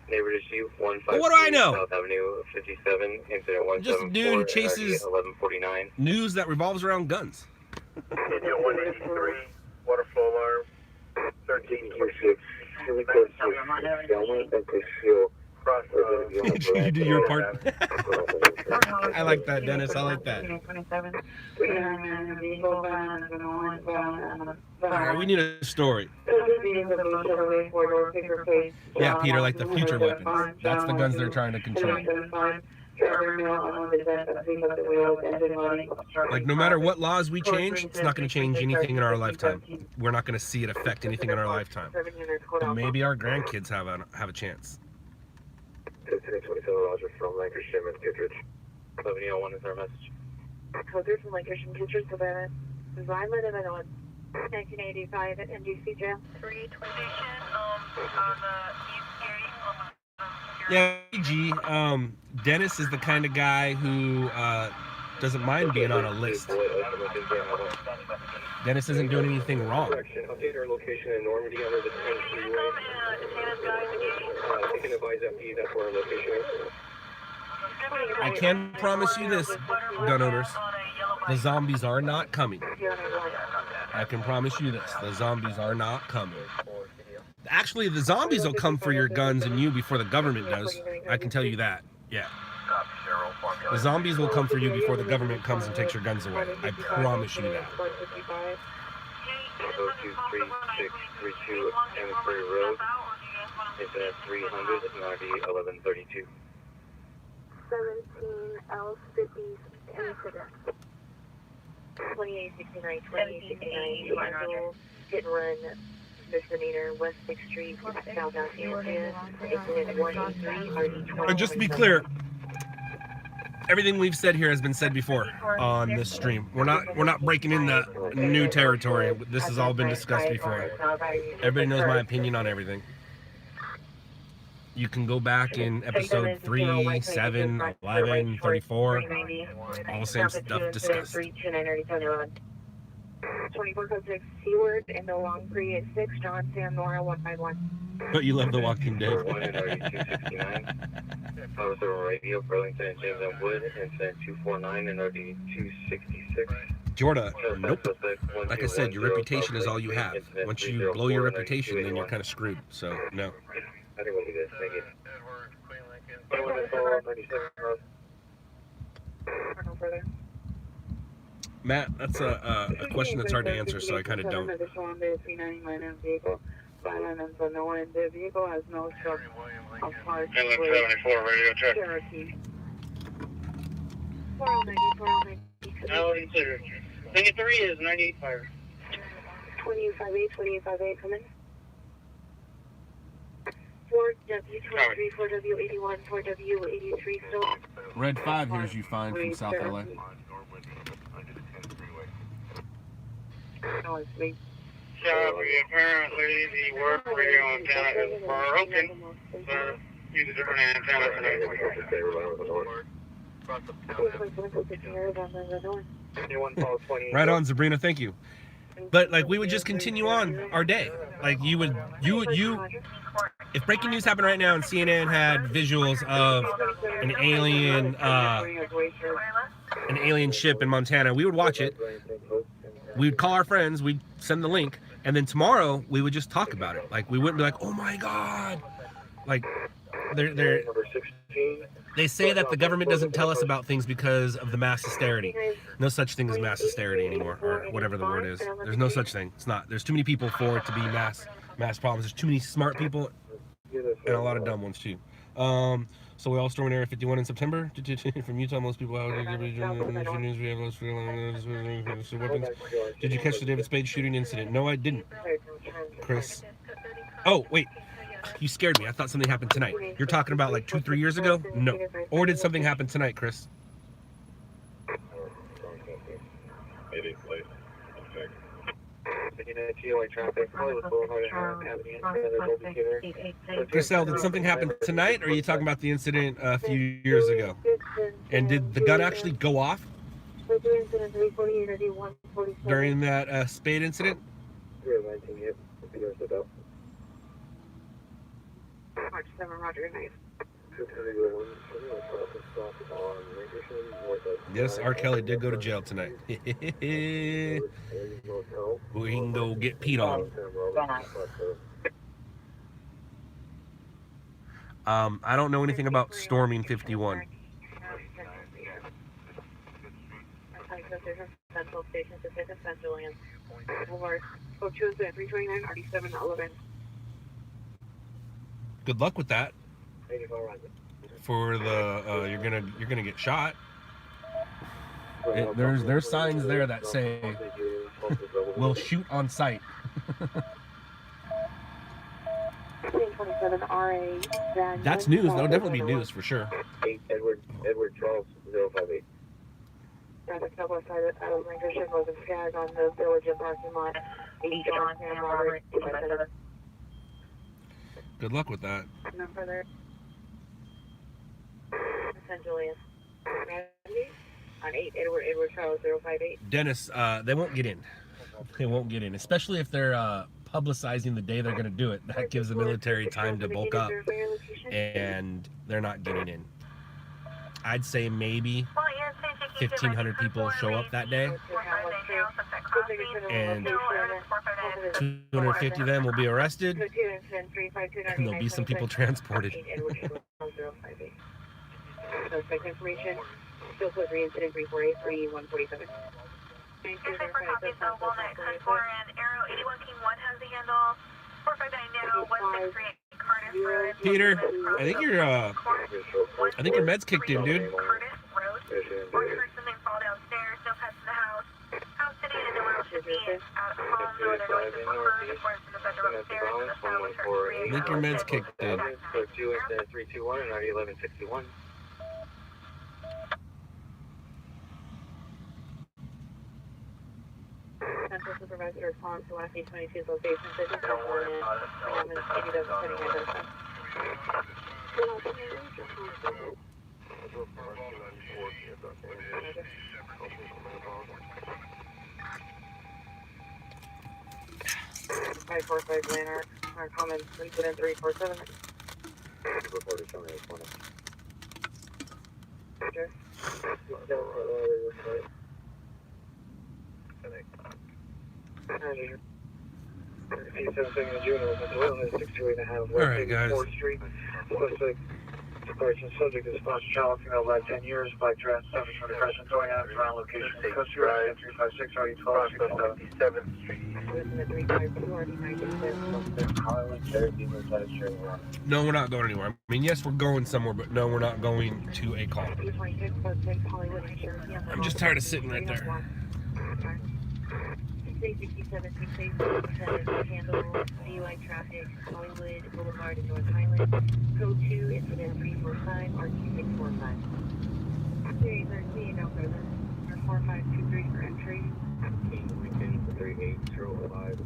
Neighbor issue 153 well, what do I know? South Avenue 57, incident 174. Just a dude who chases 1149. news that revolves around guns. India 183, water flow alarm 1326. Really close to You do your part. I like that, Dennis. I like that. All right, we need a story. Yeah, Peter, like the future weapons. That's the guns they're trying to control. Like, no matter what laws we change, it's not going to change anything in our lifetime. We're not going to see it affect anything in our lifetime. And maybe our grandkids have a chance. 27 Roger from Lancashire and Kittredge. 7001 is our message. Code 3 from Lancashire and Kittredge, Savannah. Design limit on 1985 at NGC Jail. 3 twin station, on the Yeah, East Dennis is the kind of guy who doesn't mind being on a list. Dennis isn't doing anything wrong. Update our location in Normandy under the 10 freeway. You can advise FD that's where our location is. I can promise you this, gun owners. The zombies are not coming. I can promise you this. The zombies are not coming. Actually, the zombies will come for your guns and you before the government does. I can tell you that. Yeah. The zombies will come for you before the government comes and takes your guns away. I promise you that. 23632 Amesbury Road. Incident 300 and RD 1132. 17 L50 incident. 2869, 2869, hit and run misdemeanor, West 6th Street, South Los Angeles, incident 183, RD And just to be clear, everything we've said here has been said before on this stream. We're not breaking into new territory. This has all been discussed before. Everybody knows my opinion on everything. You can go back in episode 3, 7, 11, 34. All the same stuff discussed. 24 code 6 Seaward and the long 386 John Sam Nora 151. But you love The Walking Dead. 1 and RD269. Officer Radio, Burlington and James M. Wood, incident 249 and RD266. Jordan, nope. Like I said, your reputation is all you have. Once you blow your reputation, then you're kind of screwed. So, no. I think we'll do this. Thank you. No further. Matt, that's a question that's hard to answer, so I kind of don't. The vehicle has no struck of parts. 74 radio check. Cherokee. 490. No, 93 is 98 fire. 2858, come in. 4W23, 4W81, 4W83 still. Red 5 here's you fine from South LA. No, it's me. Apparently the work radio antenna is broken. So use a different antenna tonight. Right on, Sabrina, thank you. But like we would just continue on our day. Like you if breaking news happened right now and CNN had visuals of an alien ship in Montana, we would watch it. We'd call our friends, we'd send the link, and then tomorrow we would just talk about it. Like we wouldn't be like, "Oh my God!" Like they say that the government doesn't tell us about things because of the mass hysteria. No such thing as mass hysteria anymore, or whatever the word is. There's no such thing. It's not. There's too many people for it to be mass problems. There's too many smart people and a lot of dumb ones too. So we all stormed Area 51 in September. From Utah, most people out there. Weapons. Did you catch the David Spade shooting incident? No, I didn't, Chris. Oh, wait. You scared me. I thought something happened tonight. You're talking about like 2-3 years ago? No. Or did something happen tonight, Chris? Chriselle, did something happen tonight, or are you talking about the incident a few years ago? And did the gun actually go off during that Spade incident? March 7, Roger, nice. Yes, R. Kelly did go to jail tonight. We can go get peed on. I don't know anything about storming 51. Central Station, Central Land. Over. 329, 37, 11. Good luck with that. For the you're gonna get shot. There's signs there that say we'll shoot on sight. 27 RA. That's news. That'll definitely be news for sure. Edward Charles 058. The couple side of Lancashire was a flag on the village of parking lot. John and Robert. Good luck with that. No further. Essentially, on 8 Edward Charles 058. Dennis, they won't get in. They won't get in, especially if they're publicizing the day they're going to do it. That gives the military time to bulk up, and they're not getting in. I'd say maybe 1,500 people show up that day, and 250 of them will be arrested, and there'll be some people transported. Suspect information. Still put incident 348 147. Walnut 10-4 and Arrow 81 King 1 has the handle. 459 now, 163 Curtis Road. Peter, I think your meds kicked in, dude. Curtis Road. Or heard something fall downstairs, no pets in the house. House sitting and nowhere else to be. At home, Think your meds kicked in. For 2 incident 321 and RD 1161. Central Supervisor response to West 22's location. Don't worry about it. Maybe doesn't put any address. Five 45 Lanark. Our comments incident 347. Reporter showing this morning. Roger. Alright, guys. 4th Street. Suspect departure subject is sponsored child, female, black 10 years, black trans, 720 depression, going out of around location. Coast Drive, 356, RD 12, 57th Street. No, we're not going anywhere. I mean, yes, we're going somewhere, but no, we're not going to a call. I'm just tired of sitting right there. 67, handle DUI traffic, Hollywood Boulevard and North Highland. Code 2, incident 345, RT645. Series RC, no further. 4523 for entry. Lincoln 3805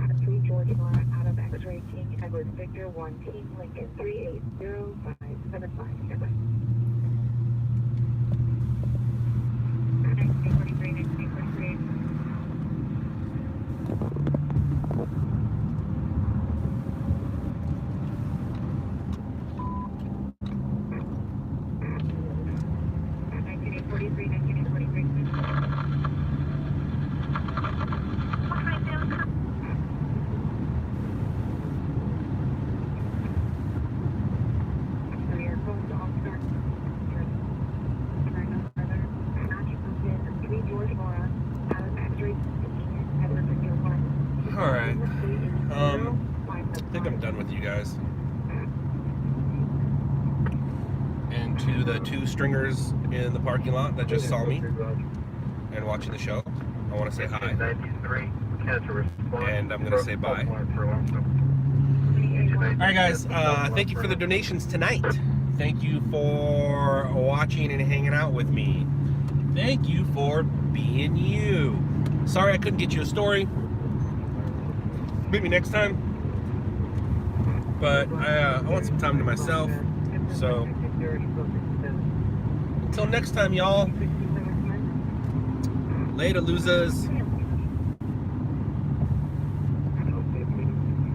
05. 3 George Law out of X-ray King Edward Victor 1 Team Lincoln 380575. Goodbye. 1943, 1943. Alright. I think I'm done with you guys. And to the 2 stringers in the parking lot that just saw me and watching the show, I want to say hi. 93, And I'm going to say bye. Alright guys, thank you for the donations tonight. Thank you for watching and hanging out with me. Thank you for being you. Sorry I couldn't get you a story. Maybe next time. But I want some time to myself. So until next time, y'all. Later, losers.